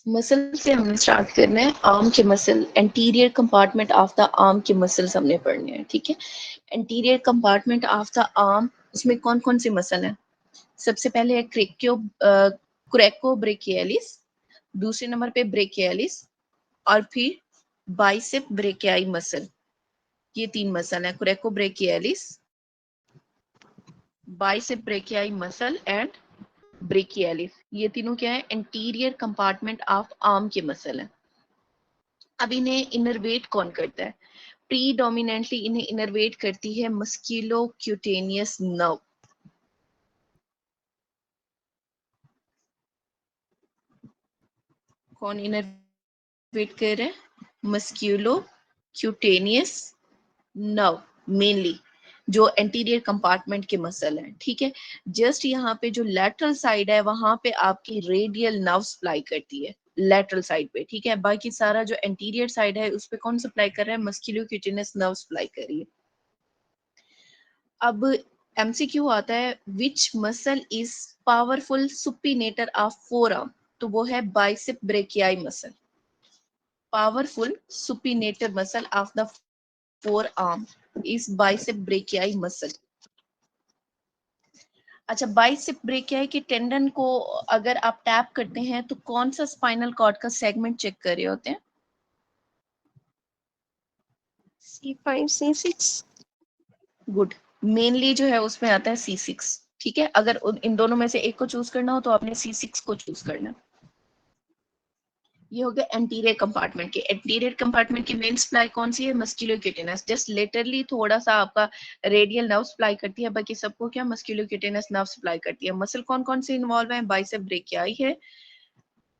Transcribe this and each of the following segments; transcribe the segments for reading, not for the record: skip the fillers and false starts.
Muscle से हमने start करना है। आर्म के muscle, anterior compartment of the arm के मसल्स हमने पढ़ने हैं, ठीक है। Anterior compartment of the arm, उसमें कौन कौन से मसल हैं? सबसे पहले है क्रैकोब्रेकियलिस, दूसरे नंबर पे ब्रेकियलिस, और फिर बाइसेप ब्रेकियाई मसल। ये तीन मसल है, coracobrachialis, bicep brachii muscle and brachialis. ये तीनों क्या है? एंटीरियर कंपार्टमेंट ऑफ आर्म के मसल है। अब इन्हें इनर्वेट कौन करता है? प्रीडोमिनेंटली इन्हें इनर्वेट करती है मस्कुलो क्यूटेनियस नर्व। कौन इनर्वेट कर रहा है? मस्कुलो क्यूटेनियस नर्व, मेनली जो एंटीरियर कंपार्टमेंट के मसल है, ठीक है। जस्ट यहाँ पे जो लैटरल साइड है वहां पे आपकी रेडियल नर्व सप्लाई करती है, लैटरल साइड पे, ठीक है। बाकी सारा जो एंटीरियर साइड है उस पे कौन सप्लाई कर रहा है? मस्कुलो क्यूटेनियस नर्व सप्लाई कर रही है। अब एमसीक्यू आता है, which muscle is powerful supinator of forearm? तो वो है bicep brachii muscle. Powerful supinator muscle of the forearm is bicep brachii muscle. अच्छा, बाइसेप ब्रेकियाई के टेंडन को अगर आप टैप करते हैं तो कौन सा स्पाइनल कॉर्ड का सेगमेंट चेक कर रहे होते हैं? C5 C6। गुड। मेनली जो है उसमें आता है C6, ठीक है। अगर इन दोनों में से एक को चूज करना हो तो आपने C6 को चूज करना है। ये हो गया एंटीरियर कंपार्टमेंट के। एंटीरियर कंपार्टमेंट की मेन सप्लाई कौन सी है? मस्कुलोक्यूटेनस। जस्ट लेटरली थोड़ा सा आपका रेडियल नर्व सप्लाई करती है, बाकी सबको क्या मस्कुलोक्यूटेनस नर्व सप्लाई करती है। मसल कौन कौन से इन्वॉल्व है? बाइसेप ब्रेकियाई है,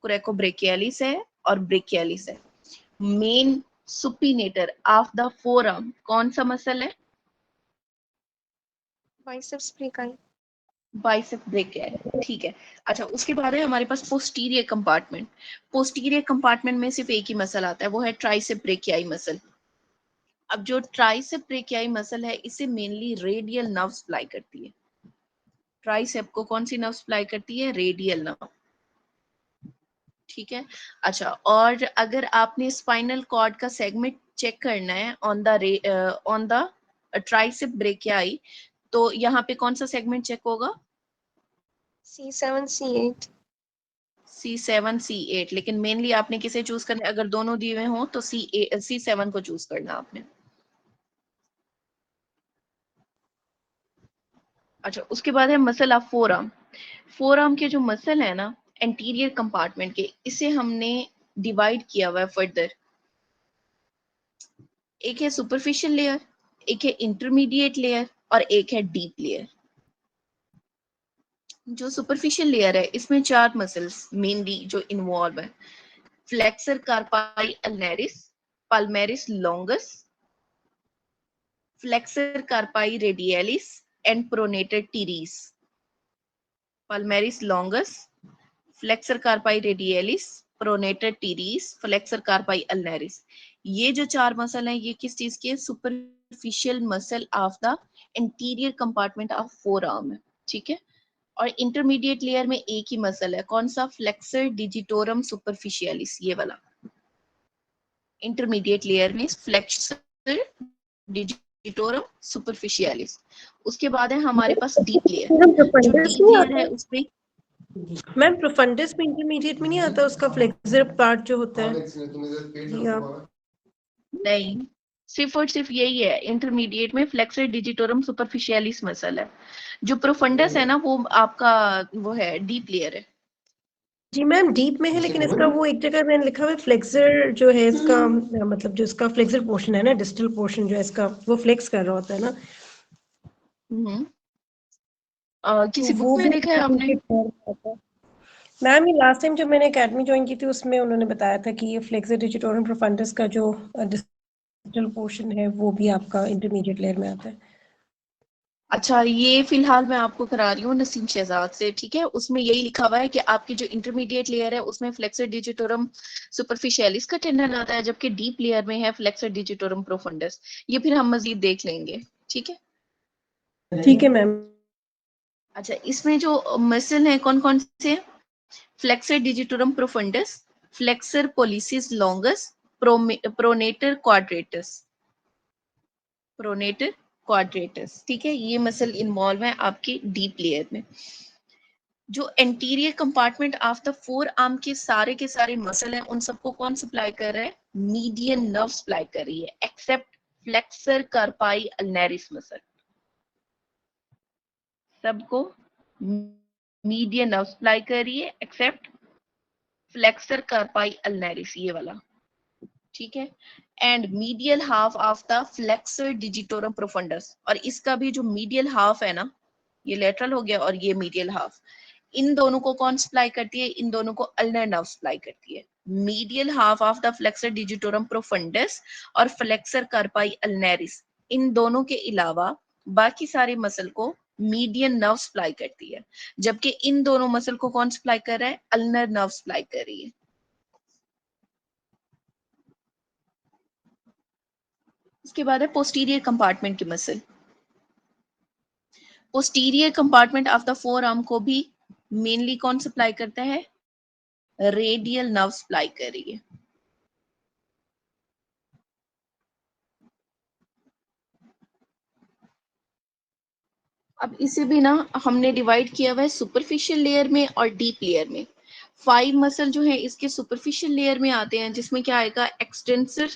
कोरेकोब्रेकियलिस है और ब्रेकियलिस है। Main supinator of the forearm कौन सा मसल है? Biceps brachii. बाइसेप ब्रेकियाई, ठीक है। अच्छा, उसके बाद है हमारे पास पोस्टीरियर कंपार्टमेंट। पोस्टीरियर कंपार्टमेंट में सिर्फ एक ही मसल आता है, वो है ट्राइसेप ब्रेकियाई मसल। अब जो ट्राइसेप ब्रेकियाई मसल है इसे मेनली रेडियल नर्व सप्लाई करती है। ट्राइसेप को कौन सी नर्व सप्लाई करती है? रेडियल नर्व, ठीक है। अच्छा, और अगर आपने स्पाइनल कॉर्ड का सेगमेंट चेक करना है ऑन द ट्राइसेप ब्रेकियाई, तो यहाँ पे कौन सा सेगमेंट चेक होगा? C7 C8। C7 C8, लेकिन मेनली आपने किसे चूज करना है? अगर दोनों दिए हुए हो तो C7 को चूज करना आपने। अच्छा, उसके बाद है muscle of four arm. Four arm के जो मसल है ना एंटीरियर कंपार्टमेंट के, इसे हमने डिवाइड किया हुआ है फर्दर। एक है सुपरफिशियल लेयर, एक है इंटरमीडिएट लेयर और एक है डीप लेयर। जो सुपरफिशियल लेयर है इसमें चार मसल्स मेनली जो इन्वॉल्व है: flexor carpi ulnaris, palmaris longus, flexor carpi radialis and pronator teres. Palmaris longus, flexor carpi radialis, pronator teres, flexor carpi ulnaris. ये जो चार मसल हैं ये किस चीज के? Superficial muscle of the interior compartment of forearm है, ठीक है। और इंटरमीडिएट लेयर में एक ही मसल है, कौन सा? फ्लेक्सर डिजिटोरम सुपरफिशियलिस, ये वाला। इंटरमीडिएट लेयर में फ्लेक्सर डिजिटोरम सुपरफिशियलिस। उसके बाद है हमारे पास डीप लेयर। जो प्रोफंडस डीप नहीं लेयर है आता उसमें मैम, प्रोफंडस में इंटरमीडिएट में नहीं आता उसका फ्लेक्सर पार्ट जो होता है? जी हाँ। नहीं, सिर्फ और सिर्फ यही है, इंटरमीडिएट में फ्लेक्सर डिजिटोरम सुपरफिशियलिस मसल है। जो प्रोफंडस है ना वो आपका वो है डीप लेयर है। जी मैम, डीप में है, लेकिन इसका वो एक जगह मैंने लिखा हुआ है फ्लेक्सर जो है इसका, मतलब जो इसका फ्लेक्सर पोर्शन है ना, डिस्टल पोर्शन जो है इसका, वो फ्लेक्स कर रहा होता है ना। हम्म। तो किसी बुक वो में भी देखा है आपने? मैम, ये लास्ट टाइम जब मैंने एकेडमी ज्वाइन की थी उसमें उन्होंने बताया था कि ये फ्लेक्सर डिजिटोरम प्रोफंडस का जो डिस्टल पोर्शन है वो भी आपका इंटरमीडिएट लेयर में आता है। अच्छा, ये फिलहाल मैं आपको करा रही हूँ नसीम शहजाद से, ठीक है। उसमें यही लिखा हुआ है कि आपकी जो इंटरमीडिएट लेयर है उसमें फ्लेक्सर डिजिटोरम सुपरफिशियलिस का टेंडन आता है, जबकि डीप लेयर में है फ्लेक्सर डिजिटोरम प्रोफंडस। ये फिर हम मजीद देख लेंगे, ठीक है। ठीक है मैम। अच्छा, इसमें जो मसल है कौन कौन से? Flexor digitorum profundis, flexor pollicis longus, pronator quadratus, pronator quadratus. ठीक है, ये मसल इन्वॉल्व है आपके डीप लेयर में। जो anterior compartment of the four arm के सारे मसल हैं, उन सबको कौन सप्लाई कर रहा है? मीडियन नर्व सप्लाई कर रही है, एक्सेप्ट फ्लेक्सर कार्पाई अल्नेरिस मसल। सबको मीडियन नर्व सप्लाई कर रही है एक्सेप्ट फ्लेक्सर कार्पाई अल्नेरिस, ये वाला। ठीक है, and medial half of the flexor digitorum profundis, और इसका भी जो मीडियल हाफ है ना, ये लेटरल हो गया और ये मीडियल हाफ, इन दोनों को कौन सप्लाई करती है? इन दोनों को अल्नर नर्व सप्लाई करती है। Medial half of the flexor digitorum profundis और फ्लेक्सर कार्पाई अल्नेरिस, इन दोनों के अलावा बाकी सारे मसल को मीडियन नर्व सप्लाई करती है, जबकि इन दोनों मसल को कौन सप्लाई कर रहा है? अल्नर नर्व सप्लाई कर रही है। इसके बाद है पोस्टीरियर कंपार्टमेंट की muscle. Posterior compartment of the forearm को भी मेनली कौन सप्लाई करता है? रेडियल नर्व सप्लाई कर रही है। अब इसे भी ना हमने डिवाइड किया हुआ है सुपरफिशियल लेयर में और डीप लेयर में। 5 मसल जो है इसके सुपरफिशियल लेयर में आते हैं, जिसमें क्या आएगा? Extensor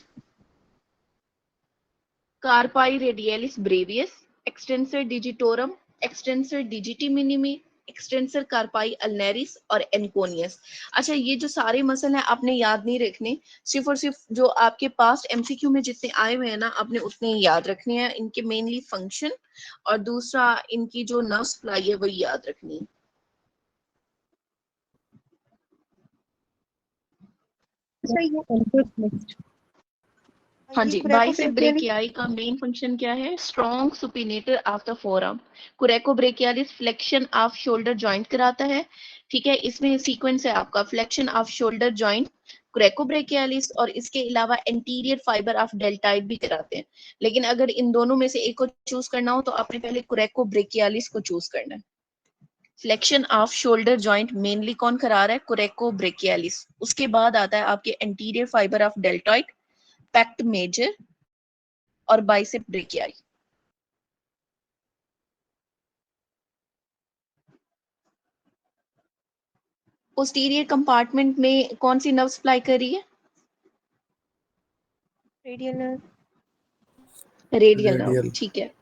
carpi radialis brevis, extensor digitorum, extensor digiti minimi, extensor carpi ulnaris और एनकोनियस। अच्छा, ये जो सारे मसल हैं आपने याद नहीं रखने, सिर्फ और सिर्फ जो आपके पास एमसीक्यू में जितने आए हुए हैं ना, आपने उतने ही याद रखने हैं। इनके मेनली फंक्शन और दूसरा इनकी जो नर्व सप्लाई है वही याद रखनी है। अच्छा, ये नेक्स्ट। हाँ ये जी, बाइसेप कुरैकोब्रेकियालिस। ब्रेकियाई का मेन फंक्शन क्या है? Strong supinator of the forearm. Coracobrachialis flexion of shoulder joint कराता है। ठीक है, इसमें सीक्वेंस है आपका flexion of shoulder joint, coracobrachialis, और इसके अलावा एंटीरियर फाइबर ऑफ डेल्टाइड भी कराते हैं। लेकिन अगर इन दोनों में से एक को चूज करना हो तो आपने पहले कुरैकोब्रेकियालिस को चूज करना है। Flexion of shoulder joint mainly कौन करा रहा है? कुरैकोब्रेकियालिस। उसके बाद आता है आपके anterior fibre of deltoid, pect major और बाइसेप ब्रेकियाई। पोस्टीरियर कंपार्टमेंट में कौन सी नर्व सप्लाई कर रही है? Radial nerve. Radial nerve. Radial. ठीक है,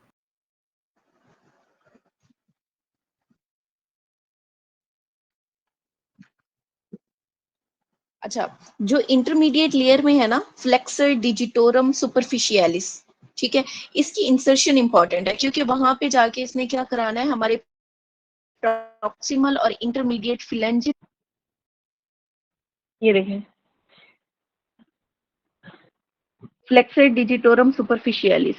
अच्छा, जो इंटरमीडिएट लेयर में है ना, फ्लेक्सर डिजिटोरम सुपरफिशियलिस, ठीक है, इसकी इंसर्शन इंपॉर्टेंट है क्योंकि वहां पे जाके इसने क्या कराना है? हमारे प्रॉक्सिमल और इंटरमीडिएट फिलेंज, ये देखें, फ्लेक्सर डिजिटोरम सुपरफिशियलिस,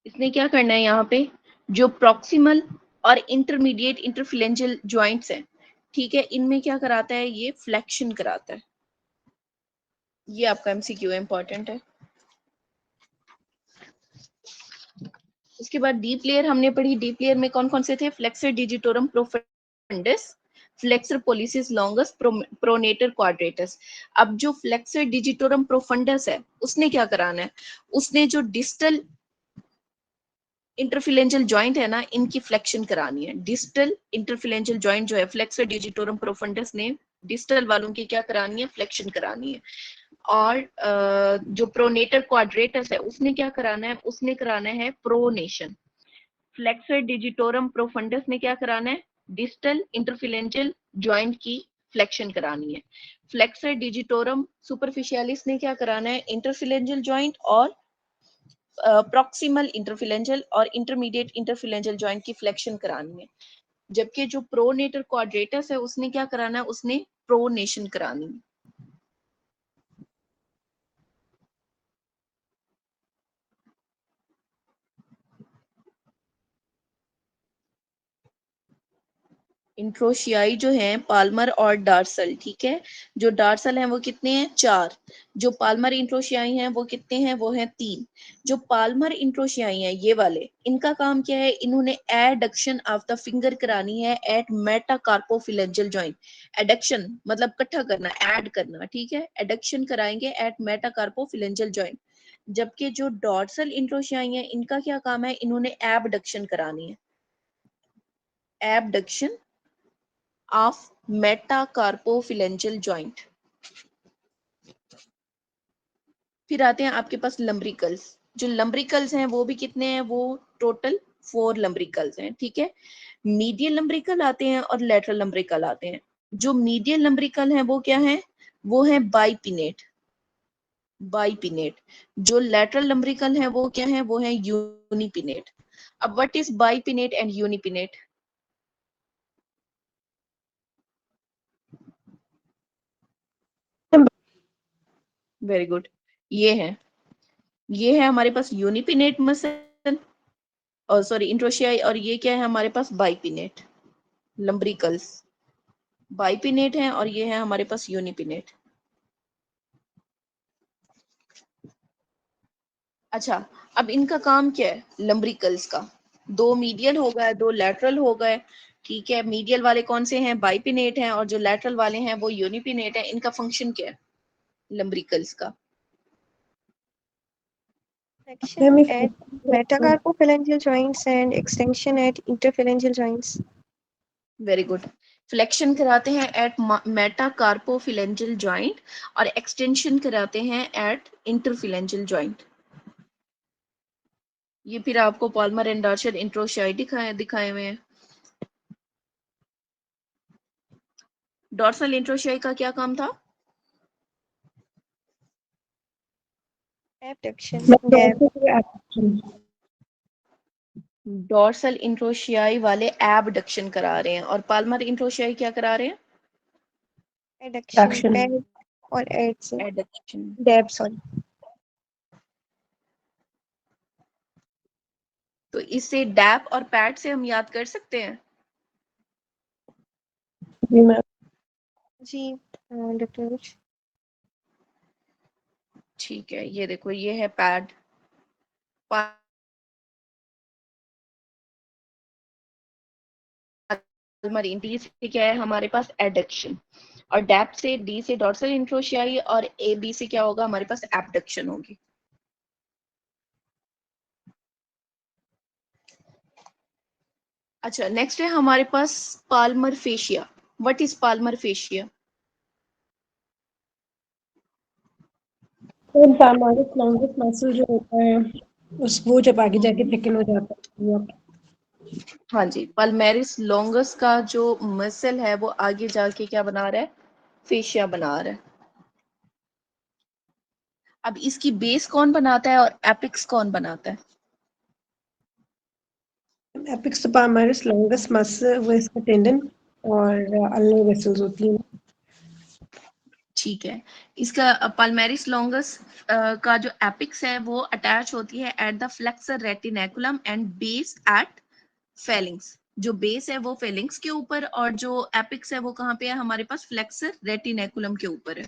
इसने क्या करना है यहाँ पे? जो प्रॉक्सिमल और इंटरमीडिएट इंटरफिलेंजियल जॉइंट्स हैं, ठीक है, इनमें क्या कराता है? ये फ्लेक्शन कराता है। ये आपका एमसीक्यू इंपॉर्टेंट है। उसके बाद डीप लेयर हमने पढ़ी। डीप लेयर में कौन कौन से थे? Flexor digitorum profundis, flexor pollicis longus, pronator quadratus. अब जो फ्लेक्सर डिजिटोरम प्रोफंडस है उसने क्या कराना है? उसने जो डिस्टल इंटरफिलेंजियल जॉइंट है ना, इनकी फ्लेक्शन करानी है। डिस्टल इंटरफिलेंजियल जॉइंट जो है फ्लेक्सर डिजिटोरम प्रोफंडस ने डिस्टल वालों की क्या करानी है? फ्लेक्शन करानी है। और जो प्रोनेटर क्वाड्रेटस है उसने क्या कराना है? उसने कराना है प्रोनेशन। फ्लेक्सर डिजिटोरम प्रोफंडस ने क्या कराना है? डिस्टल इंटरफिलेंजियल जॉइंट की फ्लेक्शन करानी है। फ्लेक्सर डिजिटोरम सुपरफिशियलिस ने क्या कराना है? इंटरफिलेंजियल जॉइंट और प्रॉक्सिमल इंटरफिलेंजियल और इंटरमीडिएट इंटरफिलेंजियल जॉइंट की फ्लेक्शन करानी है। जबकि जो प्रोनेटर क्वाड्रेटस है उसने क्या कराना है? उसने प्रोनेशन करानी है। इंट्रोशियाई जो है पाल्मर और डार्सल, ठीक है। जो डार्सल हैं वो कितने हैं? 4। जो पाल्मर इंट्रोशियाई हैं वो कितने हैं? वो हैं 3। जो पाल्मर इंट्रोशियाई हैं ये वाले, इनका काम क्या है? इन्होंने एडक्शन ऑफ द फिंगर करानी है एट मेटाकार्पोफिलेंजियल जॉइंट। एडक्शन मतलब इकट्ठा करना, ऐड करना, ठीक है। एडक्शन कराएंगे एट मेटाकार्पोफिलेंजियल जॉइंट। जबकि जो डॉर्सल इंट्रोशियाई हैं इनका क्या काम है? इन्होंने एबडक्शन करानी है, एबडक्शन ऑफ मेटाकार्पोफिलेंजियल जॉइंट। फिर आते हैं आपके पास लंब्रिकल्स। जो लंब्रिकल्स हैं वो भी कितने हैं? वो टोटल 4 लंब्रिकल्स हैं, ठीक है। मीडियल लंब्रिकल आते हैं और लेटरल लंब्रिकल आते हैं। जो मीडियल लंब्रिकल हैं वो क्या है? वो है बाइपिनेट, बाइपिनेट। जो लेटरल लंब्रिकल है वो क्या है? वो है यूनिपिनेट। अब what is bipennate and unipennate? Very good. ये है हमारे पास यूनिपिनेट मसल, और सॉरी इंट्रोशियाई, और ये क्या है हमारे पास? बाइपिनेट लंब्रिकल्स। बाइपिनेट है और ये है हमारे पास यूनिपिनेट। अच्छा, अब इनका काम क्या है लंब्रिकल्स का? 2 मीडियल हो गए, 2 लेटरल हो गए, ठीक है। मीडियल वाले कौन से हैं? बाइपिनेट हैं, और जो लेटरल वाले हैं वो यूनिपिनेट है। इनका फंक्शन क्या है लंब्रिकल्स का? Ma'am Flexion at metacarpophalangeal joints and extension at interphalangeal joints. Very good. Flexion कराते हैं एट मेटाकार्पोफिलेंजियल जॉइंट और एक्सटेंशन कराते हैं एट इंटरफिलेंजियल जॉइंट। ये फिर आपको पॉल्मर एंड डार्सल इंट्रोशियाई दिखाए हुए हैं। डॉर्सल इंट्रोशियाई का क्या काम था? Abduction, मैम gap, डॉर्सल इंट्रोशियाई वाले एबडक्शन करा रहे हैं, और पाल्मर इंट्रोशियाई क्या करा रहे हैं? adduction, action. pad और add से एडक्शन। dab, sorry. तो इससे डैप और पैड से हम याद कर सकते हैं। जी मैम। जी डॉक्टर। ठीक है, ये देखो ये है पैड। पाल्मर डी से क्या है हमारे पास? एडक्शन। और डैप से, डी से डॉर्सल इंट्रोशियाई, और ए बी से क्या होगा हमारे पास? एबडक्शन होगी। अच्छा, नेक्स्ट है हमारे पास palmar fascia. What is palmar fascia? तो पाल्मरिस लॉन्गिस मसल जो होता है उस वो जब आगे जाके थिकन हो जाता है वो हाँ जी, पाल्मेरिस लॉन्गस का जो मसल है वो आगे जाके क्या बना रहा है? फेशिया बना रहा है। अब इसकी बेस कौन बनाता है और एपिक्स कौन बनाता है? एपिक्स तो पाल्मरिस लॉन्गिस मसल वो इसका टेंडन और अल्नर वेसल्स होती हैं। ठीक है, इसका पाल्मेरिस लॉन्गस का जो एपिक्स है वो अटैच होती है at the flexor retinaculum and base at phalanges. जो बेस है वो फेलिंग्स के ऊपर, और जो एपिक्स है वो कहाँ पे है हमारे पास? फ्लेक्सर रेटिनेकुलम के ऊपर है।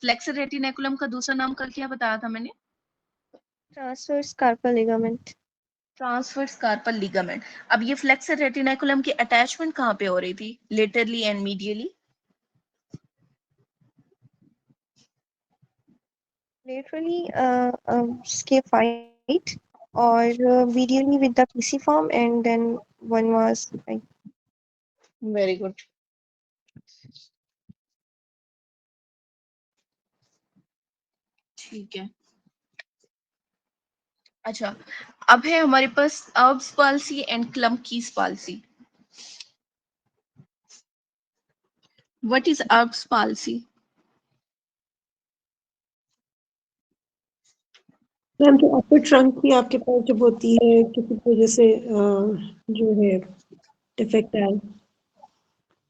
फ्लेक्सर रेटिनेकुलम का दूसरा नाम कल क्या बताया था मैंने? Transverse carpal ligament. Transverse carpal ligament. अब ये फ्लेक्सर रेटिनेकुलम की अटैचमेंट कहाँ पे हो रही थी? Laterally and medially. Laterally scaphoid or medially with the pisiform, and then one was like very good. ठीक है। अच्छा, अब है हमारे पास Erb's palsy and Klumpke's palsy. What is Erb's palsy? Ma'am जो अपर ट्रंक की आपके पास जब होती है किसी वजह से जो है डिफेक्ट है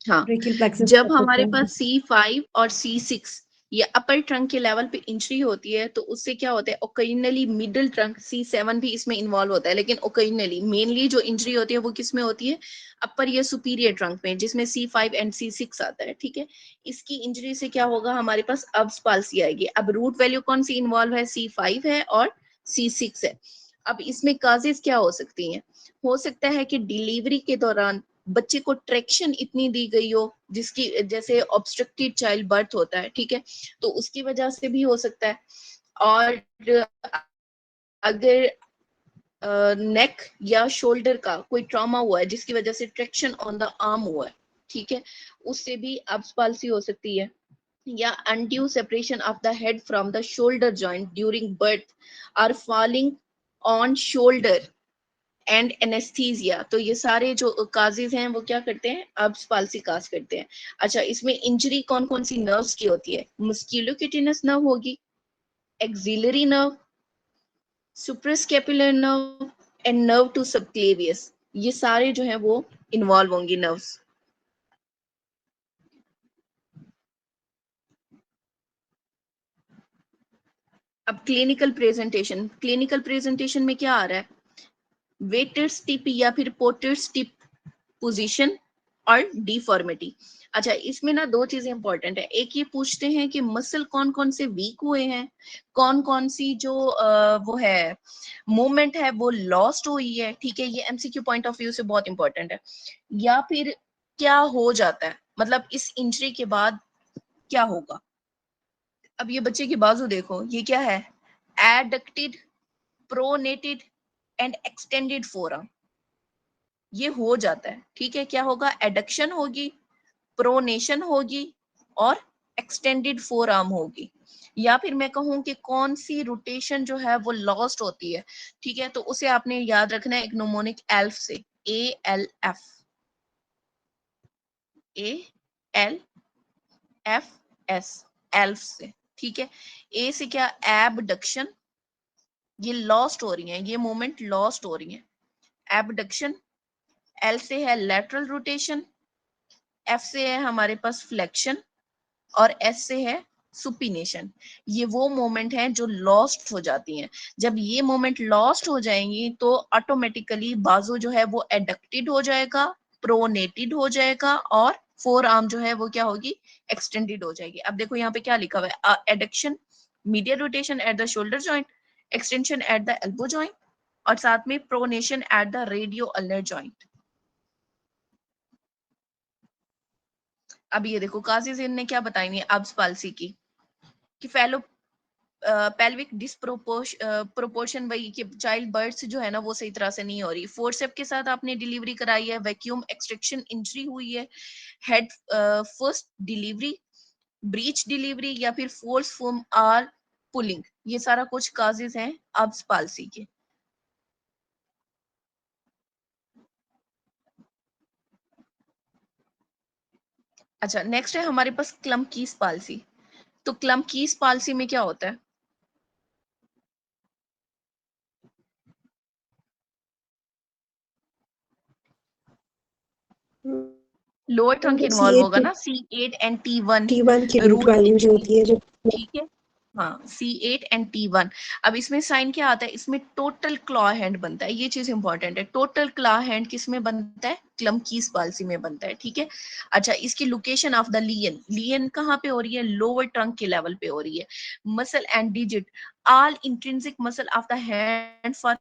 हाँ, ब्रेकियल प्लेक्सस जब हमारे पास C5 और C6 ये अपर ट्रंक के लेवल पे इंजरी होती है तो उससे क्या होता है, ओकेजनली मिडिल ट्रंक C7 भी इसमें इन्वॉल्व होता है, लेकिन ओकेजनली मेनली जो इंजरी होती है वो किस में होती है, अपर या सुपीरियर ट्रंक में, जिसमें C5 एंड C6 आता है, ठीक है। इसकी इंजरी से क्या होगा, हमारे पास अब्स पाल्सी आएगी। अब रूट वैल्यू कौन सी इन्वॉल्व है, C5 है और C6 है। अब इसमें काजेस क्या हो सकती हैं, हो सकता है कि डिलीवरी के दौरान बच्चे को ट्रैक्शन इतनी दी गई हो जिसकी, जैसे ऑब्स्ट्रक्टेड चाइल्ड बर्थ होता है, ठीक है, तो उसकी वजह से भी हो सकता है। और अगर नेक या शोल्डर का कोई ट्रॉमा हुआ है जिसकी वजह से ट्रैक्शन ऑन द आर्म हुआ है, ठीक है, उससे भी अब्स पाल्सी हो सकती है। या undue separation of the head from the shoulder joint during birth or falling on shoulder and anaesthesia, तो ये सारे जो काजेज हैं वो क्या करते हैं, अब्स पाल्सी काज करते हैं। अच्छा, इसमें इंजरी कौन कौन सी नर्व्स की होती है, मस्क्यूलोक्यूटिनस नर्व होगी, axillary nerve, suprascapular nerve and nerve to subclavius, ये सारे जो हैं वो इन्वॉल्व होंगी नर्व्स। अब क्लिनिकल प्रेजेंटेशन में क्या आ रहा है, वेटर्स टिप या फिर पोर्टर्स टिप पोजीशन और डिफॉर्मिटी। अच्छा, इसमें ना दो चीजें इंपॉर्टेंट है, एक ये पूछते हैं कि मसल कौन कौन से वीक हुए हैं, कौन कौन सी जो वो है मूवमेंट है वो लॉस्ट हुई है, ठीक है, ये एमसीक्यू पॉइंट ऑफ व्यू से बहुत इंपॉर्टेंट है। या फिर क्या हो जाता है, मतलब इस इंजरी के बाद क्या होगा। अब ये बच्चे की बाजू देखो, ये क्या है, adducted, pronated and extended forearm, ये हो जाता है, ठीक है, क्या होगा, एडक्शन होगी, प्रोनेशन होगी और एक्सटेंडेड फोर आर्म होगी। या फिर मैं कहूं कि कौन सी रोटेशन जो है वो लॉस्ट होती है, ठीक है, तो उसे आपने याद रखना है एक नोमोनिक एल्फ से, ALF, ALFS, एल्फ से, ठीक है। ए से क्या, एबडक्शन, ये लॉस्ट हो रही है, ये मोमेंट लॉस्ट हो रही है, एबडक्शन। एल से है लेटरल रोटेशन, एफ से है हमारे पास फ्लेक्शन और एस से है सुपिनेशन। ये वो मोमेंट हैं जो लॉस्ट हो जाती हैं। जब ये मोमेंट लॉस्ट हो जाएंगी तो ऑटोमेटिकली बाजू जो है वो एडक्टेड हो जाएगा, प्रोनेटेड हो जाएगा और फोर आर्म जो है वो क्या होगी, एक्सटेंडेड हो जाएगी। अब देखो यहाँ पे क्या लिखा हुआ है, adduction, medial rotation at the shoulder joint, extension at the elbow joint और साथ में pronation at the radio ulnar joint. अब ये देखो काजिज ने क्या बताई है अब्स पाल्सी की, कि फेलो पेल्विक डिस्प्रोपोर्शन, वही कि चाइल्ड बर्थ जो है ना वो सही तरह से नहीं हो रही, फोर्सेप के साथ आपने डिलीवरी कराई है, वैक्यूम एक्सट्रैक्शन इंजरी हुई है, head first delivery, breach delivery या फिर फोर्स फॉर्म आर पुलिंग, ये सारा कुछ काजेज हैं अब्स पाल्सी के। अच्छा, नेक्स्ट है हमारे पास क्लम्प-कीस पाल्सी। तो क्लम्प-कीस पाल्सी में क्या होता है, लोअर ट्रंक इन्वॉल्व होगा ना, C8 एंड T1 T1 की रूट रूट वैल्यू जो इंजरी, होती है जो ठीक है, हाँ C8 एंड T1। अब इसमें साइन क्या आता है, इसमें टोटल क्लॉ हैंड बनता है, ये चीज इंपॉर्टेंट है, टोटल क्लॉ हैंड किस में बनता है, क्लम्प-कीस पाल्सी में बनता है, ठीक है। अच्छा, इसकी लोकेशन ऑफ द लियन कहाँ पे हो रही है, लोअर ट्रंक के लेवल पे हो रही है। Muscle and digit, all intrinsic muscle of the hand for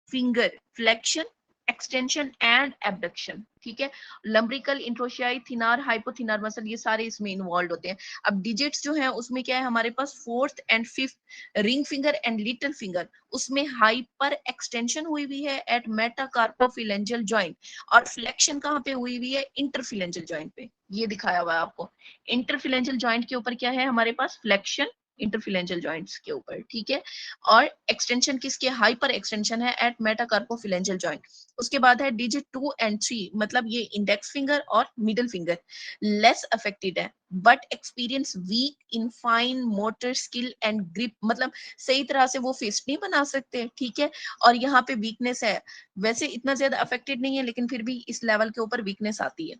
finger flexion, extension and abduction, ठीक है। लंब्रिकल, इंट्रोशियाई, थिनार, हाइपोथिनार मसल, ये सारे इसमें इन्वॉल्व होते हैं। अब डिजिट्स जो है उसमें क्या है हमारे पास, fourth and fifth ring finger and little finger, उसमें हाइपर एक्सटेंशन हुई हुई है एट मेटाकार्पोफिलेंजियल जॉइंट, और फ्लेक्शन कहाँ पे हुई हुई है, इंटरफिलेंजियल जॉइंट पे, ये दिखाया हुआ है आपको। इंटरफिलेंजियल जॉइंट के ऊपर क्या है हमारे पास, फ्लेक्शन, इंटरफिलेंजियल जॉइंट्स के ऊपर, ठीक है। और एक्सटेंशन किसके, हाइपर एक्सटेंशन है एट मेटाकार्पोफिलेंजियल जॉइंट। उसके बाद है डिजिट 2 एंड 3, मतलब ये इंडेक्स फिंगर और मिडिल फिंगर लेस अफेक्टेड है but experience weak in fine motor skill and grip, मतलब सही तरह से वो फिस्ट नहीं बना सकते, ठीक है, और यहाँ पे वीकनेस है, वैसे इतना ज्यादा अफेक्टेड नहीं है लेकिन फिर भी इस लेवल के ऊपर वीकनेस आती है।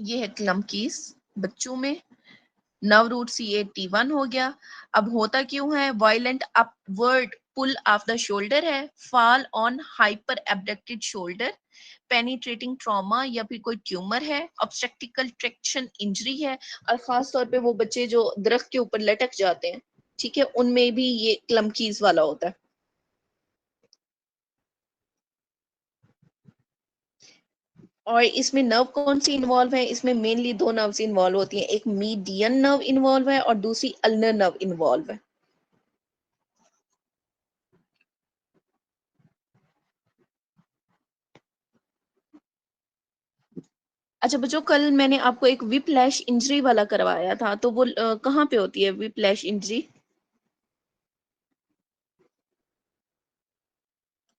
ये है क्लम्प-कीस बच्चों में नर्व रूट C8T1 हो गया। अब होता क्यों है, violent upward pull of the shoulder है, fall on hyperabducted shoulder, penetrating trauma या फिर कोई ट्यूमर है, ऑब्स्ट्रक्टिकल ट्रैक्शन इंजरी है, और खास तौर पे वो बच्चे जो दरख्त के ऊपर लटक जाते हैं, ठीक है, उनमें भी ये क्लमकीज वाला होता है। और इसमें नर्व कौन सी इन्वॉल्व है, इसमें मेनली दो नर्व्स इन्वॉल्व होती हैं, एक मीडियन नर्व इन्वॉल्व है और दूसरी अल्नर नर्व इन्वॉल्व है। अच्छा बच्चों, कल मैंने आपको एक विप्लैश इंजरी वाला करवाया था, तो वो कहाँ पे होती है whiplash injury?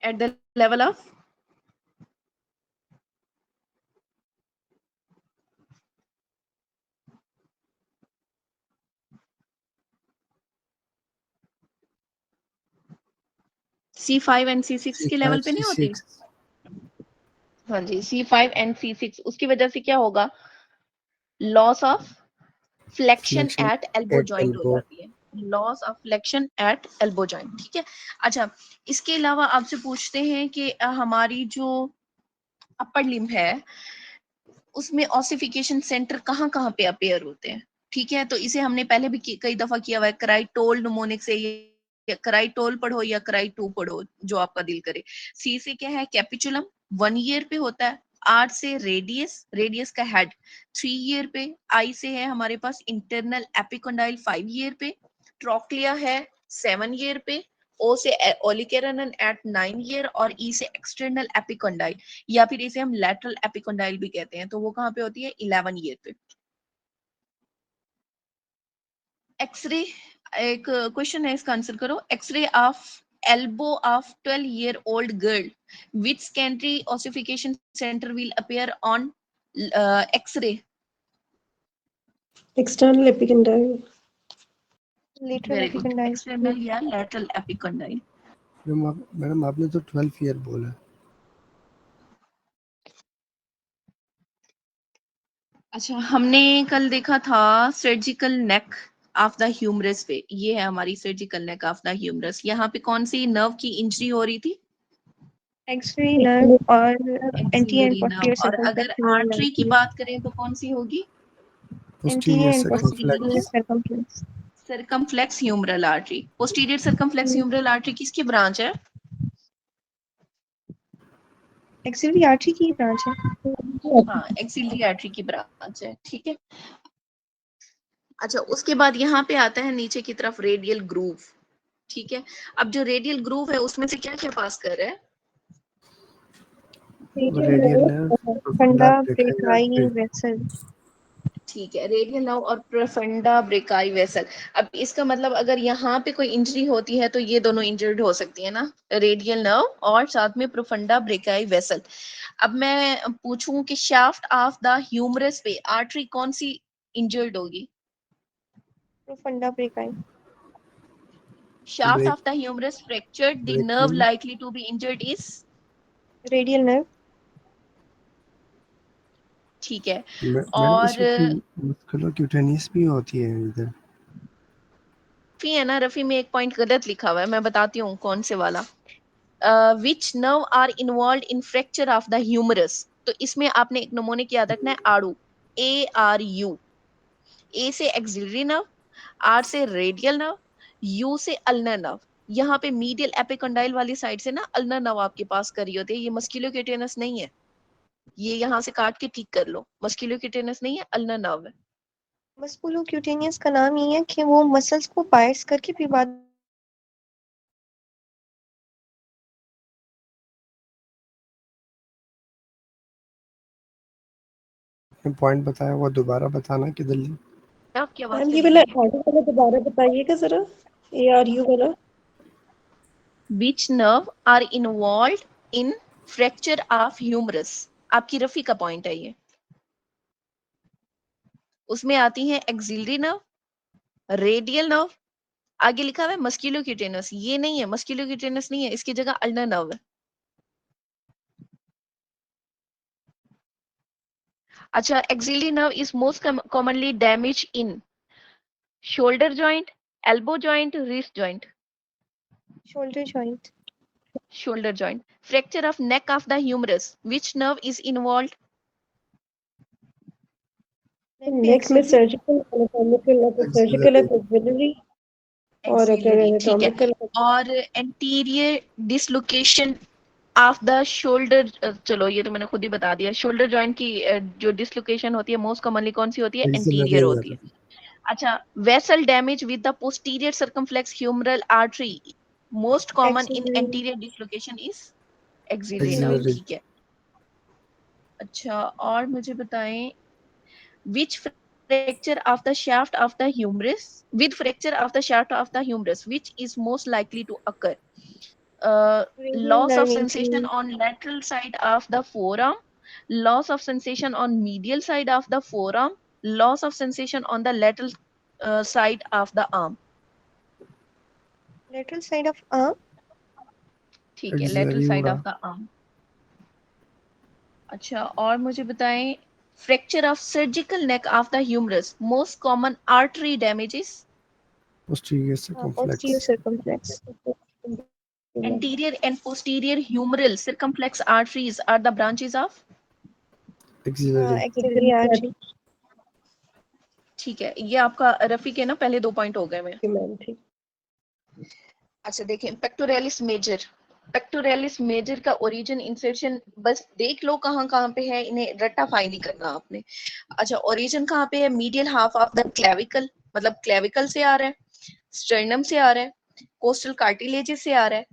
At the level of C5 and C6 के लेवल C5 पे नहीं होती? C6 हाँ जी, C5 एंड C6, उसकी वजह से क्या होगा, loss of flexion flexion at elbow at joint हो elbow. जाती है, loss of flexion at elbow joint, ठीक है। अच्छा, इसके अलावा आपसे पूछते हैं कि हमारी जो अपर लिम्ब है उसमें ऑसिफिकेशन सेंटर कहाँ कहाँ पे अपेयर होते हैं, ठीक है। तो इसे हमने पहले भी कई दफा किया हुआ है, कराइटोल निमोनिक से, या कराइटोल पढ़ो या कराई2 पढ़ो, जो आपका दिल करे। C से क्या है, कैपिचुलम, 1 ईयर पे होता है। R से रेडियस, रेडियस का हेड, 3 ईयर पे। I से है हमारे पास इंटरनल एपिकोंडाइल, 5 ईयर पे। ट्रोक्लिया है 7 ईयर पे। O से ओलिकेरनन एट 9 ईयर, और E से एक्सटर्नल एपिकोंडाइल, या फिर इसे हम लैटरल एपिकोंडाइल भी कहते हैं, तो वो कहाँ पे होती है, 11 ईयर पे। एक्सरे, एक क्वेश्चन है, इसका आंसर करो। X ray of elbow of 12-year-old girl, which secondary ossification center will appear on X-ray? External epicondyle. lateral Very good. epicondyle. External या lateral epicondyle. मैडम आपने तो 12 ईयर बोला. अच्छा, हमने कल देखा था surgical neck of the humerus पे, ये है हमारी surgical neck of the humerus. यहाँ पे कौन सी नर्व की इंजरी हो रही थी? X-ray nerve और anterior and axillary nerve. posterior और अगर circumflex nerve आर्टरी की बात करें तो कौन सी होगी? anterior posterior and posterior circumflex. circumflex. Circumflex humeral artery. Posterior circumflex humeral artery किसकी ब्रांच है? Axillary artery की branch है. हाँ, एक्सिलरी आर्टरी की ब्रांच है, ठीक है। अच्छा, उसके बाद यहाँ पे आता है नीचे की तरफ रेडियल ग्रूव, ठीक है। अब जो रेडियल ग्रूव है उसमें से क्या क्या पास कर रहा है? Radial nerve, Funda profunda brachii brachii artery. vessel. ठीक है, रेडियल नर्व और प्रोफंडा ब्रेकाई वेसल। अब इसका मतलब अगर यहाँ पे कोई इंजरी होती है तो ये दोनों इंजर्ड हो सकती है ना, रेडियल नर्व और साथ में प्रोफंडा ब्रेकाई वेसल। अब मैं पूछूं कि शाफ्ट ऑफ द ह्यूमरस पे आर्टरी कौन सी इंजर्ड होगी? Profunda brachii. Shaft Break, of the humerus fractured, the nerve brachial. likely to be injured is? Radial nerve. ठीक है। मैडम और इसमें तो musculocutaneous भी होती है इधर. रफी है ना, रफी में एक पॉइंट गलत लिखा हुआ है, मैं बताती हूँ कौन से वाला। Which nerve are involve in fracture of the humerus, तो इसमें आपने एक नमूने की याद रखना है, आड़ू, ARU। ए से एक्सिलरी नर्व, आर से रेडियल नर्व, यू से अल्नर नर्व। यहाँ पे मीडियल एपिकंडाइल वाली साइड से ना अल्नर नर्व आपके पास करी होती है, ये मस्कुलोक्यूटेनस नहीं है, ये यहाँ से काट के ठीक कर लो, मस्कुलोक्यूटेनस नहीं है, अल्नर नर्व है। मस्कुलोक्यूटेनियस का नाम ये है कि वो मसल्स को बायस करके फिर बाद पॉइंट बताया वो दोबारा बताना किधर ली. आपकी आवाज मैम ये चली वाला गई है। आगे वाला दोबारा बताइएगा जरा, ARU वाला। Which nerve are involved in fracture of humerus? आपकी रफी का पॉइंट है ये। उसमें आती है एक्सिलरी नर्व, रेडियल नर्व, आगे लिखा हुआ है मस्कुलोक्यूटेनस, ये नहीं है, मस्कुलोक्यूटेनस नहीं है, इसकी जगह अल्नर नर्व है। अच्छा, axillary nerve is most commonly damage in shoulder joint, elbow joint, wrist joint. shoulder joint, Shoulder joint. Fracture of neck of the humerus. Which nerve is involved? neck पे नेक में axillary, surgical, anatomical, surgical Axillary. Axillary और Axillary, ठीक है. Anatomical और anterior dislocation of the shoulder, चलो ये तो मैंने खुद ही बता दिया. शोल्डर जॉइंट की जो डिसलोकेशन होती है मोस्ट कॉमनली कौन सी होती है? Axillary एंटीरियर है होती है. अच्छा, vessel damage with the posterior circumflex humeral artery most common in axillary, anterior dislocation is axillary nerve. Axillary. ठीक है. अच्छा, और मुझे बताएं, which fracture of the shaft of the humerus, with fracture of the shaft of the humerus, which is most likely to occur? radial Loss of nerve sensation injury, on lateral side of the forearm, loss of sensation on medial side of the forearm, loss of sensation on the lateral side of the arm. lateral side of arm, ठीक है, lateral Axillary side होगा. of the arm. अच्छा, और मुझे बताएं, fracture of surgical neck of the humerus, most common artery damages. Posterior posterior circumflex. circumflex, Anterior and posterior humeral circumflex arteries are the branches of. Axillary. axillary artery, ठीक है, ये आपका रफीक है ना, पहले 2 पॉइंट हो गए मैं. मैम ठीक. अच्छा देखें, पेक्टोरेलिस मेजर. पेक्टोरेलिस मेजर का ओरिजिन इंसर्शन बस देख लो कहाँ कहाँ पे है, इन्हें रट्टाफाई नहीं करना आपने. अच्छा, ओरिजिन कहाँ पे है? Medial half of the clavicle, मतलब क्लेविकल से आ रहा है, स्टर्नम से आ रहा है, कोस्टल कार्टिलेजेस से आ रहा है,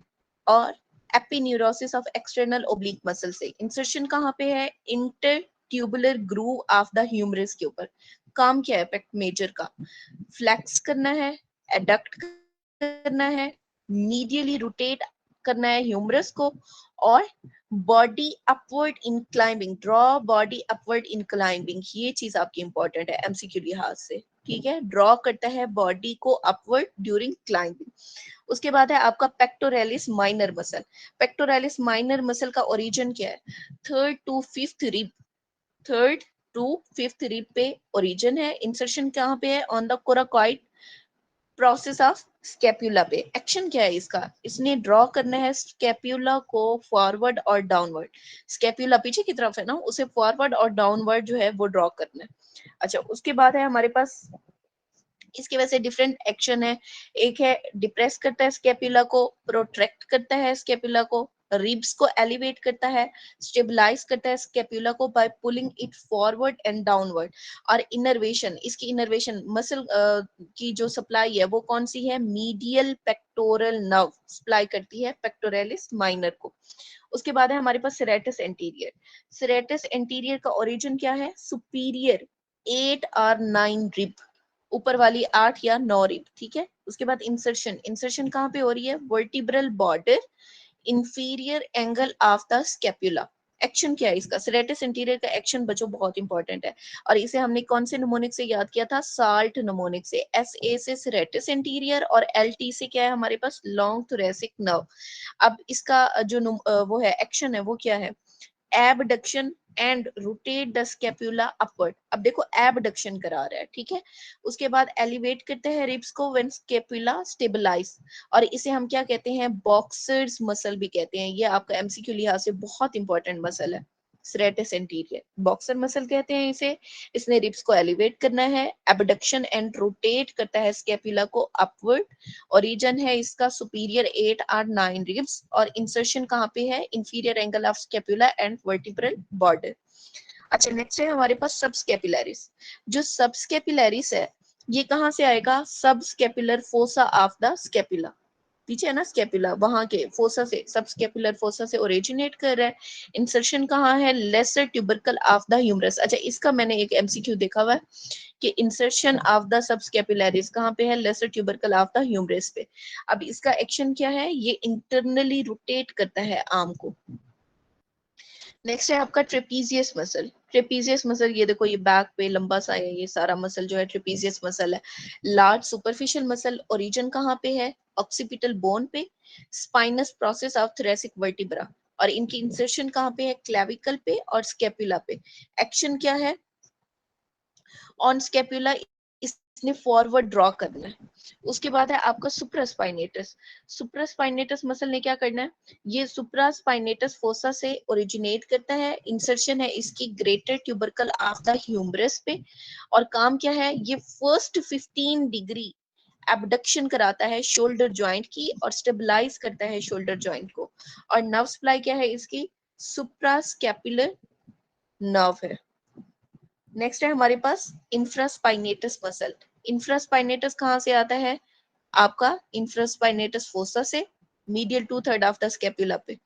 और aponeurosis of external oblique muscle से. इंसर्शन कहाँ पे है? Inter tubular groove of the humerus के ऊपर. काम क्या है पेक्ट मेजर का? फ्लेक्स करना है, एडक्ट करना है, मीडियली रोटेट करना है ह्यूमरस को, और बॉडी अपवर्ड इन क्लाइंबिंग, ड्रॉ बॉडी अपवर्ड इन क्लाइंबिंग. ये चीज आपकी इंपॉर्टेंट है एमसीक्यू लिहाज से. ठीक है, ड्रॉ करता है बॉडी को अपवर्ड ड्यूरिंग क्लाइंबिंग. उसके बाद है आपका pectoralis minor muscle. Pectoralis minor muscle का ओरिजिन क्या है? Third to fifth rib, third to fifth rib पे ओरिजिन है. इंसर्शन कहाँ पे है? On the coracoid process of scapula पे. एक्शन क्या है इसका? इसने ड्रॉ करना है स्कैप्यूला को फॉरवर्ड और डाउनवर्ड. स्कैप्यूला पीछे की तरफ है ना, उसे फॉरवर्ड और डाउनवर्ड जो है वो ड्रॉ करना है. अच्छा, उसके बाद है हमारे पास, इसकी वजह से डिफरेंट एक्शन है. एक है डिप्रेस करता है स्कैपुला को, प्रोट्रैक्ट करता है स्कैपुला को, रिब्स को एलिवेट करता है, स्टेबलाइज करता है स्कैपुला को by pulling it forward and downward. और इनर्वेशन, इसकी इनर्वेशन मसल की जो सप्लाई है वो कौन सी है? मीडियल पेक्टोरल नर्व सप्लाई करती है पेक्टोरेलिस माइनर को. उसके बाद है हमारे पास सेरेटस एंटीरियर. सेरेटस एंटीरियर का ओरिजिन क्या है? सुपीरियर 8 और 9 रिब, ऊपर वाली 8 या 9 रिब. ठीक है, उसके बाद इंसर्शन. इंसर्शन कहाँ पे हो रही है? Vertebral border, inferior angle of the scapula. Action क्या है इसका? सेरेटस इंटीरियर का एक्शन बच्चों बहुत इंपॉर्टेंट है, और इसे हमने कौन से नमोनिक से याद किया था? साल्ट नमोनिक से. एस ए से सेरेटस इंटीरियर, और एल टी से क्या है हमारे पास? Long thoracic nerve. अब इसका जो वो है एक्शन है वो क्या है? abduction and rotate the scapula upward. अब देखो abduction करा रहा है. ठीक है, उसके बाद एलिवेट करते हैं रिब्स को when scapula stabilize, और इसे हम क्या कहते हैं? बॉक्सर्स मसल भी कहते हैं. ये आपका एमसीक्यू लिहाज से बहुत इंपॉर्टेंट मसल है. सेरेटस एंटीरियर बॉक्सर मसल कहते हैं इसे. इसने रिब्स को एलिवेट करना है, एबडक्शन एंड रोटेट करता है स्कैपुला को अपवर्ड. ओरिजिन है इसका सुपीरियर 8 और 9 रिब्स, और इंसर्शन कहाँ पे है? Inferior angle of scapula and vertebral border. अच्छा, नेक्स्ट है हमारे पास सबस्कैपुलरिस. जो सबस्कैपुलरिस है ये कहाँ से आएगा? Subscapular fossa of the scapula. पीछे है ना स्कैपुला, वहां के फोसा से, सबस्कैपुलर फोसा से ओरिजिनेट कर रहा है. इंसर्शन कहाँ है? Lesser tubercle of the humerus. अच्छा, इसका मैंने एक एमसीक्यू देखा हुआ है कि इंसर्शन ऑफ द सबस्कैपुलरिस कहाँ पे है? Lesser tubercle of the humerus पे. अब इसका एक्शन क्या है? ये इंटरनली रोटेट करता है आर्म को. नेक्स्ट है आपका ट्रेपीजियस मसल. ट्रेपीजियस मसल, ये देखो ये बैक पे लंबा सा है, ये सारा मसल जो है ट्रेपीजियस मसल है. Large superficial muscle. ओरिजिन कहाँ पे है? ऑक्सीपिटल बोन पे, spinous process of thoracic vertebra. और इनकी इंसर्शन कहाँ पे है? क्लेविकल पे और स्कैपुला पे. एक्शन क्या है? ऑन स्केपुला इसने फॉरवर्ड ड्रॉ करना है। उसके बाद है आपका सुप्रास्पाइनेटस। सुप्रास्पाइनेटस मसल ने क्या करना है, ये सुप्रास्पाइनेटस फोसा से ओरिजिनेट करता है, इंसर्शन है इसकी greater tubercle of the humerus पे, और काम क्या है, ये फर्स्ट 15 डिग्री एबडक्शन कराता है शोल्डर जॉइंट की और स्टेबलाइज करता है शोल्डर जॉइंट को। और नर्व सप्लाई क्या है इसकी, सुप्रास्कैपुलर नर्व है। नेक्स्ट है हमारे पास इंफ्रास्पाइनेटस मसल। इंफ्रास्पाइनेटस कहाँ से आता है, आपका इंफ्रास्पाइनेटस फोसा से, मीडियल 2/3 ऑफ द स्कैपुला पे,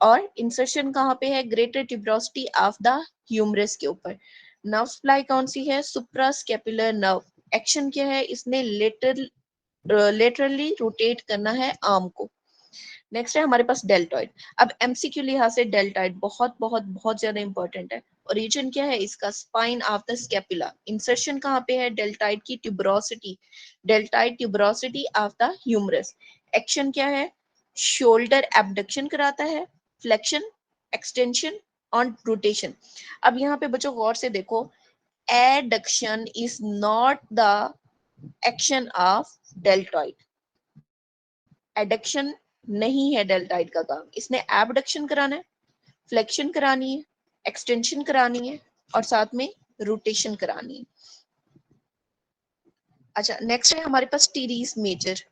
और इंसर्शन कहाँ पे है, greater tuberosity of the humerus के ऊपर। नर्व सप्लाई कौन सी है, सुप्रास्कैपुलर नर्व। एक्शन क्या है, इसने लेटरली रोटेट करना है आर्म को। नेक्स्ट है हमारे पास डेल्टॉइड। अब एमसीक्यू लिहाज से डेल्टॉइड बहुत बहुत बहुत ज्यादा इंपॉर्टेंट है। ओरिजिन क्या है इसका, spine of the scapula. Insertion कहाँ पे है, डेल्टॉइड की tuberosity, deltoid tuberosity of the humerus. Action क्या है, शोल्डर एबडक्शन कराता है, फ्लेक्शन, एक्सटेंशन और रोटेशन। अब यहाँ पे बच्चों गौर से देखो, adduction is not the action of deltoid. Adduction नहीं है डेल्टॉइड का काम, इसने एबडक्शन कराना है, फ्लेक्शन करानी है, एक्सटेंशन करानी है और साथ में रोटेशन करानी है। अच्छा, नेक्स्ट है हमारे पास टीरीज मेजर।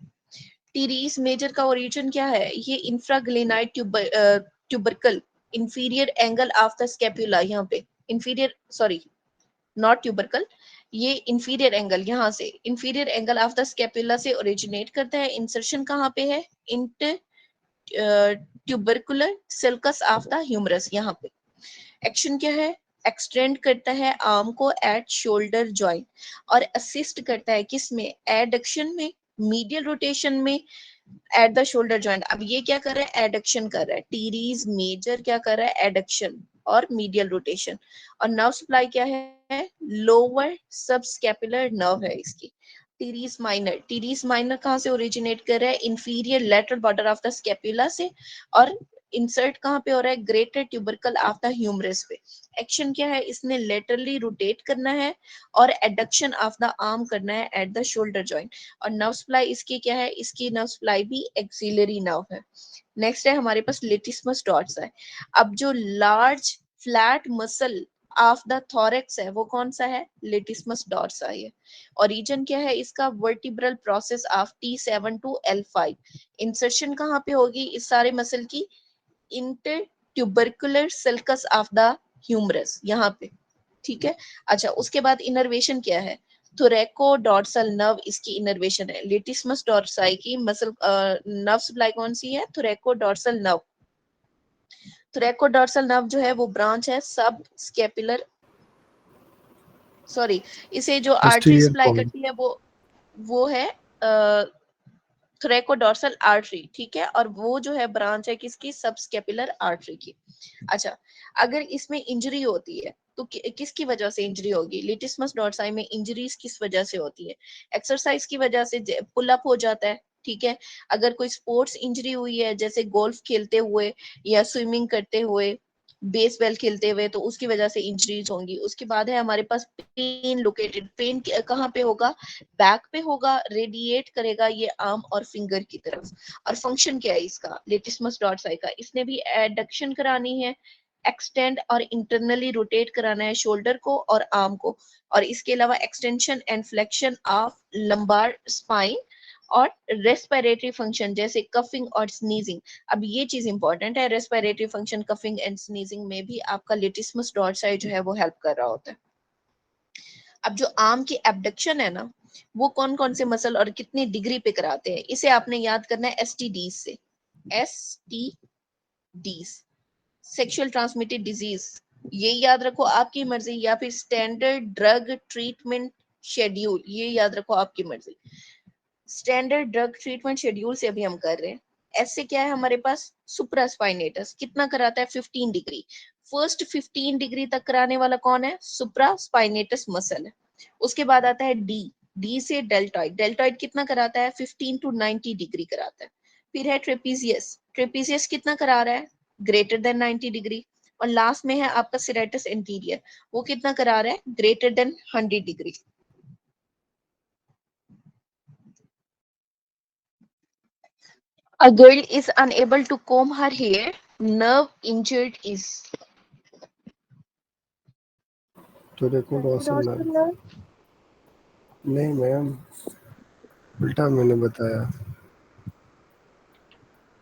टीरीज मेजर का ओरिजिन क्या है, ये infraglenoid tubercle inferior angle of the scapula, यहाँ पे इंफीरियर, सॉरी नॉट ट्यूबरकल, ये इंफीरियर एंगल, यहाँ से inferior angle of the scapula से ओरिजिनेट करता है। इंसर्शन कहाँ पे है, intertubercular sulcus of the humerus, यहाँ पे। एक्शन क्या है, एक्सटेंड करता है आर्म को एट शोल्डर जॉइंट और असिस्ट करता है किसमें, एडक्शन में, मीडियल रोटेशन में, एट द शोल्डर जॉइंट। अब ये क्या कर रहा है, एडक्शन कर रहा है। टीरीज मेजर क्या कर रहा है, एडक्शन और मीडियल रोटेशन। और नर्व सप्लाई क्या है, लोअर सबस्कैपुलर नर्व है इसकी। टीरीज माइनर, टीरीज माइनर कहाँ से ओरिजिनेट कर रहा है, inferior lateral border of the scapula से, और इंसर्ट कहाँ पे हो रहा है, greater tubercle of the humerus पे। एक्शन क्या है, इसने लेटरली रोटेट करना है और एडक्शन ऑफ द आर्म करना है एट द शोल्डर जॉइंट। और नर्व सप्लाई इसकी क्या है, इसकी नर्व सप्लाई भी एक्सिलरी नर्व है। नेक्स्ट है हमारे पास लेटिस्मस डॉट्स है। अब जो large flat muscle of the thorax है वो कौन सा है, लेटिस्मस डॉट्स है ये। ओरिजिन क्या है इसका, vertebral process of T7 to L5। Insertion कहाँ पे होगी इस सारे मसल की, intertubercular sulcus of the humerus, यहाँ पे, ठीक है। अच्छा, उसके बाद इनर्वेशन क्या है, थोरैको डॉर्सल नर्व इसकी इनर्वेशन है। लेटिस्मस डॉर्साई की मसल नर्व सप्लाई कौन सी है, थोरैको डॉर्सल नर्व। थोरैको डॉर्सल नर्व जो है वो ब्रांच है सब स्कैपुलर, सॉरी, इसे जो आर्टरी posterior सप्लाई column. करती है वो है थोरैकोडोर्सल आर्टरी, ठीक है। और वो जो है ब्रांच है किसकी, सब स्कैपुलर आर्टरी की। अच्छा, अगर इसमें इंजरी होती है तो किसकी वजह से इंजरी होगी, लेटिस्मस डॉर्साई में इंजरीज किस वजह से होती है, एक्सरसाइज की वजह से, पुल अप हो जाता है, ठीक है। अगर कोई स्पोर्ट्स इंजरी हुई है जैसे गोल्फ खेलते हुए या स्विमिंग करते हुए, बेसबॉल खेलते हुए, तो उसकी वजह से इंजरीज होंगी। उसके बाद है हमारे पास पेन लोकेटेड, पेन कहाँ पे होगा, बैक पे होगा, रेडिएट करेगा ये आर्म और फिंगर की तरफ। और फंक्शन क्या है इसका, लेटिस्मस डॉर्साई का, इसने भी एडक्शन करानी है, एक्सटेंड और इंटरनली रोटेट कराना है शोल्डर को और आर्म को, और इसके अलावा extension and flexion of lumbar spine और रेस्पिरेटरी फंक्शन जैसे कफिंग और स्नीजिंग। अब ये चीज इंपॉर्टेंट है, respiratory function, coughing and sneezing में भी आपका लेटिस्मस डॉर्साई जो है वो हेल्प कर रहा होता है। अब जो आर्म की एबडक्शन है ना, वो कौन कौन से मसल और कितनी डिग्री पे कराते हैं, इसे आपने याद करना है STDs से। STDs, सेक्सुअल ट्रांसमिटेड डिजीज, ये याद रखो आपकी मर्जी, या फिर स्टैंडर्ड ड्रग ट्रीटमेंट शेड्यूल, ये याद रखो आपकी मर्जी। स्टैंडर्ड ड्रग ट्रीटमेंट शेड्यूल से अभी हम कर रहे हैं। ऐसे क्या है हमारे पास, सुप्रास्पाइनेटस कितना कराता है, 15 डिग्री। फर्स्ट 15 डिग्री तक कराने वाला कौन है, सुप्रास्पाइनेटस मसल है। उसके बाद आता है डी से डेल्टॉइड, डेल्टॉइड कितना कराता है, 15 to 90 डिग्री कराता है। फिर है ट्रेपीजियस, ट्रेपीजियस कितना करा रहा है, ग्रेटर देन 90 डिग्री। और लास्ट में है आपका सिरेटस इंटीरियर, वो कितना करा रहा है, greater than 100 degree. A girl is unable to comb her hair, nerve injured is. तो देखो डॉर्सल dorsal नर्व। nerve. नहीं मैम, उल्टा मैंने बताया।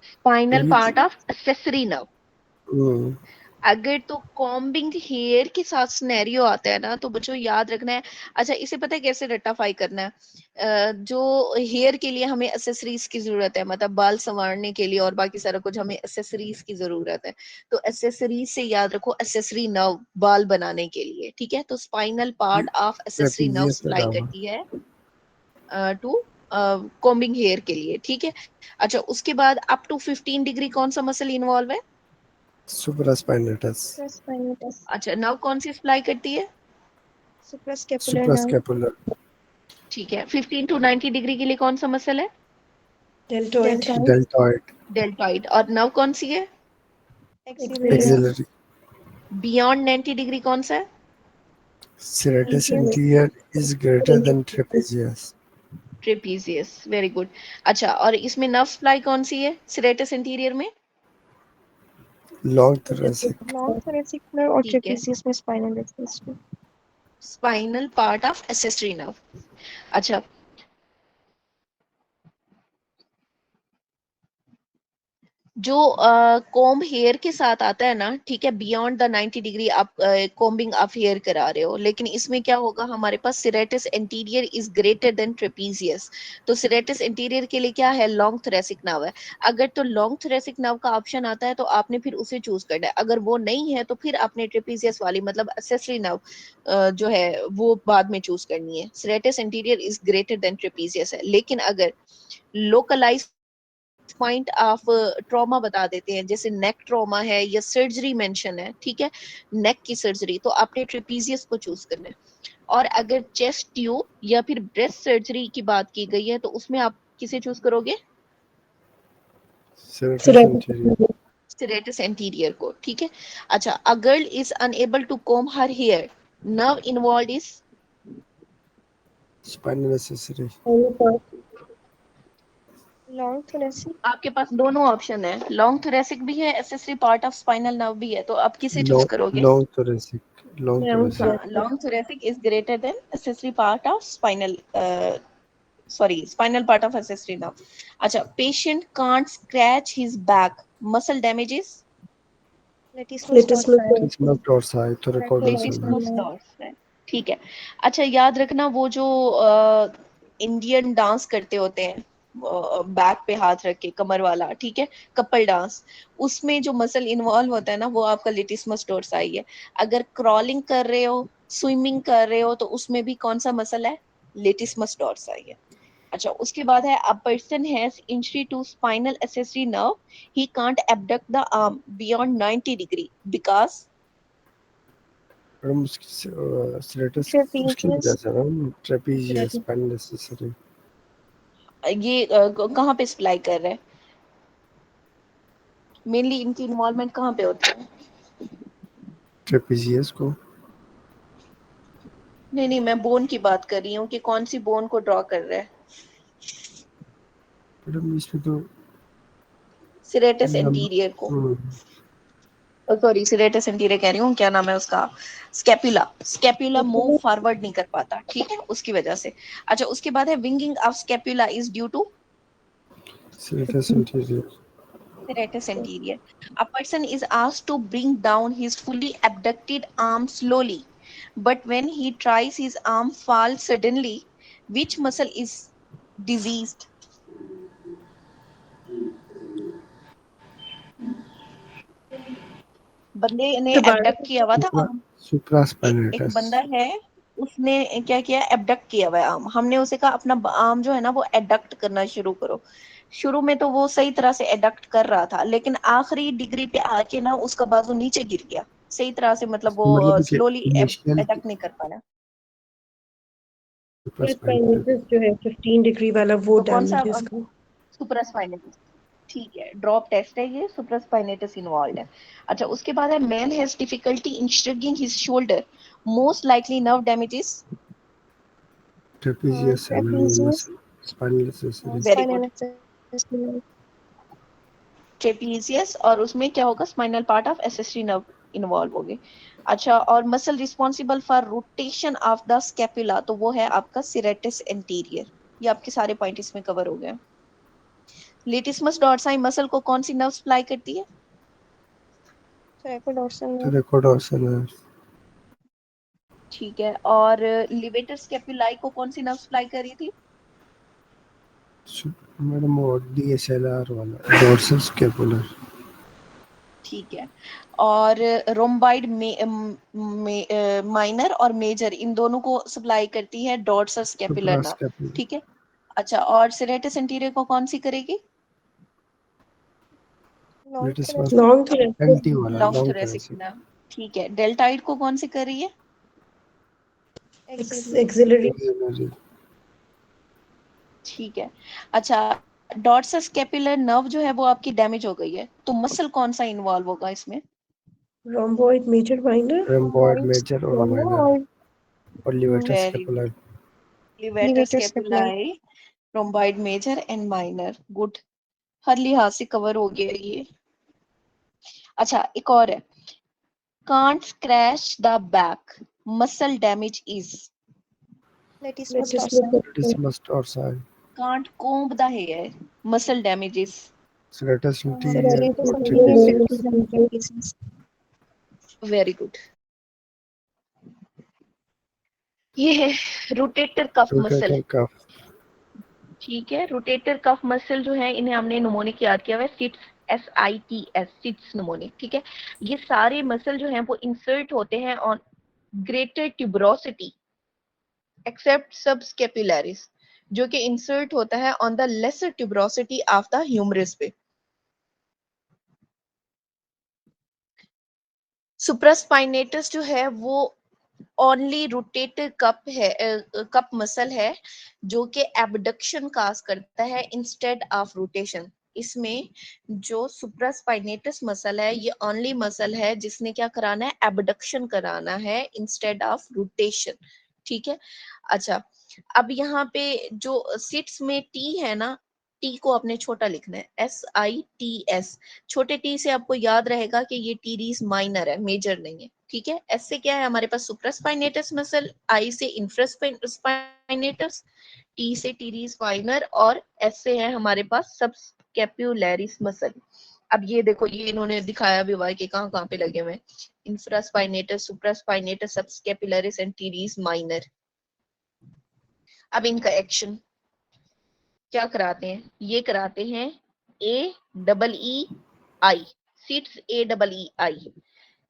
Spinal ये part of accessory nerve. हम्म, अगर तो कॉम्बिंग हेयर के साथ सिनेरियो आता है ना, तो बच्चों याद रखना है। अच्छा, इसे पता है कैसे रेक्टिफाई करना है? जो हेयर के लिए हमें एसेसरीज की जरूरत है, मतलब बाल संवारने के लिए और बाकी सारा कुछ हमें एसेसरीज की जरूरत है, तो एसेसरीज से याद रखो एसेसरी नर्व बाल बनाने के लिए, ठीक है? तो spinal part of accessory nerve trapezius supply लगा हुआ। करती है टू कॉम्बिंग हेयर के लिए, ठीक है? अच्छा, उसके बाद अप टू 15 डिग्री कौन सा मसल इन्वॉल्व है? सुप्रास्पाइनेटस। Supraspinatus. अच्छा, नर्व कौन सी सप्लाई करती है? Suprascapular nerve. सुप्रास्कैपुलर। ठीक है। 15 टू 90 डिग्री के लिए कौन सा मसल है? डेल्टॉइड। Deltoid. डेल्टॉइड। डेल्टॉइड। और नर्व कौन सी है? Axillary nerve. Axillary. Beyond 90 degree कौन सा है? Serratus Trapezius. Interior is greater than trapezius. Trapezius, very good. अच्छा, और इसमें नर्व सप्लाई कौन सी है सिरेटस इंटीरियर में? Long thoracic. Long thoracic nerve और ठीक है, trapezius में spinal accessory. Spinal part of accessory nerve. अच्छा, जो कोम्ब हेयर के साथ आता है ना, ठीक है, बियॉन्ड द 90 डिग्री आप कोम्बिंग ऑफ हेयर करा रहे हो, लेकिन इसमें क्या होगा, हमारे पास serratus interior is greater than trapezius. तो सिरेटस इंटीरियर के लिए क्या है, लॉन्ग थोरेसिक नर्व है। अगर तो लॉन्ग थोरेसिक नर्व का ऑप्शन आता है तो आपने फिर उसे चूज करना है, अगर वो नहीं है तो फिर आपने ट्रेपीजियस वाली मतलब एक्सेसरी नर्व जो है वो बाद में चूज करनी है। Serratus interior is greater than trapezius है, लेकिन अगर लोकलाइज पॉइंट ऑफ ट्रॉमा बता देते हैं, जैसे नेक ट्रॉमा है या सर्जरी मेंशन है, ठीक है, नेक की सर्जरी, तो आपने ट्रेपीजियस को चूज करना है। और अगर चेस्ट ट्यूब या फिर ब्रेस्ट सर्जरी की बात की गई है तो उसमें आप किसे चूज करोगे? Serratus interior. सिरेटस एंटीरियर को, ठीक है। अच्छा, a girl is unable to comb her hair, nerve involve is? Spinal accessory. Long thoracic. आपके पास दोनों ऑप्शन है, लॉन्ग थोरेसिक भी है, accessory part of spinal nerve भी है, तो आप किसे चूज करोगे? Long thoracic. Long Long thoracic. हाँ, thoracic. Long thoracic is greater then accessory part of spinal spinal part of accessory now. अच्छा, patient can't scratch his back, muscle damages? Latissimus Latissimus dorsi. Latissimus dorsi thoracoidal sulcus. Latissimus dorsi, ठीक है। अच्छा, याद रखना वो जो Indian dance करते होते हैं बैक पे हाथ रख के, कमर वाला, ठीक है, कपल डांस, उसमें जो मसल इन्वॉल्व होता है ना वो आपका लेटिसमस डोर्साई है। अगर क्रॉलिंग कर रहे हो, स्विमिंग कर रहे हो, तो उसमें भी कौन सा मसल है, लेटिसमस डोर्साई है। अच्छा, उसके बाद है a person has injury to spinal accessory nerve, he can't abduct the arm beyond 90 degree because? Madam उसकी सिरेटस उसकी वजह Trapezius. से मैम, ट्रेपीजियस स्पाइनल एक्सेसरी। ये कहाँ पे सप्लाई कर रहे हैं, मेनली इनकी इन्वॉल्वमेंट कहाँ पे होती है? ट्रेपीजियस को। नहीं नहीं, मैं बोन की बात कर रही हूँ कि कौन सी बोन को ड्रॉ कर रहा है। मैडम इसमें तो सिरेटस नम एंटीरियर को, सॉरी सिरेटस एंटीरियर कह रही हूँ, क्या नाम है उसका, स्कैपुला। स्कैपुला मूव फॉरवर्ड नहीं कर पाता, ठीक है, उसकी वजह से। अच्छा, उसके बाद है winging of scapula is due to serratus interior. serratus anterior. A person is asked to bring down his fully abducted arm slowly, but when he tries, his arm falls suddenly. Which muscle is diseased? बंदे ने abduct किया हुआ था arm। एक supraspinatus. बंदा है, उसने क्या किया, एबडक्ट किया हुआ है आर्म। हमने उसे कहा अपना आर्म जो है ना वो एडक्ट करना शुरू करो। शुरू में तो वो सही तरह से एडक्ट कर रहा था, लेकिन आखिरी डिग्री पे आके ना उसका बाजू नीचे गिर गया सही तरह से, मतलब वो मतलब कि स्लोली इनिशियल एडक्ट नहीं कर पाया। सुप्रास्पाइनेटस। Supraspinatus जो है 15 डिग्री वाला वो तो कौन सा डैमेज है इसका। सुपरास्पाइनल? ठीक है, ड्रॉप टेस्ट है ये, सुप्रास्पाइनेटस इन्वॉल्व है। अच्छा, उसके बाद है man has difficulty in shrugging his shoulder, most likely nerve damages. Trapezius abdominal trapezius, muscle, spinal accessories, very spinal good, accessory, trapezius, और उसमें क्या होगा, spinal part of accessory nerve involve होंगे। अच्छा, और muscle responsible for rotation of the scapula, तो वो है आपका सिरेटस एंटीरियर। ये आपके सारे पॉइंट इसमें कवर हो गए। लेटिसमस डॉर्साई मसल को कौन सी नर्व सप्लाई करती है? thoracodorsal nerve, thoracodorsal nerve, ठीक है, और लिवेटर स्कैपुलाई को कौन सी नर्व सप्लाई कर रही थी? मैडम वो DSLR वाला dorsal scapular, ठीक है, और रोम्बाइड माइनर और मेजर, इन दोनों को सप्लाई करती है डॉर्सल स्कैपुलर नर्व। suprascapular, ठीक है, अच्छा, और सिरेटस एंटीरियर को कौन सी करेगी? long लेटिस thoracic, लॉन्ग तो LT वाला long long thoracic thoracic, nerve. ठीक है, डेल्टाइड को कौन सी कर रही है? axillary, एक्सिलरी axillary, ठीक है, अच्छा, डॉर्सल स्कैपुलर नर्व जो है वो आपकी डैमेज हो गई है, तो मसल कौन सा इन्वॉल्व होगा इसमें? Rhomboid major minor rhomboid rhomboid, major और sternum minor और और levator very scapular, levator levator scapulae. Scapulae, rhomboid major and minor. Good, हर लिहाज से कवर हो गया ये। अच्छा, एक और है, can't scratch the back, muscle damage is. Latissimus dorsi, latissimus dorsi, can't comb the hair, muscle damage is. serratus anterior serratus or anterior trapezius, trapezium trapezius. Very good, ये है rotator cuff muscle. rotator cuff, ठीक है, rotator cuff muscle जो है इन्हें हमने mnemonic याद किया हुआ है, सिट्स, SITS, सिट्स निमोनिक। ठीक है, ये सारे मसल जो हैं वो इंसर्ट होते हैं on greater tuberosity except subscapularis, जो कि इंसर्ट होता है on the lesser tuberosity of the humerus पे। सुप्रास्पाइनेटस जो है वो ओनली रोटेटर कप है, कप मसल है जो कि एबडक्शन काज करता है इंस्टेड ऑफ रोटेशन। इसमें जो सुप्रास्पाइनेटस मसल है ये ओनली मसल है जिसने क्या कराना है, एबडक्शन कराना है इंस्टेड ऑफ रोटेशन। ठीक है, अच्छा, अब यहाँ पे जो सिट्स में टी है ना, टी को आपने छोटा लिखना है, SITS। छोटे टी से आपको याद रहेगा कि ये टीरीज माइनर है, मेजर नहीं है। ठीक है, एस से क्या है हमारे पास, सुप्रास्पाइनेटस मसल, आई से इंफ्रास्पाइनेटस, टी से टीरीज माइनर, और एस से है हमारे पास सबस्कैपुलरिस मसल। अब ये देखो, ये इन्होंने दिखाया भी हुआ है कि कहाँ कहाँ पे लगे हुए, infraspinatus, supraspinatus, subscapularis and teres minor. अब इनका एक्शन क्या कराते हैं, ये कराते हैं AEEI, सीट्स AEEI।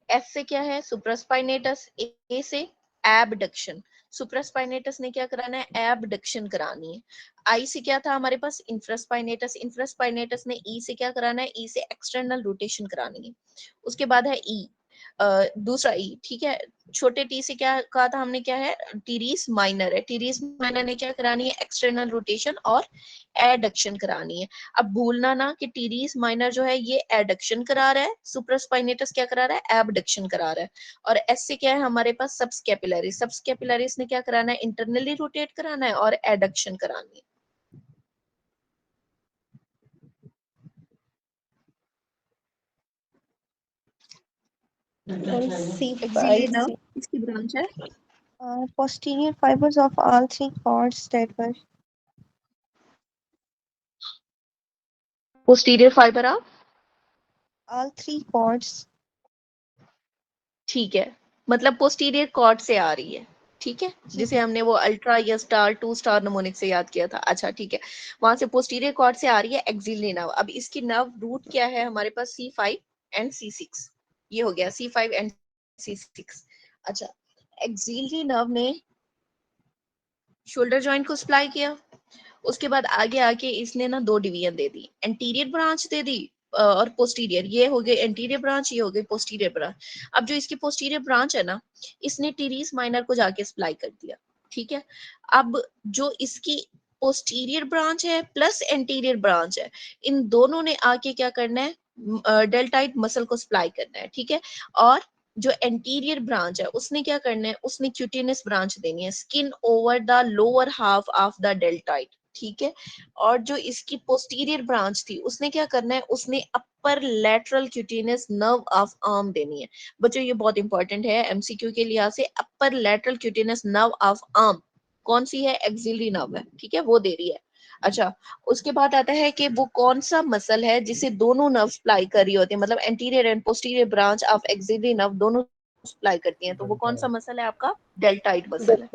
एस से क्या है, सुप्रास्पाइनेटस, ए से एबडक्शन, सुप्रास्पाइनेटस ने क्या कराना है, एबडक्शन करानी है। आई से क्या था हमारे पास, इंफ्रास्पाइनेटस, इंफ्रास्पाइनेटस ने ई से क्या कराना है, ई से एक्सटर्नल रोटेशन करानी है। उसके बाद है ई, दूसरा ई। ठीक है, छोटे टी से क्या कहा था हमने, क्या है, टीरीस माइनर है, टीरीस माइनर ने क्या करानी है, एक्सटर्नल रोटेशन और एडक्शन करानी है। अब भूलना ना कि टीरीस माइनर जो है ये एडक्शन करा रहा है, सुप्रास्पाइनेटस क्या करा रहा है, एबडक्शन करा रहा है। और एस से क्या है हमारे पास, सबस्कैपुलरिस, सबस्कैपुलरिस ने क्या कराना है, इंटरनली रोटेट कराना है और एडक्शन करानी है। And एक्सिलरी C5, नर्व किसकी ब्रांच है? posterior fibers of all three cords that were posterior fibre of, all three cords. ठीक है, मतलब पोस्टीरियर कॉर्ड से आ रही है। ठीक है, जिसे हमने वो अल्ट्रा या स्टार 2 स्टार नमोनिक से याद किया था। अच्छा, ठीक है, वहां से पोस्टीरियर कॉर्ड से आ रही है एक्सिलरी नर्व। अब इसकी नर्व रूट क्या है हमारे पास, C5 एंड C6। ये हो गया C5 एंड C6। अच्छा, एक्सिलरी नर्व ने शोल्डर जॉइंट को सप्लाई किया, उसके बाद आगे आके इसने ना दो डिवीजन दे दी, एंटीरियर ब्रांच दे दी और पोस्टीरियर। ये हो गई एंटीरियर ब्रांच, ये हो गई पोस्टीरियर ब्रांच। अब जो इसकी पोस्टीरियर ब्रांच है ना, इसने टीरीज माइनर को जाके सप्लाई कर दिया। ठीक है, अब जो इसकी पोस्टीरियर ब्रांच है प्लस एंटीरियर ब्रांच है, इन दोनों ने आके क्या करना है, डेल्टाइड मसल को सप्लाई करना है, ठीक है। और जो एंटीरियर ब्रांच है उसने क्या करना है, उसने क्यूटेनस ब्रांच देनी है, skin over the lower half of the deltoid, ठीक है। और जो इसकी पोस्टीरियर ब्रांच थी उसने क्या करना है, उसने upper lateral cutaneous nerve of arm देनी है। बच्चों ये बहुत इंपॉर्टेंट है एमसीक्यू के लिहाज से, upper lateral cutaneous nerve of arm कौन सी है, एक्सिलरी नर्व है, ठीक है, वो दे रही है। अच्छा, उसके बाद आता है कि वो कौन सा मसल है जिसे दोनों नर्व सप्लाई कर रही होती है, मतलब anterior and posterior branch of axillary nerve दोनों सप्लाई करती हैं, तो वो कौन सा मसल है आपका, डेल्टाइड मसल है।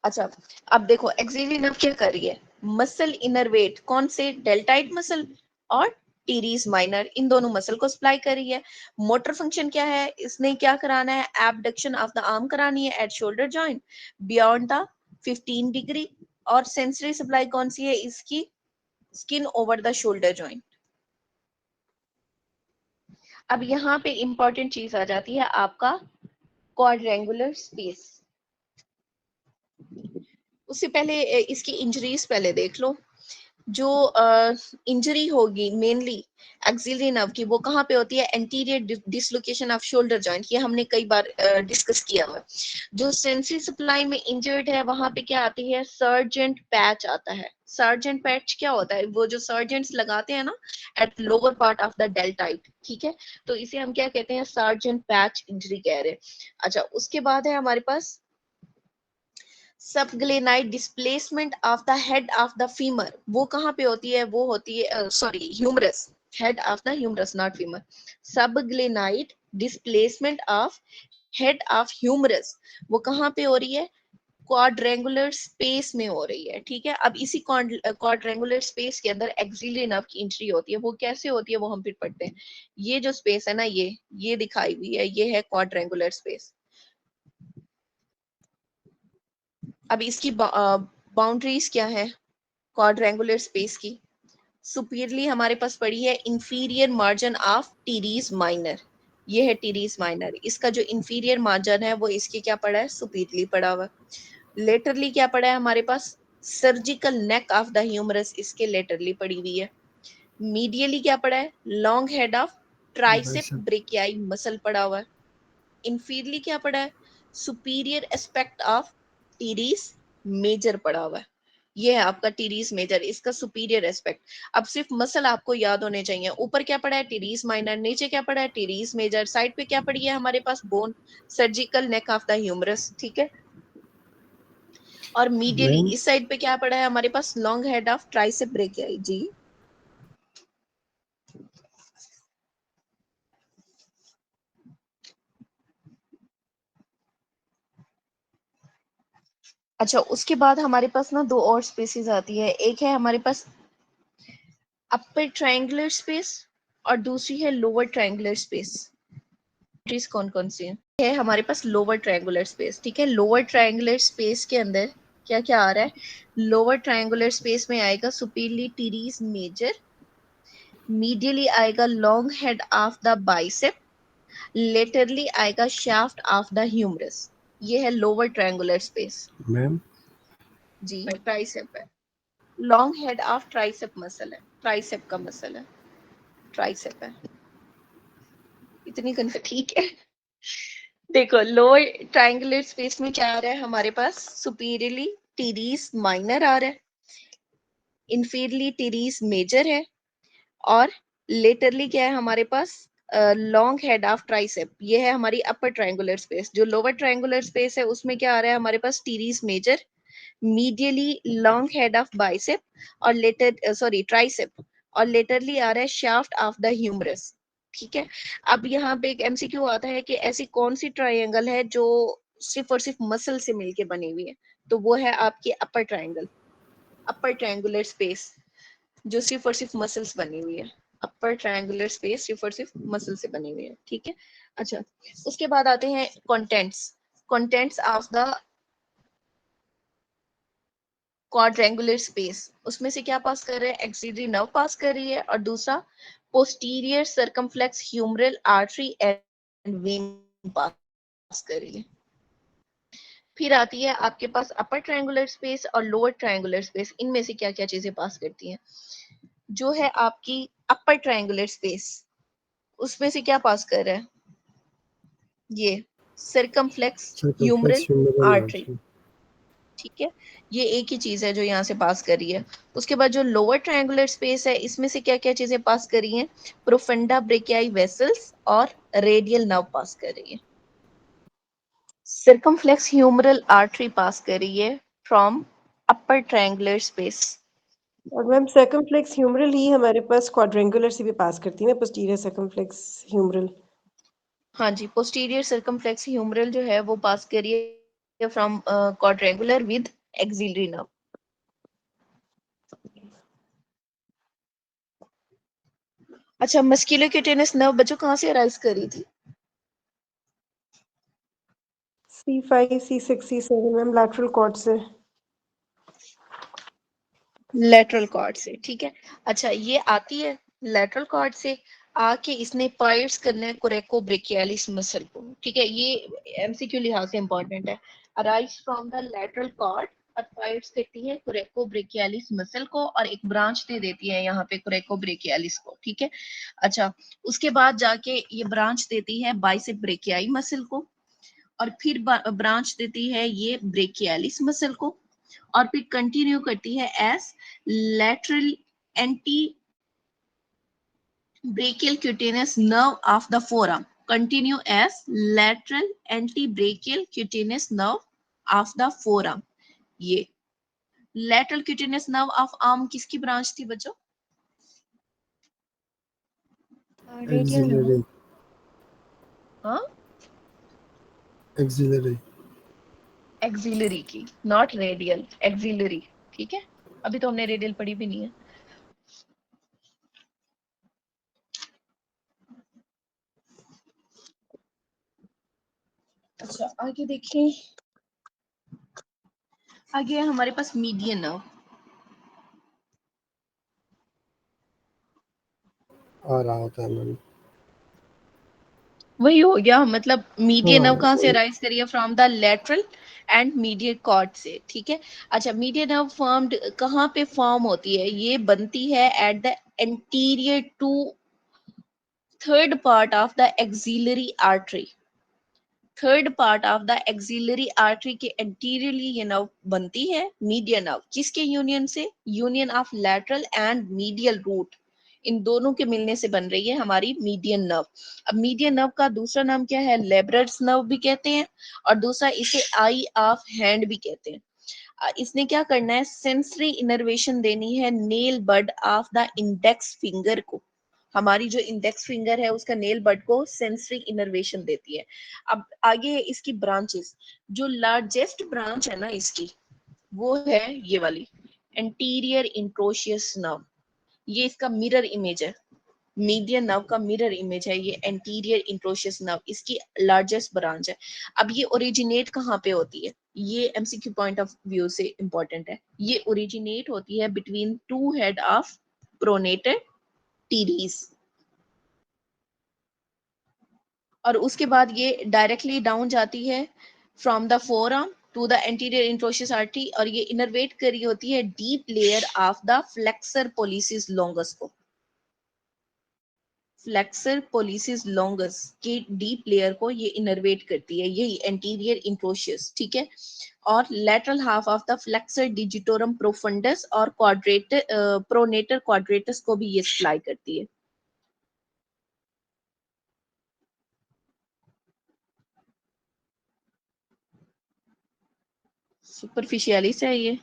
अच्छा, अब देखो एक्सिलरी नर्व क्या कर रही है, मसल इनरवेट कौन से, डेल्टाइड मसल और टीरीज माइनर, इन दोनों मसल को सप्लाई कर रही है। मोटर फंक्शन क्या है, इसने क्या कराना है, एबडक्शन ऑफ द आर्म करानी है at shoulder joint beyond the 15 degree. और सेंसरी सप्लाई कौन सी है इसकी, skin over the shoulder joint. अब यहाँ पे इंपॉर्टेंट चीज आ जाती है आपका क्वाड्रेंगुलर स्पेस। उससे पहले इसकी इंजरीज पहले देख लो। जो इंजरी होगी मेनली एक्सिलरी नर्व की, वो कहाँ पे होती है, anterior dislocation of shoulder joint, ये हमने कई बार डिस्कस किया हुआ। जो सेंसरी सप्लाई में इंजर्ड है वहां पे क्या आती है, सर्जेंट पैच आता है। सर्जेंट पैच क्या होता है, वो जो सर्जेंट्स लगाते हैं ना at lower part of the deltoid, ठीक है, तो इसे हम क्या कहते हैं, सर्जेंट पैच इंजरी कह रहे हैं। अच्छा, उसके बाद है हमारे पास subglenoid displacement of the head of the femur, वो कहाँ पे होती है, वो होती है sorry humerus, head of the humerus not femur. Subglenoid displacement of head of humerus, वो कहाँ पे हो रही है, क्वाड्रेंगुलर स्पेस में हो रही है, ठीक है। अब इसी क्वाड्रेंगुलर स्पेस के अंदर एक्सिलरी नर्व की इंट्री होती है, वो कैसे होती है वो हम फिर पढ़ते हैं। ये जो स्पेस है ना, ये दिखाई हुई है, ये है क्वाड्रेंगुलर स्पेस। अब इसकी बाउंड्रीज क्या है क्वाड्रेंगुलर स्पेस की, सुपीरियरली हमारे पास पड़ी है inferior margin of teres minor, ये है टीरीज माइनर, इसका जो इंफीरियर मार्जिन है वो इसके क्या पड़ा है, सुपीरियरली पड़ा हुआ। लेटरली क्या पड़ा है हमारे पास, surgical neck of the humerus, इसके लेटरली पड़ी हुई है। मीडियली क्या पड़ा है, long head of tricep brachii muscle पड़ा हुआ है। इंफीरियरली क्या पड़ा है, superior aspect of teres major पड़ा हुआ है। ये है आपका टीरीज मेजर, इसका सुपीरियर एस्पेक्ट। अब सिर्फ मसल आपको याद होने चाहिए, ऊपर क्या पड़ा है, टीरीज माइनर, नीचे क्या पड़ा है, टीरीज मेजर, साइड पे क्या पड़ी है हमारे पास, bone, surgical neck of the humerus, ठीक है। और मीडियली इस साइड पे क्या पड़ा है हमारे पास, long head of tricep brachii. जी अच्छा, उसके बाद हमारे पास ना दो और स्पेसेस आती है, एक है हमारे पास अपर ट्रायंगुलर स्पेस और दूसरी है लोअर ट्रायंगुलर स्पेस। कौन कौन सी है हमारे पास, लोअर ट्रायंगुलर स्पेस, ठीक है। लोअर ट्रायंगुलर स्पेस के अंदर क्या क्या आ रहा है, लोअर ट्रायंगुलर स्पेस में आएगा सुपीरियरली टीरीज मेजर, मीडियली आएगा long head of the bicep, laterally आएगा शाफ्ट ऑफ द ह्यूमरस, ये है lower triangular space. Ma'am ji tricep है, long head of tricep muscle है, ट्राइसेप का मसल है, ट्राइसेप है, इतनी ठीक है। देखो लोअर ट्रायंगुलर स्पेस में क्या आ रहा है हमारे पास, सुपीरियरली टीरीज माइनर आ रहा है, इंफीरियरली टीरीज मेजर है, और लेटरली क्या है हमारे पास, लॉन्ग हेड ऑफ ट्राइसेप, ये है हमारी अपर ट्रायंगुलर स्पेस। जो लोअर ट्रायंगुलर स्पेस है उसमें क्या आ रहा है हमारे पास, teres major, medially long head of bicep और लेटर सॉरी ट्राइसेप, और लेटरली आ रहा है शाफ्ट ऑफ द ह्यूमरस, ठीक है। अब यहाँ पे एक एमसीक्यू आता है कि ऐसी कौन सी ट्रायंगल है जो सिर्फ और सिर्फ मसल से मिलके बनी हुई है, तो वो है आपकी अपर ट्रायंगल, अपर ट्रायंगुलर स्पेस जो सिर्फ और सिर्फ मसल्स बनी हुई है, अपर ट्रायंगुलर स्पेस सिर्फ और सिर्फ मसल से बनी हुई है, ठीक है। अच्छा, उसके बाद आते हैं contents of the quadrangular space, उसमें से क्या पास कर रहे हैं, एक्सिलरी नर्व पास कर रही है, और दूसरा posterior circumflex humeral artery and vein pass कर रही है। फिर आती है आपके पास अपर ट्रायंगुलर स्पेस और लोअर ट्रायंगुलर स्पेस। इनमें से क्या क्या चीजें पास करती हैं? जो है आपकी अपर ट्रायंगुलर स्पेस, उसमें से क्या पास कर रहा है? ये circumflex humeral circumflex humeral artery, artery. ठीक है। ये एक ही चीज है जो यहाँ से पास कर रही है। उसके बाद जो लोअर ट्रायंगुलर स्पेस है, इसमें से क्या क्या चीजें पास कर रही हैं? प्रोफंडा ब्रेकियाई वेसल्स और रेडियल नर्व पास कर रही है। सर्कमफ्लेक्स ह्यूमरल आर्टरी पास कर रही है फ्रॉम अपर ट्रायंगुलर स्पेस। और मैम सर्कमफ्लेक्स ह्यूमरल ही हमारे पास क्वाड्रेंगुलर से भी पास करती है ना, पोस्टीरियर सर्कमफ्लेक्स ह्यूमरल। हाँ जी, पोस्टीरियर सर्कमफ्लेक्स ह्यूमरल जो है वो पास कर रही है from quadrangular with axillary nerve. अच्छा, मस्कुलोक्यूटेनस नर्व बच्चों कहाँ से अराइज कर रही थी? C5 C6 C7 ma'am lateral cord से। लेटरल कॉर्ड से, ठीक है। अच्छा, ये आती है लेटरल कॉर्ड से, आके इसने पायर्स करना है कोरेको ब्रेकियालिस मसल को, ठीक है। ये एमसीक्यू लिहाज से इंपॉर्टेंट है। Arise from the lateral cord और पायर्स करती है कोरेको ब्रेकियालिस मसल को, और एक ब्रांच दे देती है यहाँ पे कोरेको ब्रेकियालिस को, ठीक है। अच्छा, उसके बाद जाके ये ब्रांच देती है बाइसेप ब्रेकियाई मसल को, और फिर ब्रांच देती है ये ब्रेकियालिस मसल को, और फिर कंटिन्यू करती है S lateral anti brachial cutaneous nerve of the forearm, continue as lateral anti brachial cutaneous nerve of the forearm। ये lateral cutaneous nerve of arm किसकी ब्रांच थी बच्चों? Radial nerve. एक्सिलरी। हाँ, एक्सिलरी। एक्सिलरी की, not radial, axillary, ठीक है। अभी तो हमने रेडियल पढ़ी भी नहीं है। अच्छा, आगे देखिए, आगे है हमारे पास मीडियन नर्व। आ रहा होता है मैम। वही हो गया, मतलब मीडियन हाँ नर्व कहाँ से अराइज करिए? From the lateral and medial cord से, ठीक है। अच्छा, मीडियन नर्व फॉर्म्ड कहाँ पे फॉर्म होती है? ये बनती है at the anterior to third part of the axillary artery. Third part of the axillary artery के एंटीरियरली ये नर्व बनती है मीडियन नर्व। किसके यूनियन से? Union of lateral and medial root, इन दोनों के मिलने से बन रही है हमारी मीडियन नर्व। अब मीडियन नर्व का दूसरा नाम क्या है? लेब्रर्स नर्व भी कहते हैं, और दूसरा इसे आई ऑफ हैंड भी कहते हैं। इसने क्या करना है? सेंसरी इनर्वेशन देनी है nail bed of the index finger को। हमारी जो इंडेक्स फिंगर है उसका नेल बड को सेंसरी इनर्वेशन देती है। अब आगे है इसकी ब्रांचेस। जो लार्जेस्ट ब्रांच है ना इसकी, वो है ये वाली एंटीरियर इंट्रोशियस नर्व। ये इसका मिरर इमेज है, मीडियन नर्व का मिरर इमेज है ये एंटीरियर इंट्रोशियस नर्व, इसकी लार्जेस्ट ब्रांच है। अब ये ओरिजिनेट कहाँ पे होती है? ये एमसीक्यू पॉइंट ऑफ व्यू से इंपॉर्टेंट है। ये ओरिजिनेट होती है between two head of pronator teres, और उसके बाद ये डायरेक्टली डाउन जाती है from the forearm to the anterior interosseous artery, और ये इनर्वेट करी होती है deep layer of the flexor pollicis longus को। फ्लेक्सर पोलिसिस लॉन्गस के डीप लेयर को ये इनर्वेट करती है, यही एंटीरियर इंट्रोशियस, ठीक है। और lateral half of the flexor digitorum profundis और क्वाड्रेटर प्रोनेटर क्वाड्रेटस को भी ये सप्लाई करती है। सुपरफिशियलिस है ये।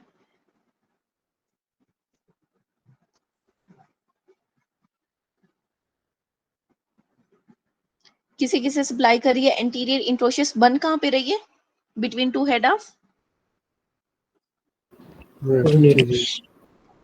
किसे किसे सप्लाई कर रही है? एंटीरियर इंट्रोशियस बन कहाँ पे रही है? Between two head of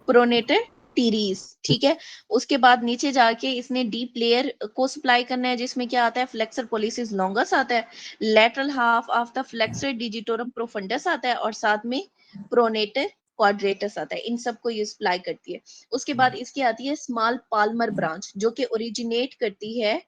pronator teres, ठीक है। उसके बाद नीचे जाके इसने डीप लेयर को सप्लाई करना है, जिसमें क्या आता है? फ्लेक्सर पोलिसिस लॉन्गस आता है, lateral half of the flexor digitorum profundis आता है, और साथ में प्रोनेटर क्वाड्रेटस आता है। इन सबको ये सप्लाई करती है। उसके बाद इसकी आती है स्मॉल पाल्मर ब्रांच, जो कि ओरिजिनेट करती है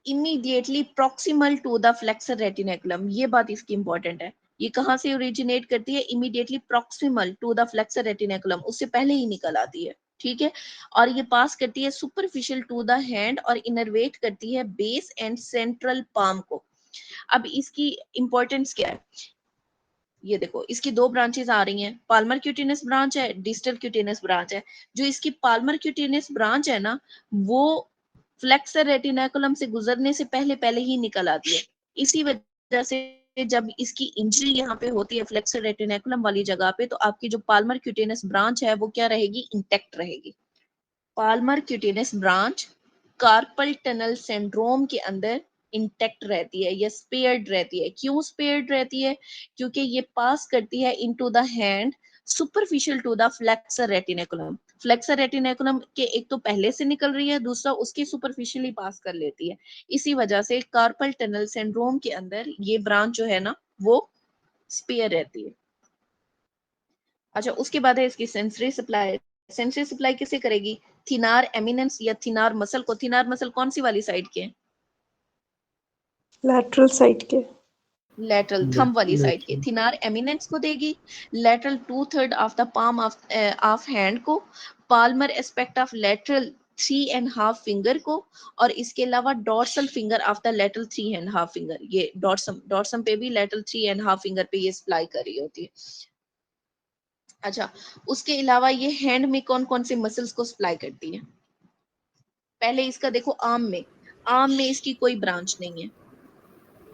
immediately proximal to the flexor retinaculum. ये बात इसकी इंपॉर्टेंट है। ये कहाँ से ओरिजिनेट करती है? Immediately proximal to the flexor retinaculum, उससे पहले ही निकल आती है, ठीक है। और ये पास करती है सुपरफिशियल टू द हैंड और इनर्वेट करती है बेस एंड सेंट्रल पाम को। अब इसकी इंपॉर्टेंस क्या है? ये देखो, इसकी दो ब्रांचेस आ रही हैं, पाल्मर क्यूटेनस ब्रांच है, डिस्टल क्यूटेनस ब्रांच है। जो इसकी पाल्मर क्यूटेनस ब्रांच है ना, वो फ्लेक्सर रेटिनेकुलम से गुजरने से पहले पहले ही निकल आती है। इसी वजह से जब इसकी इंजरी यहाँ पे होती है फ्लेक्सर रेटिनेकुलम वाली जगह पे, तो आपकी जो पाल्मर क्यूटेनस ब्रांच है वो क्या रहेगी? इंटैक्ट रहेगी। Palmer क्यूटेनस branch carpal tunnel syndrome के अंदर इंटैक्ट रहती है या स्पेयर्ड रहती है। क्यों स्पेयर्ड रहती है? क्योंकि ये पास करती है into the hand superficial to the flexor retinaculum. Flexor retinaculum के एक तो पहले से निकल रही है, दूसरा उसकी सुपरफिशियली पास कर लेती है। इसी वजह से कार्पल टनल सिंड्रोम के अंदर ये ब्रांच जो है ना वो स्पेयर रहती है। अच्छा, उसके बाद है इसकी सेंसरी सप्लाई। सेंसरी सप्लाई किसे करेगी? थिनार एमिनेंस या थिनार मसल को। थिनार मसल कौन सी वाली साइड के? लैटरल साइड के। लेटरल थंब वाली साइड के। लेटरल थिनार एमिनेंस को देगी। Lateral 2/3 of the palm of hand को। Palmar aspect of lateral 3.5 finger को। और इसके अलावा dorsal finger of the lateral 3.5 finger. ये डॉर्सम पे भी लेटरल 3.5 फिंगर पे ये सप्लाई कर रही होती है। अच्छा, उसके अलावा ये हैंड में कौन कौन से मसल्स को सप्लाई करती है? पहले इसका देखो, आर्म में इसकी कोई ब्रांच नहीं है।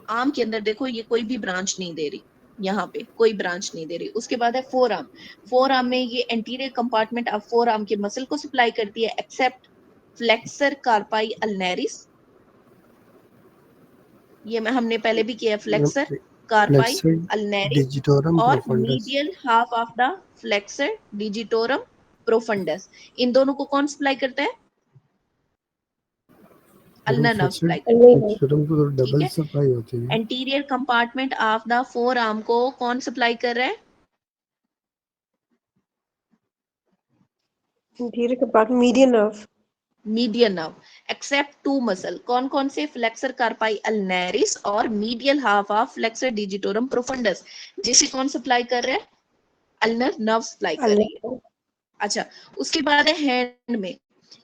आर्म के अंदर देखो, ये कोई भी ब्रांच नहीं दे रही, यहाँ पे कोई ब्रांच नहीं दे रही। उसके बाद है फोर आर्म। फोर आर्म में ये anterior compartment of four arm के मसल को सप्लाई करती है, एक्सेप्ट फ्लेक्सर कार्पाई अल्नेरिस। ये हमने पहले भी किया, flexor carpi flexor ulnaris digitorum और profundus. Medial half of the flexor digitorum profundus. इन दोनों को कौन सप्लाई करता है? Madam ulnar nerve flexor supply करता है, फ्लेक्सोरम को तो ठीक डबल है। सप्लाई होती है। Anterior compartment of the forearm को कौन सप्लाई कर रहा है? Interior compartment median nerve. Median nerve. Except two muscle, कौन कौन से? फ्लेक्सर कार्पाई अल्नेरिस और medial half of flexor digitorum profundus. जिसे कौन सप्लाई कर रहा है? अल्नर नर्व सप्लाई कर रही है। अच्छा, उसके बाद है हैंड में।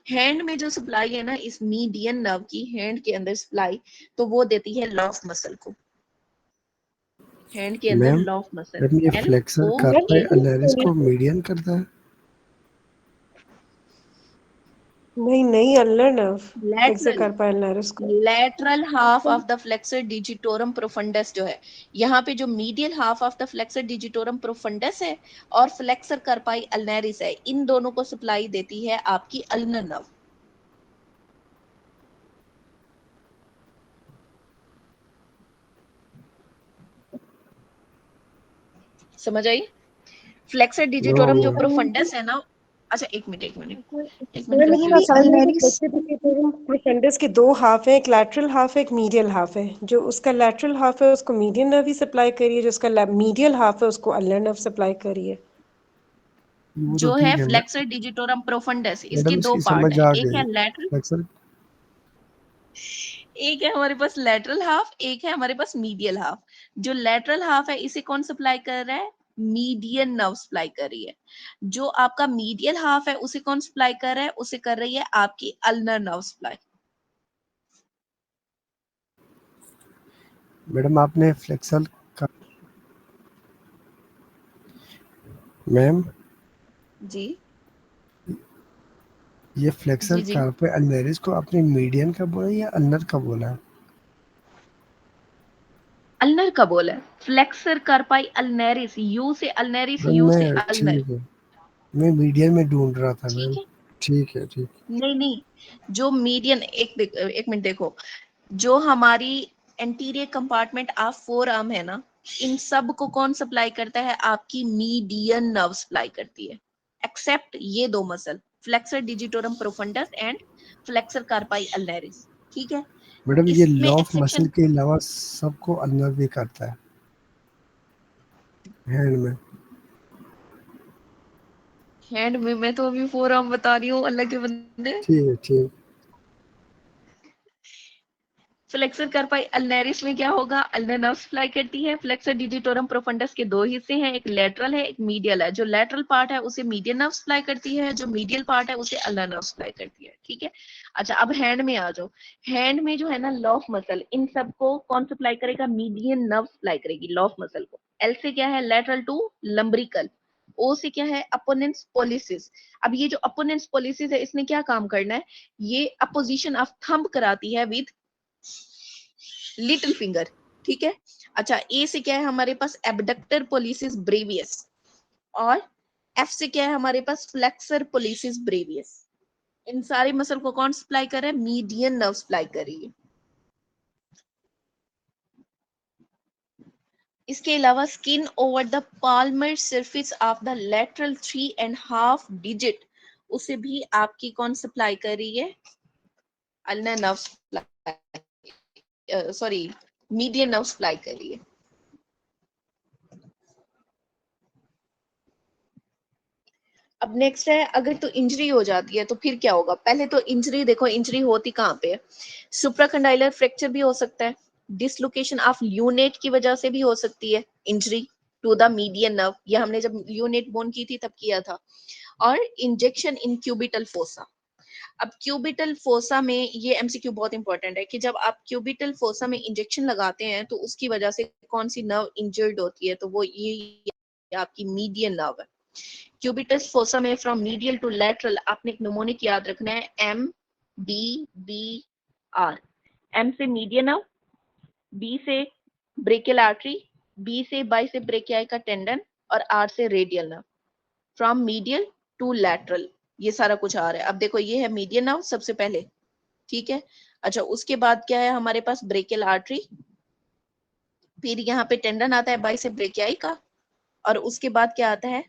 हैंड में जो सप्लाई है ना इस मीडियन नर्व की, हैंड के अंदर सप्लाई, तो वो देती है लॉफ मसल को। हैंड के अंदर मैम लॉफ मसल, मैम ये फ्लेक्सर कार्पाई अल्नेरिस को नहीं मीडियन करता है। नहीं, ulnar nerve. Flexor lateral carpi ulnaris को। Lateral half of the flexor digitorum profundus जो है, यहाँ पे जो medial half of the flexor digitorum profundus है और फ्लेक्सर कार्पाई अल्नेरिस है, इन दोनों को सप्लाई देती है आपकी अल्नर नर्व। समझ आई? फ्लेक्सर डिजिटोरम जो प्रोफंडस है ना, अच्छा एक मिनट एक मिनट लेकिन कंफ्यूज असल में अल्नेरिस प्रोफंडस के दो हाफ हैं, एक लैटरल हाफ है, एक मीडियल हाफ है। जो उसका लैटरल हाफ है उसको मीडियन नर्व ही सप्लाई करिए, जो उसका मीडियल हाफ है उसको अल्नर नर्व सप्लाई करिए। वो तो जो है ठीक है फ्लेक्सर डिजिटोरम प्रोफंडस, इसके मैडम, दो इसकी पार्ट समझ हैं। आ एक गई। है लेटरल, फ्लेक्सर एक है हमारे पास लेटरल हाफ, एक है हमारे पास मीडियल हाफ। जो लेटरल हाफ है इसे कौन सप्लाई कर रहा है? मीडियन नर्व सप्लाई कर रही है। जो आपका मीडियल हाफ है उसे कौन सप्लाई कर रहा है? उसे कर रही है आपकी अल्नर नर्व सप्लाई। मैडम आपने फ्लेक्सर का मैम जी ये फ्लेक्सर जी जी, कार्पाई अल्नेरिस को आपने मीडियन का बोला या अल्नर का बोला? अल्नर का बोला है। फ्लेक्सर कार्पाई अल्नेरिस, यू से अल्नेरिस, मैम यू से मैं अल्नर, ठीक है, मैं मीडियन में ढूंढ रहा था ठीक मैम। है। ठीक है ठीक। नहीं नहीं, जो मीडियन, एक मिनट देखो, जो हमारी anterior compartment of forearm है ना, इन सब को कौन सप्लाई करता है? आपकी मीडियन नर्व सप्लाई करती है, एक्सेप्ट ये दो muscle, flexor digitorum profundus and flexor carpi ulnaris, ठीक है। मैडम ये इसमें लॉ ऑफ मसल एक्सेप्शन, के अलावा सबको अल्नर भी करता है हैंड में। हैंड में मैं तो अभी फोर आर्म बता रही हूँ, अल्लाह के बंदे। ठीक है ठीक। फ्लेक्सर कार्पाई अल्नेरिस में क्या होगा, अल्नर नर्व सप्लाई करती है। फ्लेक्सर डिजिटोरम प्रोफंडस के दो हिस्से हैं, एक लेटरल है एक मीडियल है। जो लेटरल पार्ट है उसे मीडियल नर्व सप्लाई करती है, जो मीडियल पार्ट है उसे अल्नर नर्व सप्लाई करती है। ठीक है, अच्छा अब हैंड में आ जाओ। हैंड में जो है ना लॉफ मसल, इन सबको कौन सप्लाई करेगा, मीडियन नर्व सप्लाई करेगी लॉफ मसल को। एल से क्या है, लेटरल टू लंब्रिकल। ओ से क्या है, अपोनेंस पोलिसिस। अब ये जो अपोनेंस पोलिसिस है इसने क्या काम करना है, ये अपोजिशन ऑफ थंब कराती है विद लिटिल फिंगर। ठीक है, अच्छा ए से क्या है हमारे पास, एबडक्टर पोलिसिस ब्रेवियस। और एफ से क्या है हमारे पास, फ्लेक्सर पोलिसिस ब्रेवियस। इन सारे मसल को कौन सप्लाई कर रहा है, मीडियन नर्व सप्लाई कर रही है। इसके अलावा skin over the Palmer surface of the lateral 3.5 digit, उसे भी आपकी कौन सप्लाई कर रही है, ulnar nerve supply, sorry median nerve supply कर रही है। अब नेक्स्ट है, अगर तो इंजरी हो जाती है तो फिर क्या होगा। पहले तो इंजरी देखो, इंजरी होती कहाँ पे है, सुप्राकंडाइलर फ्रैक्चर भी हो सकता है, डिसलोकेशन ऑफ ल्यूनेट की वजह से भी हो सकती है injury to the median nerve, ये हमने जब ल्यूनेट बोन की थी तब किया था। और इंजेक्शन इन क्यूबिटल फोसा। अब क्यूबिटल फोसा में ये एमसीक्यू बहुत इंपॉर्टेंट है कि जब आप क्यूबिटल फोसा में इंजेक्शन लगाते हैं तो उसकी वजह से कौन सी नर्व इंजर्ड होती है, तो वो ये आपकी मीडियन नर्व है। क्यूबिटस फोसा में फ्रॉम मीडियल टू लेटरल आपने एक निमोनिक याद रखना है, M B B R. M से मीडियन नर्व, बी से ब्रेकियल आर्टरी, बी से बाइसेप ब्रेकियाई का टेंडन, और आर से radial nerve. From medial to lateral ये सारा कुछ आ रहा है। अब देखो ये है मीडियन नर्व सबसे पहले, ठीक है। अच्छा उसके बाद क्या है हमारे पास, ब्रेकियल आर्टरी, फिर यहाँ पे टेंडन आता है बाइसेप ब्रेकियाई का, और उसके बाद क्या आता है,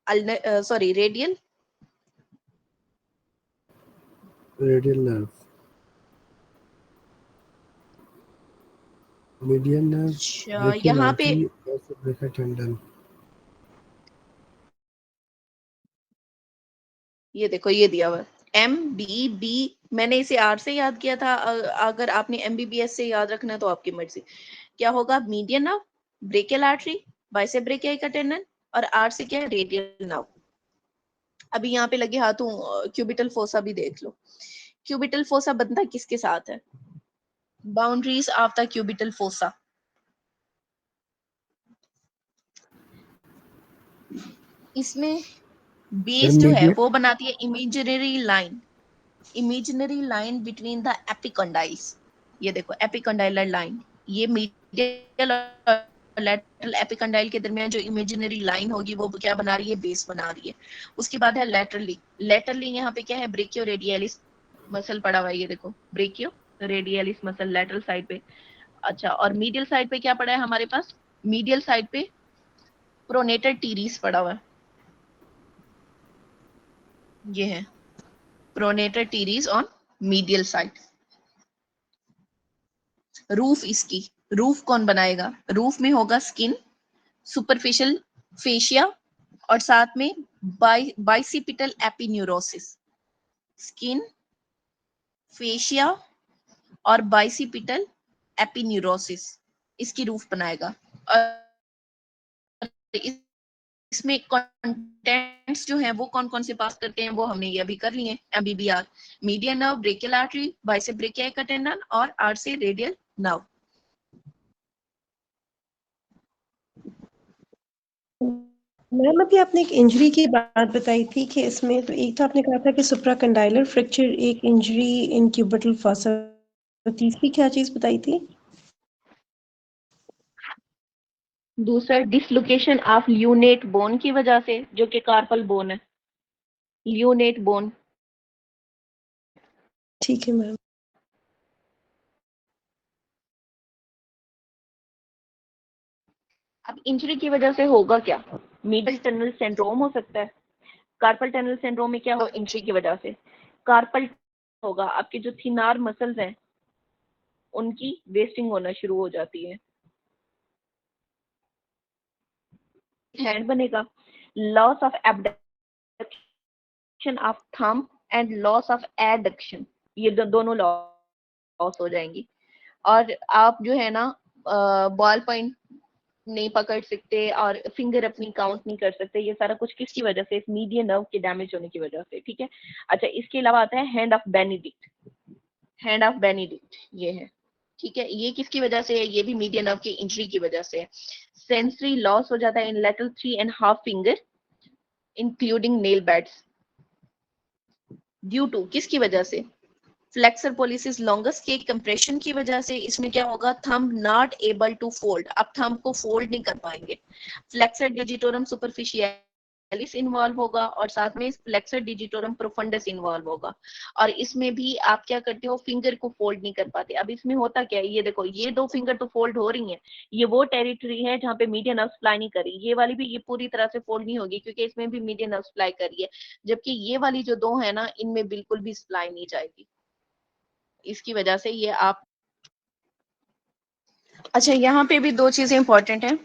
sorry radial radial nerve, median nerve, अच्छा ब्रेकियल यहाँ पे आर्टरी और ब्रेकर टेंडन। ये देखो ये दिया हुआ एम बी बी, मैंने इसे आर से याद किया था, अगर आपने एमबीबीएस से याद रखना है तो आपकी मर्जी। क्या होगा, median nerve, brachial artery, bicep brachii का टेंडन, और आर से क्या है, रेडियल नर्व। अभी यहाँ पे लगे हाथों क्यूबिटल फोसा भी देख लो। क्यूबिटल फोसा बनता किसके साथ है, boundaries of the cubital fossa, इसमें बेस जो है वो बनाती है imaginary line, imaginary line between the epicondyles. ये देखो एपिकंडाइलर लाइन, ये मीडियल और लेटरल एपिकंडाइल के दरमियान जो इमेजिनरी लाइन होगी वो क्या बना रही है, बेस बना रही है। उसके बाद है लेटरली, लेटरली यहाँ पे क्या है, ब्रेकियो रेडियलिस मसल पड़ा हुआ है, ये देखो ब्रेकियो रेडियलिस मसल लेटरल साइड पे। अच्छा और मीडियल साइड पे क्या पड़ा है हमारे पास, मीडियल साइड पे प्रोनेटर टीरीज पड़ा हुआ है, ये है pronator teres on medial side. Roof इसकी, रूफ कौन बनाएगा, रूफ में होगा स्किन, सुपरफिशियल फेशिया, और साथ में बाइसिपिटल एपिन्यूरोसिस। स्किन, फेशिया और बाइसिपिटल एपिन्यूरोसिस इसकी रूफ बनाएगा। और इसमें कंटेंट्स जो हैं वो कौन कौन से पास करते हैं वो हमने ये अभी कर लिए, MBBR, median nerve, brachial artery, bicep brachii का टेंडन, और आर से रेडियल नर्व। मैम अभी आपने एक इंजरी की बात बताई थी कि इसमें तो एक तो आपने कहा था कि सुप्राकंडाइलर फ्रैक्चर एक इंजरी इन क्यूबिटल फोसा, तो तीसरी क्या चीज बताई थी, दूसरा डिसलोकेशन ऑफ ल्यूनेट बोन की वजह से, जो कि कार्पल बोन है, ल्यूनेट बोन। ठीक है मैम। अब इंजरी की वजह से होगा क्या, मीडियल टनल सिंड्रोम हो सकता है। कार्पल टनल सिंड्रोम में क्या हो, इंजरी की वजह से कार्पल होगा, आपके जो थिनार मसल्स हैं उनकी वेस्टिंग होना शुरू हो जाती है, हैंड बनेगा, loss of abduction of thumb and loss of adduction, ये दोनों लॉस लॉस हो जाएंगी और आप जो है ना बॉल पॉइंट नहीं पकड़ सकते और फिंगर अपनी काउंट नहीं कर सकते। ये सारा कुछ किसकी वजह से? इस मीडियन नर्व के डैमेज होने की वजह से, ठीक है। अच्छा, इसके अलावा आता है hand of Benedict. Hand of Benedict ये है, ठीक है। ये किसकी वजह से है? ये भी मीडियन नर्व की इंजरी की वजह से है। सेंसरी लॉस हो जाता है in lateral 3.5 finger including nail beds due to किसकी वजह से? फ्लेक्सर पोलिसिस लॉन्गस के कंप्रेशन की वजह से। इसमें क्या होगा? Thumb not able to fold, अब थंब को फोल्ड नहीं कर पाएंगे। फ्लेक्सर डिजिटोरम सुपरफिशियलिस इन्वॉल्व होगा और साथ में फ्लेक्सर डिजिटोरम प्रोफंडस इन्वॉल्व होगा। और इसमें भी आप क्या करते हो? फिंगर को फोल्ड नहीं कर पाते। अब इसमें होता क्या है? ये देखो, ये 2 फिंगर तो फोल्ड हो रही हैं, ये वो टेरिटरी है जहाँ पे मीडियन नर्व सप्लाई नहीं कर रही। ये वाली भी ये पूरी तरह से फोल्ड नहीं होगी क्योंकि इसमें भी मीडियन नर्व सप्लाई कर रही है, जबकि ये वाली जो 2 है ना, इनमें बिल्कुल भी सप्लाई नहीं जाएगी। इसकी वजह से ये आप अच्छा, यहाँ पे भी 2 चीजें इंपॉर्टेंट हैं।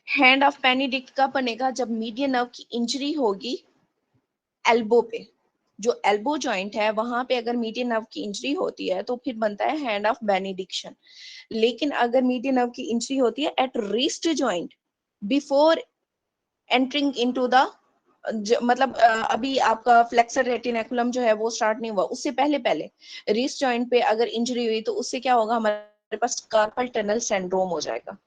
हैंड ऑफ बेनेडिक्ट कब बनेगा? जब मीडियन नर्व की इंजरी होगी एल्बो पे। जो एल्बो जॉइंट है वहां पे अगर मीडियन नर्व की इंजरी होती है तो फिर बनता है हैंड ऑफ बेनेडिक्शन। लेकिन अगर मीडियन नर्व की इंजरी होती है at wrist joint before entering into the मतलब अभी आपका फ्लेक्सर रेटिनेकुलम जो है वो स्टार्ट नहीं हुआ, उससे पहले पहले रिस्ट जॉइंट पे अगर इंजरी हुई तो उससे क्या होगा? हमारे पास कार्पल टनल सिंड्रोम हो जाएगा।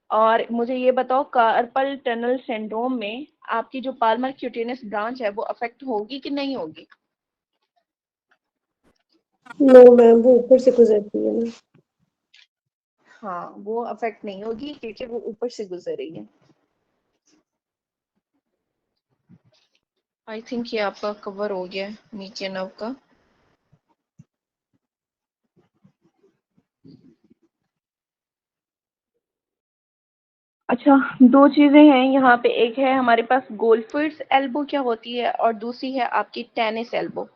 और मुझे ये बताओ, कार्पल टनल सिंड्रोम में आपकी जो पाल्मर क्यूटेनस ब्रांच है वो अफेक्ट होगी कि नहीं होगी? नो मैम, वो ऊपर से गुजरती है ना। हाँ, वो अफेक्ट नहीं होगी क्योंकि वो ऊपर से गुजर रही है। आई थिंक ये आपका कवर हो गया है नीचे नर्व का। अच्छा, 2 चीजें हैं यहाँ पे। एक है हमारे पास गोल्फर्स एल्बो क्या होती है और दूसरी है आपकी tennis elbow.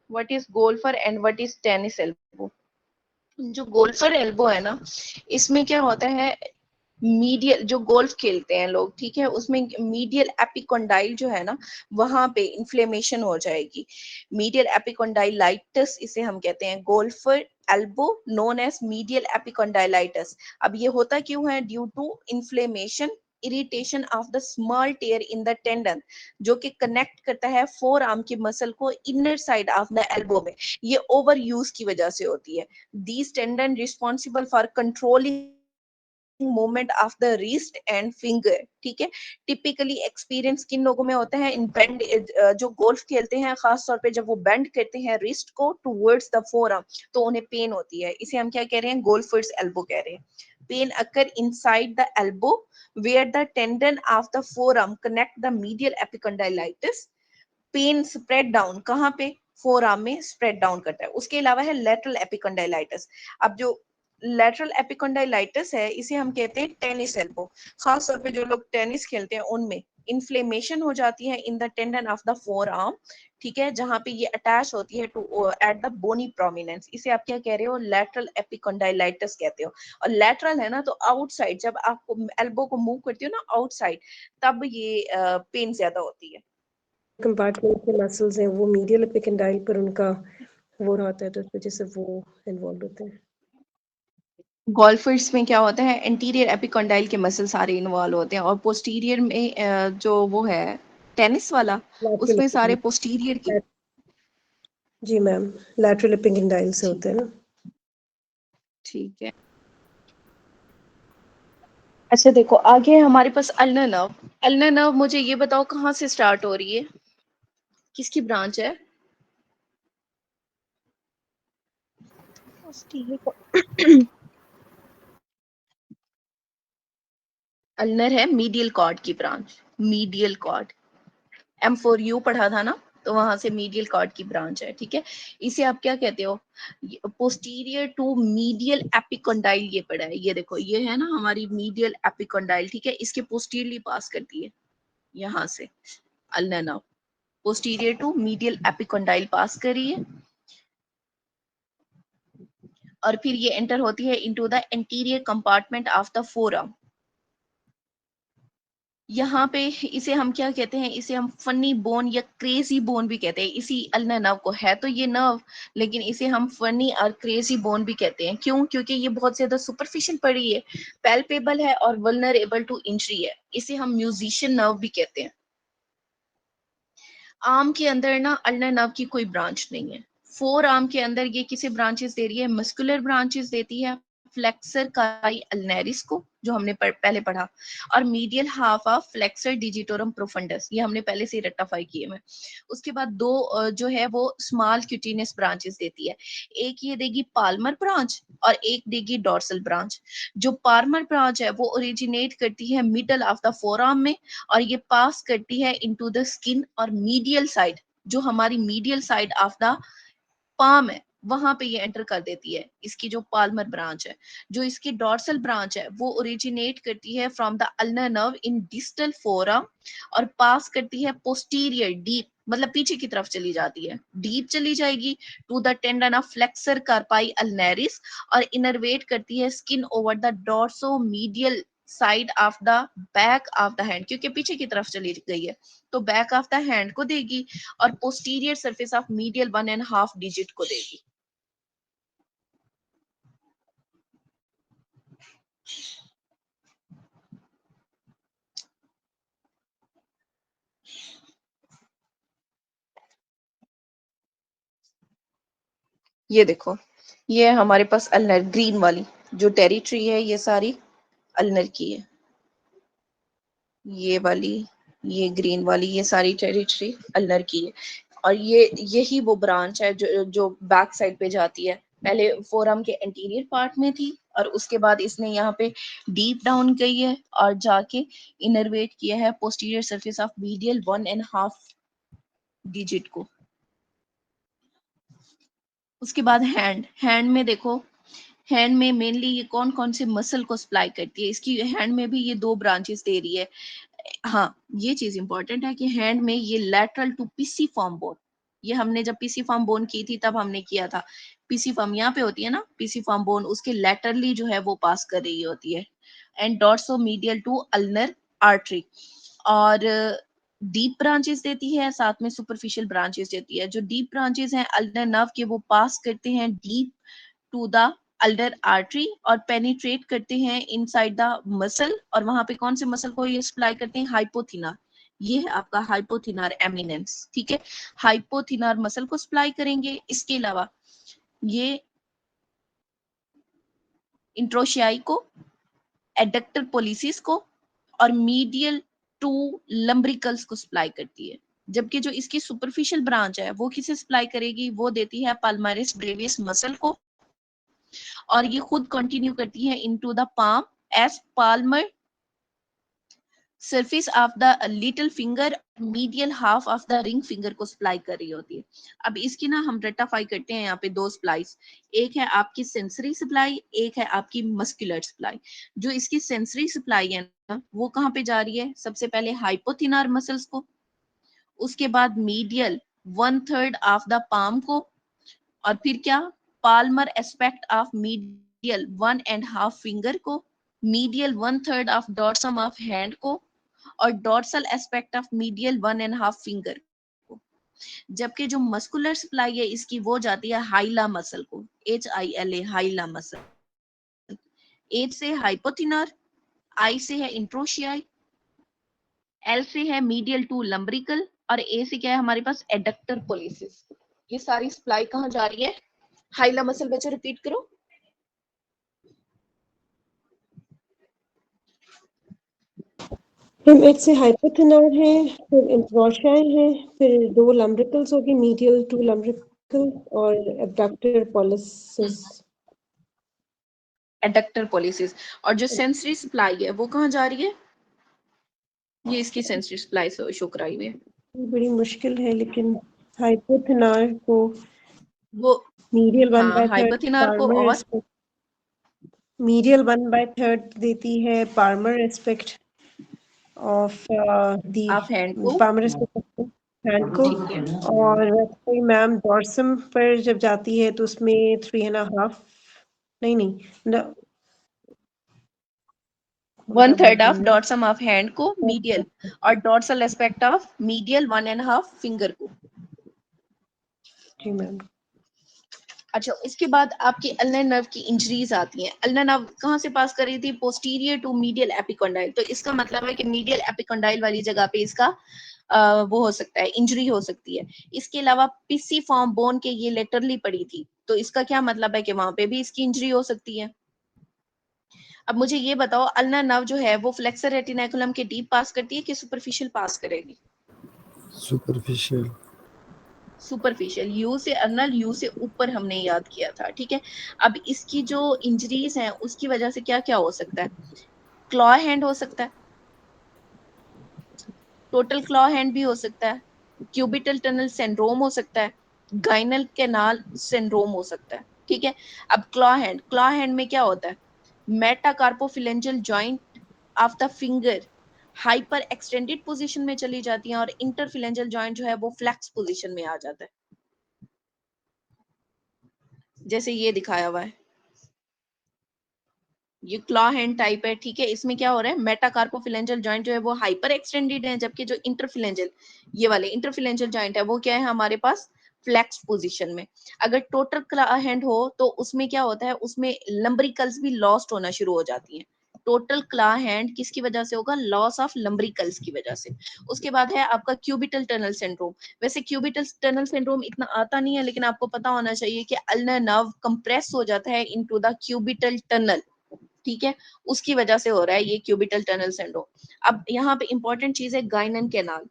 What is golfer and what is tennis elbow? जो गोल्फर एल्बो है ना, इसमें क्या होता है? मीडियल जो गोल्फ खेलते हैं लोग, ठीक है, उसमें मीडियल एपिकोंडाइल जो है ना, वहां पे इन्फ्लेमेशन हो जाएगी। मीडियल एपिकोंडाइलाइटिस इसे हम कहते हैं। Golfer elbow known as medial epicondylitis. अब ये होता क्यों है? Due to inflammation irritation of the small tear in the tendon, जो कि कनेक्ट करता है फोर आर्म की मसल को inner side of the elbow में। ये ओवर यूज की वजह से होती है। These tendon responsible for controlling movement of the wrist and finger, ठीक है। टिपिकली एक्सपीरियंस किन लोगों में होता है? इन बेंड, जो गोल्फ खेलते हैं खास तौर पे जब वो बेंड करते हैं रिस्ट को टुवर्ड्स द फोरआर्म तो उन्हें पेन होती है। इसे हम क्या कह रहे हैं? गोल्फर्स एल्बो कह रहे हैं। Pain occur inside the elbow where the tendon of the forearm connect the medial epicondylitis. Pain spread down कहाँ पे? फोर आर्म में स्प्रेड डाउन करता है। उसके अलावा है लेटरल एपिकंडाइलाइटिस। अब जो लेटरल एपिकंडाइलाइटिस है इसे हम कहते हैं टेनिस एल्बो। खास तौर पे जो लोग टेनिस खेलते हैं उनमें इन्फ्लेमेशन हो जाती है in the tendon of the forearm, ठीक है, जहां पे ये अटैच होती है to at the bony prominence. इसे आप क्या कह रहे हो? लेटरल एपिकंडाइलाइटिस कहते हो। और लेटरल है ना, तो आउटसाइड, जब आप एल्बो को मूव करती हो ना आउटसाइड, तब ये पेन ज्यादा होती है। कंपार्टमेंट के मसल्स हैं वो मीडियल एपिकंडाइल पर उनका वो रहता है, तो इस वजह से वो इन्वॉल्व होते हैं। गोल्फर्स में क्या होता है? एंटीरियर एपिकॉन्डाइल के मसल सारे इन्वॉल्व होते हैं और पोस्टीरियर में जो वो है टेनिस वाला, लैटरल उसमें सारे पोस्टीरियर की। जी मैम, लैटरल एपिकंडाइल से होते हैं ना। ठीक है। अच्छा देखो, आगे हमारे पास अल्नर नर्व। अल्नर नर्व मुझे ये बताओ कहाँ से स्टार्ट हो रही है? किसकी ब्रांच है? अल्नर है मीडियल कॉर्ड की ब्रांच। मीडियल कॉर्ड M4U पढ़ा था ना, तो वहां से मीडियल कॉर्ड की ब्रांच है, ठीक है। इसे आप क्या कहते हो? पोस्टीरियर टू मीडियल एपिकॉन्डाइल ये पढ़ा है। ये देखो, ये है ना हमारी मीडियल एपिकॉन्डाइल, ठीक है, इसके पोस्टीरियरली पास करती है यहाँ से ulnar nerve. Posterior to medial epicondyle pass करी है और फिर ये एंटर होती है into the anterior compartment of the forearm. यहाँ पे इसे हम क्या कहते हैं, इसे हम फनी बोन या क्रेजी बोन भी कहते हैं। इसी अल्ना नर्व को, है तो ये नर्व, लेकिन इसे हम फनी और क्रेजी बोन भी कहते हैं। क्यों? क्योंकि ये बहुत ज्यादा सुपरफिशियल पड़ी है, पैल्पेबल है और वल्नरेबल टू इंजरी है। इसे हम म्यूजिशियन नर्व भी कहते हैं। आर्म के अंदर ना अल्नर नर्व की कोई ब्रांच नहीं है। फोर आर्म के अंदर ये किसे ब्रांचेस दे रही है? मस्कुलर ब्रांचेस देती है, फ्लेक्सर काई अल्नेरिस को, जो हमने पहले पढ़ा, और medial half of flexor digitorum profundis, ये हमने पहले से रेक्टिफाई किए में। उसके बाद दो जो है वो स्मॉल क्यूटिनस ब्रांचेस देती है। एक ये देगी पाल्मर ब्रांच और एक देगी डॉर्सल ब्रांच। जो पाल्मर ब्रांच है वो ओरिजिनेट करती है मिडल ऑफ द फोरआर्म में, और ये पास करती है इनटू द स्किन और मीडियल साइड, जो हमारी medial side of the palm है वहां पे ये एंटर कर देती है, इसकी जो पाल्मर ब्रांच है। जो इसकी डॉर्सल ब्रांच है वो ओरिजिनेट करती है from the ulnar nerve in distal forearm और पास करती है पोस्टीरियर डीप, मतलब पीछे की तरफ चली जाती है, डीप चली जाएगी to the tendon of flexor carpi ulnaris, और इनर्वेट करती है skin over the dorso medial side of the back of the hand, क्योंकि पीछे की तरफ चली गई है तो बैक ऑफ द हैंड को देगी, और posterior surface of medial 1.5 digit को देगी। ये देखो, ये हमारे पास अल्नर ग्रीन वाली जो टेरिटरी है, ये सारी अल्नर की है। ये वाली, ये ग्रीन वाली, ये सारी टेरिटरी अल्नर की है। और ये यही वो ब्रांच है जो बैक साइड पे जाती है। पहले फोरम के एंटीरियर पार्ट में थी और उसके बाद इसने यहाँ पे डीप डाउन गई है और जाके इनर्वेट किया है posterior surface of medial 1.5 digit को। उसके बाद हैंड में देखो, हैंड में मेनली ये कौन कौन से मसल को सप्लाई करती है? इसकी हैंड में भी ये दो ब्रांचेस दे रही है। हाँ, ये चीज इंपॉर्टेंट है कि हैंड में ये lateral to pisiform bone, ये हमने जब पीसी फॉर्म बोन की थी तब हमने किया था। पीसी फॉर्म यहाँ पे होती है ना, पीसी फॉर्म बोन उसके लैटरली जो है वो पास कर रही होती है, and dorsomedial to ulnar artery. और डीप ब्रांचेस देती है, साथ में सुपरफिशियल ब्रांचेस देती है। जो डीप ब्रांचेस हैं अल्नर नर्व के, वो पास करते हैं deep to the ulnar artery और पेनिट्रेट करते हैं इनसाइड द मसल, और वहां पे कौन से मसल को ये सप्लाई करते हैं? हाइपोथिनार। ये है आपका हाइपोथिनार एमिनेंस, ठीक है, हाइपोथिनार मसल को सप्लाई करेंगे। इसके अलावा ये इंट्रोशियाई को, एडक्टर पोलिसिस को और मीडियल टू लंब्रिकल्स को सप्लाई करती है। जबकि जो इसकी सुपरफिशियल ब्रांच है वो किसे सप्लाई करेगी? वो देती है पाल्मारिस ब्रेवियस मसल को, और ये खुद कंटिन्यू करती है into the palm as palmar surface of the little finger, medial half of the ring finger को सप्लाई कर रही होती है। अब इसकी ना हम रेक्टिफाई करते हैं यहाँ पे दो सप्लाईज, एक है आपकी सेंसरी सप्लाई, एक है आपकी मस्कुलर सप्लाई। जो इसकी सेंसरी सप्लाई है ना, वो कहाँ पे जा रही है? सबसे पहले हाइपोथिनार मसल्स को, उसके बाद मीडियल 1/3 ऑफ द पाम को, और फिर क्या? Palmar aspect of medial 1.5 finger को, medial 1/3 of dorsum of hand को, और dorsal aspect of medial 1.5 finger को। जबकि जो मस्कुलर सप्लाई है इसकी वो जाती है हाइला मसल को, HILA, हाइला मसल। H से हाइपोथिनर, I से है इंट्रोशियाई, L से है मीडियल टू लंब्रिकल, और A से क्या है हमारे पास? Adductor policies. ये सारी सप्लाई कहाँ जा रही है? हाइला मसल। बच्चों रिपीट करो। हम एक से हाइपोथिनर है, फिर इंट्रोशियाई है, फिर दो लंब्रिकल्स होगी, मीडियल टू लंब्रिकल और एब्डक्टर पोलिसिस। Adductor policies. और जो सेंसरी सप्लाई है वो कहाँ जा रही है? ये इसकी सेंसरी सप्लाई से शो कराई हुई है। बड़ी मुश्किल है, लेकिन हाइपोथिनर को वो मीडियल 1/3 हाइपोथिनर को, पार्मर और एस्पेक्ट, मीडियल 1/3 देती है पार्मर एस्पेक्ट ऑफ दी आप हैंड को, पार्मर एस्पेक्ट हैंड को, ठीक है, और वैसे मैम डॉर्सम पर जब जाती है तो उसमें 3.5, नहीं 1/3 ऑफ डॉर्सम ऑफ हैंड को मीडियल और dorsal aspect of medial 1.5 finger को। जी मैम। अच्छा, उसके बाद आपकी अल्नर नर्व की इंजरीज आती हैं। अल्नर नर्व कहाँ से पास कर रही थी? Posterior to medial epicondyle. तो इसका मतलब है कि मीडियल एपिकोंडाइल वाली जगह पे इसका वो हो सकता है, इंजरी हो सकती है। इसके अलावा पिसी फॉर्म बोन के ये लेटरली पड़ी थी, तो इसका क्या मतलब है कि वहां पे भी इसकी इंजरी हो सकती है। अब मुझे ये बताओ, अल्नर नर्व जो है वो फ्लेक्सर रेटिनाकुलम के डीप पास करती है कि सुपरफिशियल पास करेगी? सुपरफिशियल। सुपरफिशियल। यू से अनल, यू से ऊपर हमने याद किया था, ठीक है। अब इसकी जो इंजरीज हैं उसकी वजह से क्या क्या हो सकता है? क्लॉ हैंड हो सकता है, टोटल क्लॉ हैंड भी हो सकता है, क्यूबिटल टनल सिंड्रोम हो सकता है, गाइनल कैनाल सिंड्रोम हो सकता है, ठीक है। अब क्लॉ हैंड में क्या होता है? Metacarpophalangeal joint of the finger hyperextended position में चली जाती है और इंटरफिलेंजियल जॉइंट जो है वो फ्लेक्स पोजीशन में आ जाता है, जैसे ये दिखाया हुआ है। ये क्लॉ हैंड टाइप है, ठीक है। इसमें क्या हो रहा है? मेटाकार्पोफिलेंजियल जॉइंट जो है वो हाइपर एक्सटेंडेड है, जबकि जो इंटरफिलेंजियल, ये वाले इंटरफिलेंजियल जॉइंट है वो क्या है हमारे पास? फ्लेक्स पोजीशन में। अगर टोटल क्लॉ हैंड हो तो उसमें क्या होता है? उसमें लंब्रिकल्स भी लॉस्ट होना शुरू हो जाती हैं। टोटल क्लॉ हैंड किसकी वजह से होगा? लॉस ऑफ लंब्रिकल्स की वजह से। उसके बाद है आपका क्यूबिटल टनल सिंड्रोम। वैसे क्यूबिटल टनल सिंड्रोम इतना आता नहीं है, लेकिन आपको पता होना चाहिए कि अल्नर नर्व कंप्रेस हो जाता है इनटू द क्यूबिटल टनल, ठीक है। उसकी वजह से हो रहा है ये क्यूबिटल टनल सिंड्रोम। अब यहाँ पे इंपॉर्टेंट चीज है गाइनन कैनाल।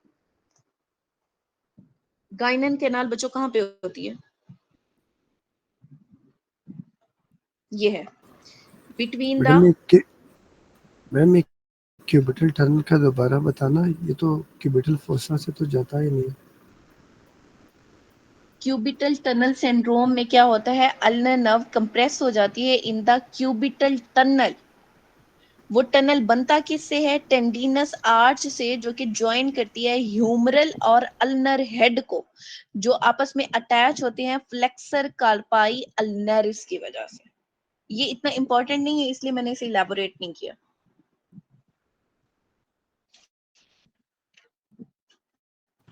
गाइनन कैनाल बच्चों कहाँ पे होती है? ये है बिटवीन द, मैम एक क्यूबिटल टनल का दोबारा बताना, ये तो क्यूबिटल फोसा से तो जाता ही नहीं। क्यूबिटल टनल सिंड्रोम में क्या होता है? अल्नर नर्व कंप्रेस हो जाती है इन द क्यूबिटल टनल। वो टनल बनता किससे है? टेंडिनस आर्च से, जो कि ज्वाइन करती है ह्यूमरल और अल्नर हेड को, जो आपस में अटैच होते हैं फ्लेक्सर कार्पाई अल्नरिस की वजह से। ये इतना इंपॉर्टेंट नहीं है, इसलिए मैंने इसे इलैबोरेट नहीं किया।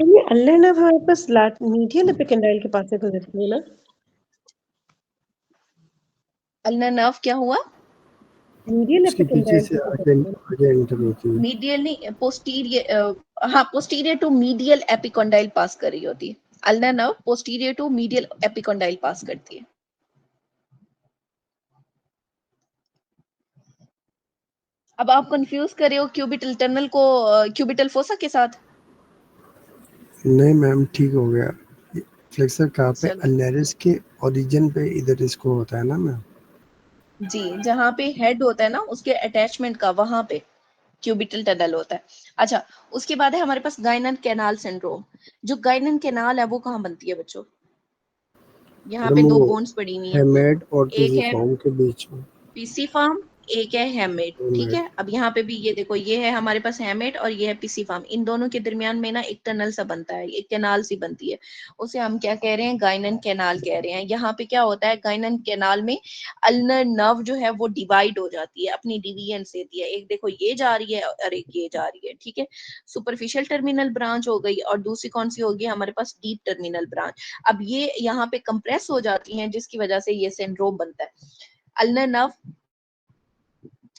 तो ये अल्नर नर्व हमारे पास मीडियल एपिकैंडाइल के पास से गुजरती है ना? अल्नर नर्व क्या हुआ? मीडियल उसके पीछे एपिकैंडाइल से से आगे गुजरती है ना? आगे एंटर होती है। मीडियल नहीं, पोस्टीरियर, हाँ posterior to medial epicondyle pass कर रही होती है। Ulnar nerve posterior to medial epicondyle pass करती है। अब आप कंफ्यूज कर रहे हो क्यूबिटल टनल को क्यूबिटल फोसा के साथ। नहीं मैम, ठीक हो गया। फ्लेक्सर कहाँ पे? चलो अल्नरिस के ओरिजिन पे इधर इसको होता है ना मैम। जी, जहाँ पे हेड होता है ना उसके अटैचमेंट का, वहां पे क्यूबिटल टनल होता है। अच्छा, उसके बाद है हमारे पास गाइनन कैनाल सिंड्रोम। जो गाइनन कैनाल है वो कहाँ बनती है बच्चों? यहाँ पे मैम दो वो बोन्स पड़ी हुई हैं, हेमेड और एक है पिजिफॉर्म के बीच में। पीसी फार्म, एक है हैमेड, ठीक हेमेड। है। अब यहाँ पे भी ये देखो, ये है हमारे पास हैमेड और ये है पीसी फार्म। इन दोनों के दरमियान में ना एक टनल सा बनता है, एक कैनाल सी बनती है, उसे हम क्या कह रहे हैं? गाइनन कैनाल कह रहे हैं। यहाँ पे क्या होता है? गाइनन कैनाल में अल्नर नर्व जो है वो डिवाइड हो जाती है, अपनी डिवीजन देती है। एक देखो ये जा रही है और एक ये जा रही है, ठीक है। सुपरफिशियल टर्मिनल ब्रांच हो गई और दूसरी कौन सी होगी हमारे पास? Deep terminal branch. अब ये यहाँ पे कंप्रेस हो जाती हैं, जिसकी वजह से ये सिंड्रोम बनता है। Ulnar nerve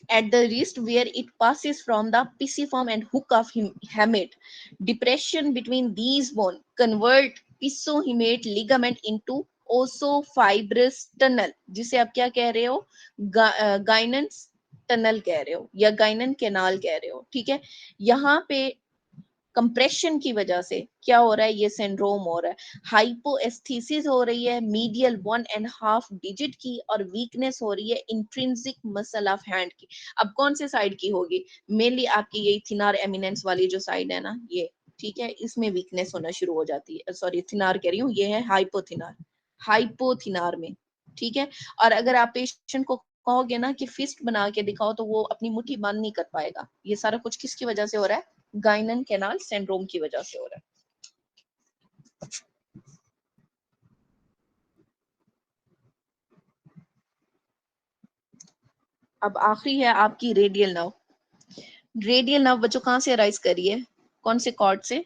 at the wrist where it passes from the pisiform and hook of hamate. Depression between these bone convert pisohemate ligament into ossfibrous tunnel, जिसे आप क्या कह रहे हो? गाइनन्स टनल कह रहे हो या गाइनन कैनाल कह रहे हो, ठीक है। यहाँ पे कंप्रेशन की वजह से क्या हो रहा है? ये सिंड्रोम हो रहा है। हाइपोएस्थीसिस हो रही है मीडियल 1.5 डिजिट की, और वीकनेस हो रही है इंट्रिंसिक मसल ऑफ हैंड की। अब कौन से साइड की होगी? मेनली आपकी यही थिनार एमिनेंस वाली जो साइड है ना, ये, ठीक है, इसमें वीकनेस होना शुरू हो जाती है। सॉरी, थिनार कह रही हूँ, ये है हाइपोथिनार, हाइपोथिनार में, ठीक है। और अगर आप पेशेंट को कहोगे ना कि फिस्ट बना के दिखाओ, तो वो अपनी मुट्ठी बंद नहीं कर पाएगा। ये सारा कुछ किसकी वजह से हो रहा है? गाइनन कैनाल सिंड्रोम की वजह से हो रहा है। अब आखिरी है आपकी रेडियल नर्व। रेडियल नर्व बच्चों कहाँ से अराइज करी है, कौन से कॉर्ड से?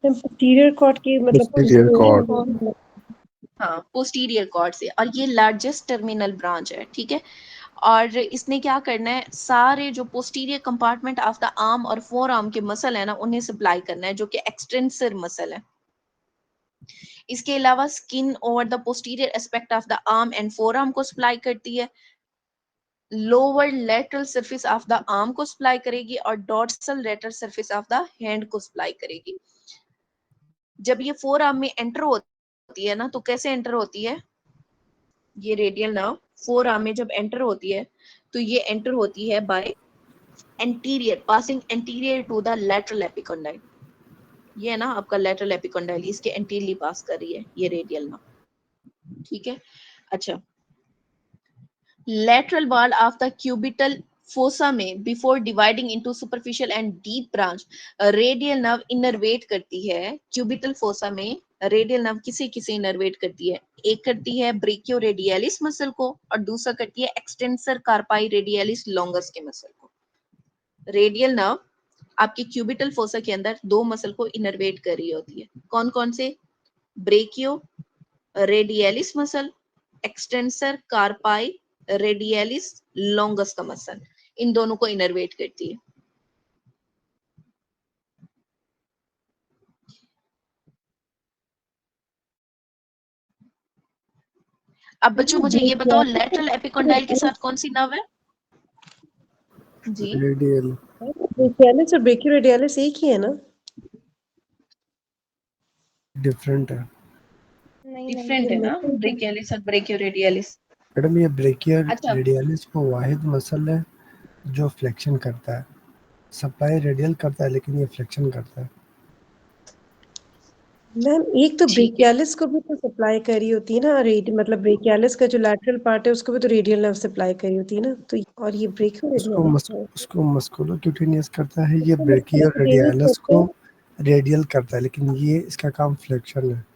पोस्टीरियर कॉर्ड की मतलब Posterior cord. हाँ, पोस्टीरियर कॉर्ड से, और ये लार्जेस्ट टर्मिनल ब्रांच है, ठीक है। और इसने क्या करना है, सारे जो posterior compartment of the arm और फोर आर्म के मसल है ना, उन्हें सप्लाई करना है, जो कि एक्सटेंसर मसल है। इसके अलावा skin over the posterior aspect of the arm and forearm को सप्लाई करती है, lower lateral surface of the arm को सप्लाई करेगी, और dorsal lateral surface of the hand को सप्लाई करेगी। जब ये फोर आर्म में एंटर होती है ना, तो कैसे एंटर होती है, ये रेडियल नर्व फोर आर्म में जब एंटर होती है, तो ये एंटर होती है by anterior, passing anterior to the lateral epicondyle. ये है ना आपका लैटरल एपिकॉन्डाइल, इसके एंटीरियरली पास कर रही है ये रेडियल नर्व, ठीक है। अच्छा, lateral wall of the cubital fossa में before dividing into superficial and deep branch radial nerve innervate करती है। cubital fossa में radial nerve किसे किसे innervate करती है, एक करती है brachioradialis मसल को, और दूसरा करती है extensor carpi radialis longus के मसल को। रेडियल नर्व आपकी क्यूबिटल फोसा के अंदर दो मसल को इनर्वेट कर रही होती है, कौन कौन से, brachioradialis muscle, extensor carpi radialis longus का मसल, इन दोनों को इनर्वेट करती है। अब बच्चों मुझे ये बताओ, लेटरल एपिकॉन्डाइल के साथ कौन सी नर्व है जी? Radial. ब्रेकियालिस और ब्रेकियोरेडियालिस एक ही है ना? Different है नहीं डिफरेंट है ना, ब्रेकियलिस और ब्रेकियोरेडियलिस। मैडम। ये ब्रेकियर अच्छा, रेडियलिस वो वाहिद मसल है जो फ्लेक्शन करता है, सप्लाई रेडियल करता है लेकिन ये फ्लेक्शन करता है। मैम एक तो ठीक है। ब्रेकियालिस को भी तो सप्लाई करी होती है ना, मतलब ब्रेकियालिस का जो लैटरल पार्ट है उसको भी तो रेडियल नर्व सप्लाई करी होती है ना, तो और ये ब्रेकियोरेडियालिस है। उसको मस्कुलोक्यूटेनियस करता है, ये उसको ब्रेकियर musculocutaneous रेडियलिस करते को हैं। रेडियल करता है, लेकिन ये इसका काम फ्लेक्शन है।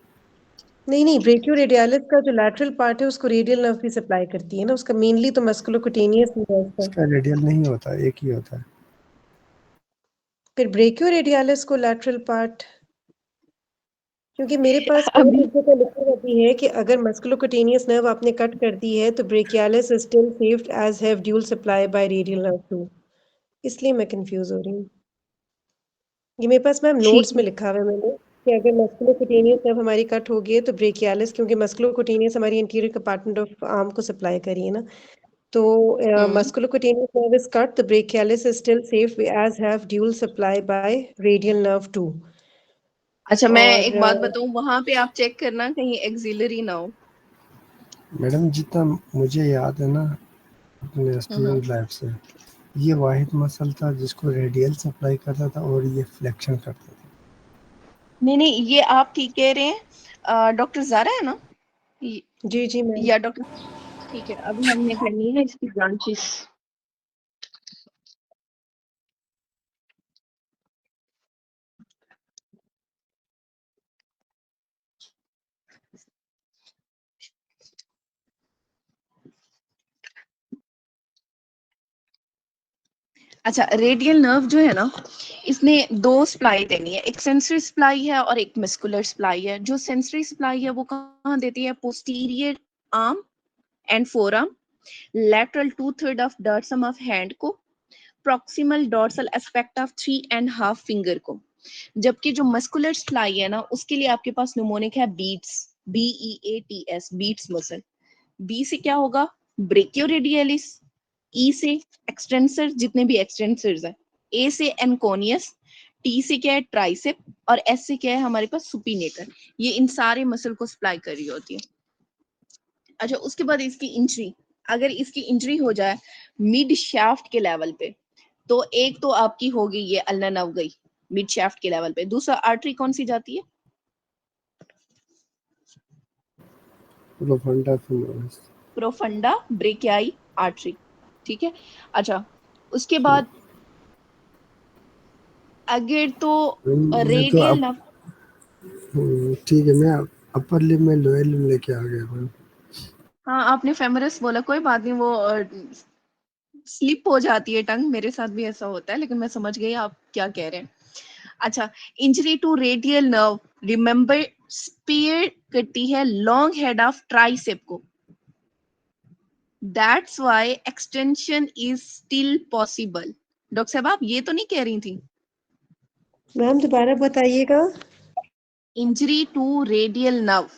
नहीं ब्रेकियोरेडियालिस का जो लैटरल पार्ट है उसको रेडियल नर्व भी सप्लाई करती है ना, उसका मेनली तो मस्कुलोक्यूटेनियस ही है उसका। इसका रेडियल नहीं होता, एक ही होता है। फिर ब्रेकियोरेडियालिस को लैटरल पार्ट, क्योंकि मेरे पास अभी एक जगह लिखा हुआ भी है कि अगर मस्कुलोक्यूटेनियस नर्व आपने कट कर दी है तो brachialis is still saved as have dual supply by radial nerve too, इसलिए मैं कंफ्यूज हो रही हूँ। ये मेरे पास मैम ठीक नोट्स है। में लिखा हुआ है मैंने कि अगर मस्कुलोक्यूटेनियस नर्व हमारी कट हो गई है तो ब्रेकियालिस, क्योंकि मस्कुलोक्यूटेनियस हमारी इंटीरियर कंपार्टमेंट ऑफ आर्म को सप्लाई करी है ना, तो musculocutaneous nerve is cut, the brachialis is still safe as have dual supply by radial nerve too. अच्छा, मैं और एक बात बताऊं, वहां पे आप चेक करना कहीं एक्सिलरी ना हो। मैडम जितना मुझे याद है ना अपने स्टूडेंट लाइफ से, ये वाहिद मसल था जिसको रेडियल सप्लाई करता था और ये फ्लेक्शन करता था। नहीं नहीं, ये आप ठीक कह रहे हैं, डॉक्टर जारा है ना, जी जी मैम। या डॉक्टर, ठीक है। अभी हमने करनी है इसकी ब्रांचेस। अच्छा, रेडियल नर्व जो है ना, इसने दो सप्लाई देनी है, एक सेंसरी सप्लाई है और एक मस्कुलर सप्लाई है। जो सेंसरी सप्लाई है वो कहाँ देती है, posterior arm and forearm, lateral 2/3 of dorsum of hand को, proximal dorsal aspect of 3.5 finger को। जबकि जो मस्कुलर सप्लाई है ना, उसके लिए आपके पास निमोनिक है beats, BEATS, beats muscle. B से क्या होगा, ब्रेकियोरेडियलिस, ई से एक्सटेंसर, जितने भी एक्सटेंसर्स है, ए से एनकोनियस, टी से क्या है ट्राइसेप, और एस से क्या है हमारे पास सुपिनेटर। ये इन सारे मसल को सप्लाई कर रही होती है। अच्छा, उसके बाद इसकी इंजरी, अगर इसकी इंजरी हो जाए मिड शाफ्ट के लेवल पे, तो एक तो आपकी होगी ये अल्ना नर्व गई मिड शाफ्ट के लेवल पे, दूसरा आर्टरी कौन सी जाती है, profunda femoris. Profunda brachii artery, ठीक है। अच्छा, उसके बाद अगर तो मैं तो रेडियल अब नर्व, ठीक है, मैं अपर लिप में लोअर लिप लेके आ गया हूँ। हाँ आपने फेमरस बोला, कोई बात नहीं, वो स्लिप हो जाती है टंग, मेरे साथ भी ऐसा होता है, लेकिन मैं समझ गई आप क्या कह रहे हैं। अच्छा, injury to radial nerve, remember spare करती है लॉन्ग हेड ऑफ ट्राइसेप को, that's why extension is still possible. Doctor साहब आप ये तो नहीं कह रही थी? मैम दोबारा बताइएगा। Injury to radial nerve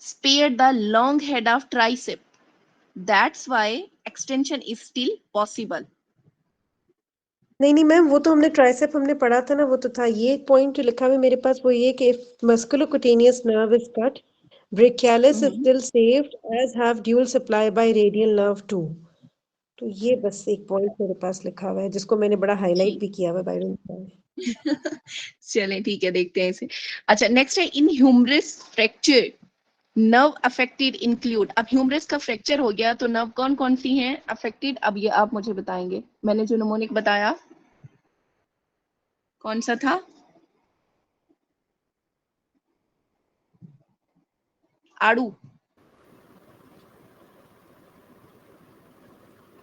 spare the long head of tricep, that's why extension is still possible. नहीं नहीं मैम, वो तो हमने ट्राइसेप हमने पढ़ा था ना, वो तो था। ये पॉइंट जो लिखा हुआ है मेरे पास वो ये कि if musculocutaneous nerve is cut, brachialis is still saved as have dual supply by radial nerve too. तो ये बस एक पॉइंट मेरे पास लिखा हुआ है जिसको मैंने बड़ा हाईलाइट भी किया हुआ है बाय में। चलें ठीक है, देखते हैं इसे। अच्छा, नेक्स्ट है in humerus fracture nerve affected include. अब ह्यूमरस का फ्रैक्चर हो गया तो नर्व कौन कौन सी हैं अफेक्टेड, अब ये आप मुझे बताएंगे। मैंने जो निमोनिक बताया कौन सा था? आड़ू।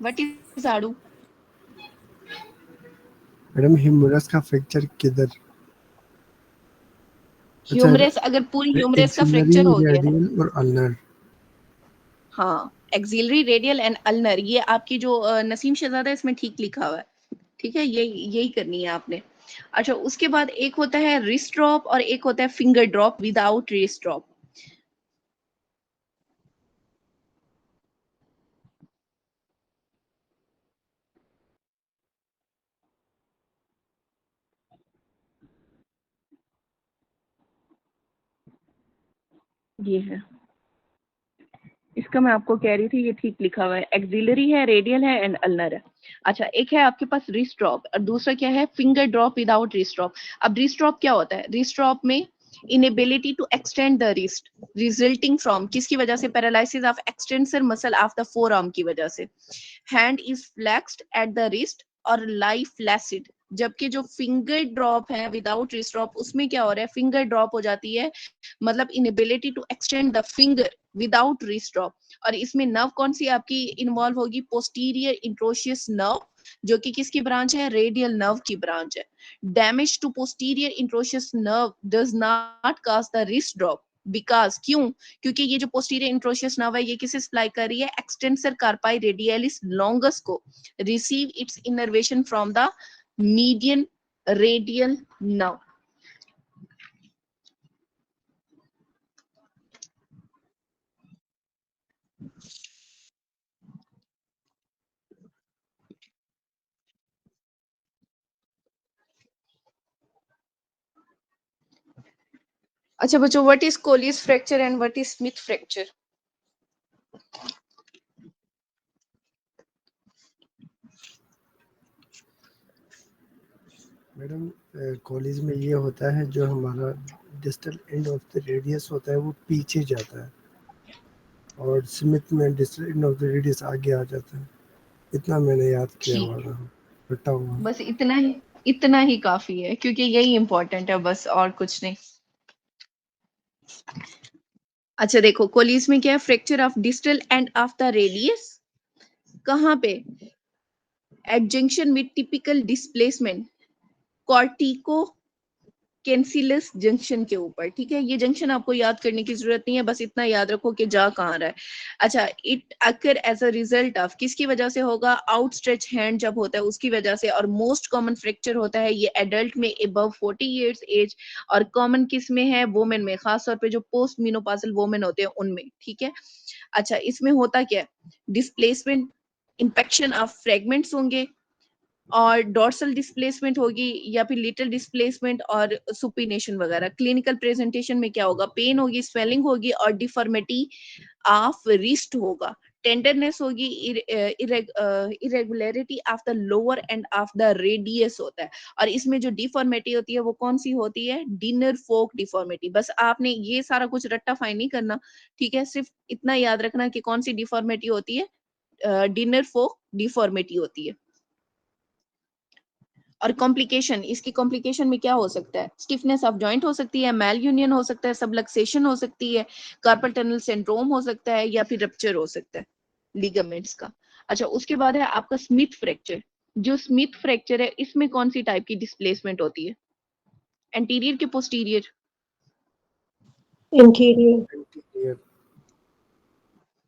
व्हाट इज आड़ू? मैडम ह्यूमरस का फ्रैक्चर किधर? अच्छा, ह्यूमरस, अगर पूरी ह्यूमरस का एक्सिलरी फ्रैक्चर हो गया, रेडियल और अल्नर। हाँ, एक्सिलरी रेडियल एंड अल्नर, ये आपकी जो नसीम शहजादा है इसमें ठीक लिखा हुआ है, ठीक है, ये यही करनी है आपने। अच्छा, उसके बाद एक होता है रिस्ट ड्रॉप और एक होता है finger drop without wrist drop. ये है, इसका मैं आपको कह रही थी, ये ठीक लिखा हुआ है, एक्सिलरी है, रेडियल है एंड अल्नर है। अच्छा, एक है आपके पास रिस्ट ड्रॉप और दूसरा क्या है, finger drop without wrist drop. अब रिस्ट ड्रॉप क्या होता है? रिस्ट ड्रॉप में inability to extend the wrist resulting from, किसकी वजह से? Paralysis of extensor muscle of the forearm की वजह से। Hand is flexed at the wrist और लाई फ्लैसिड। जबकि जो फिंगर ड्रॉप है विदाउट रिस्ट ड्रॉप, उसमें क्या हो रहा है, फिंगर ड्रॉप हो जाती है, मतलब inability to extend the finger without wrist drop. और इसमें नर्व कौन सी आपकी इन्वॉल्व होगी? पोस्टीरियर इंट्रोशियस नर्व, जो कि किसकी ब्रांच है? रेडियल नर्व की ब्रांच है। Damage to posterior interosseous nerve does not cause the wrist drop, because, क्यों? क्योंकि ये जो पोस्टीरियर इंट्रोशियस नर्व है ये किसे सप्लाई कर रही है? एक्सटेंसर कार्पाई रेडियलिस लॉन्गस को, receive it's innervation from the median radial nerve. अच्छा बच्चों, what is coleus fracture and what is Smith fracture? Madam college में ये होता है जो हमारा distal end of the radius होता है वो पीछे जाता है, और स्मिथ में distal end of the radius आगे आ जाता है। इतना मैंने याद किया हुआ था, रटा हुआ। बस इतना ही काफी है, क्योंकि यही इंपॉर्टेंट है बस, और कुछ नहीं। अच्छा देखो, कोलिस में क्या है? Fracture of distal end of the radius, कहाँ पे? At junction with typical displacement, cortico cancellous junction के ऊपर, ठीक है। ये जंक्शन आपको याद करने की जरूरत नहीं है, बस इतना याद रखो कि जा कहाँ रहा है। अच्छा, it occur as a result of, किसकी वजह से होगा? आउटस्ट्रेच हैंड जब होता है उसकी वजह से। और मोस्ट कॉमन फ्रैक्चर होता है ये एडल्ट में अबव 40 इयर्स एज, और कॉमन किस में है? वोमेन में, खासतौर पे जो पोस्ट मीनोपॉजल वोमेन होते हैं उनमें, ठीक है। अच्छा, इसमें होता क्या है? डिस्प्लेसमेंट, इंफेक्शन ऑफ फ्रेगमेंट्स होंगे, और डॉर्सल डिस्प्लेसमेंट होगी, या फिर लिटिल डिस्प्लेसमेंट और सुपिनेशन वगैरह। क्लिनिकल प्रेजेंटेशन में क्या होगा? पेन होगी, स्वेलिंग होगी और डिफॉर्मिटी ऑफ रिस्ट होगा। टेंडरनेस होगी, irregularity of the lower and of the radius होता है। और इसमें जो डिफॉर्मिटी होती है वो कौन सी होती है? डिनर फोक डिफॉर्मिटी। बस आपने ये सारा कुछ रट्टा फाइन नहीं करना, ठीक है, सिर्फ इतना याद रखना कि कौन सी डिफॉर्मिटी होती है? डिनर फोक डिफॉर्मिटी होती है। और कॉम्प्लिकेशन, इसकी कॉम्प्लिकेशन में क्या हो सकता है? स्टिफनेस ऑफ जॉइंट हो सकती है, मैल यूनियन हो सकता है, सबलक्सेशन हो सकती है, कार्पल टनल सिंड्रोम हो सकता है, या फिर रप्चर हो सकता है। लिगामेंट्स का। अच्छा, उसके बाद है आपका स्मिथ फ्रैक्चर। जो स्मिथ फ्रैक्चर है इसमें कौन सी टाइप की डिस्प्लेसमेंट होती है, एंटीरियर के पोस्टीरियर? इंटीरियर। इंटीरियर।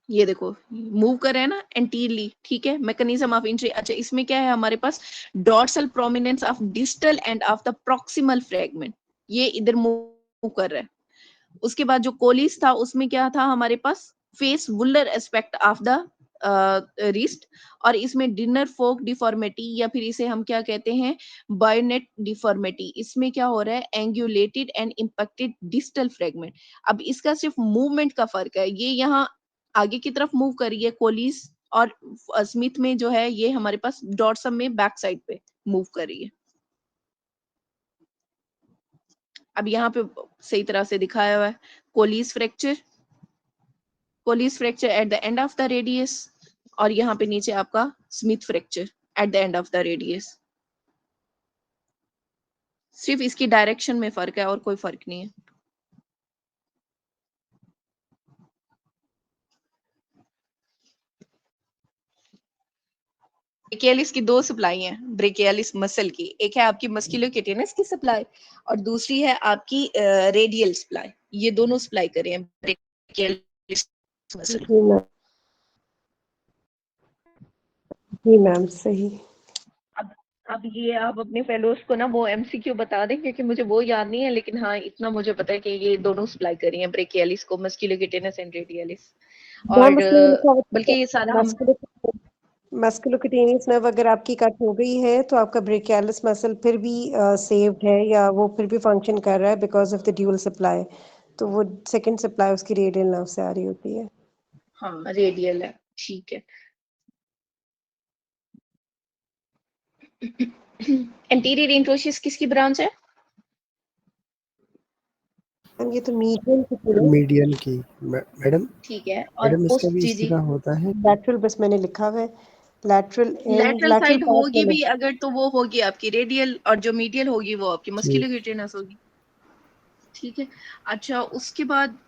ये देखो मूव कर रहे हैं ना एंटीरियरली, ठीक है, मैकेनिज्म ऑफ इंट्री। अच्छा, इसमें क्या है हमारे पास, dorsal prominence of distal end of the proximal fragment, ये इधर मूव कर रहा है। उसके बाद जो कोलिस था उसमें क्या था हमारे पास, face volar aspect of the wrist, और इसमें डिनर फोक डिफॉर्मिटी या फिर इसे हम क्या कहते हैं, बायोनेट डिफॉर्मिटी। इसमें क्या हो रहा है, एंगुलेटेड एंड इम्पैक्टेड डिस्टल फ्रैगमेंट। अब इसका सिर्फ मूवमेंट का फर्क है, ये यहाँ आगे की तरफ मूव करी है कोलिस, और स्मिथ में जो है ये हमारे पास डॉर्सम में बैक साइड पे मूव कर रही है। अब यहाँ पे सही तरह से दिखाया हुआ है Colles fracture, Colles fracture at the end of the radius, और यहाँ पे नीचे आपका Smith fracture at the end of the radius. सिर्फ इसकी डायरेक्शन में फर्क है और कोई फर्क नहीं है। ब्रेकियालिस की दो सप्लाई हैं, ब्रेकियालिस मसल की, एक है आपकी मस्कुलोक्यूटेनस की सप्लाई और दूसरी है आपकी रेडियल सप्लाई। ये दोनों सप्लाई करें हैं ब्रेकियालिस मसल। जी मैम, जी मैम, सही। अब ये आप अपने फेलोज को ना वो एमसीक्यू बता दें, क्योंकि मुझे वो याद नहीं है, लेकिन हाँ इतना मुझे पता है कि ये दोनों सप्लाई करी हैं ब्रेकियालिस को, मस्कुलोक्यूटेनस एंड रेडियलिस। मैम और उसमें लिखा हुआ बल्कि था ये सारा हम मस्कुलोक्यूटेनियस नर्व अगर आपकी कट हो गई है तो आपका ब्रेकियालिस मसल फिर भी सेव्ड है या वो फिर भी फंक्शन कर रहा है because of the dual supply. तो वो सेकंड सप्लाई उसकी रेडियल नर्व से आ रही होती है। हाँ रेडियल है, ठीक है। एंटीरियर इंट्रोशियस किसकी ब्रांच है? मैम ये तो मीडियम की थी ना। मीडियन की। मैडम, ठीक है, और मैडम इसका पोस्ट, भी जी इस जी, तरह होता है। लैटरल बस मैंने लिखा हुआ है, lateral and lateral lateral side part होगी में। भी अगर तो वो होगी आपकी रेडियल, और जो मीडियल होगी वो आपकी ठीक। मस्कुलोक्यूटेनस होगी, ठीक है। अच्छा, उसके बाद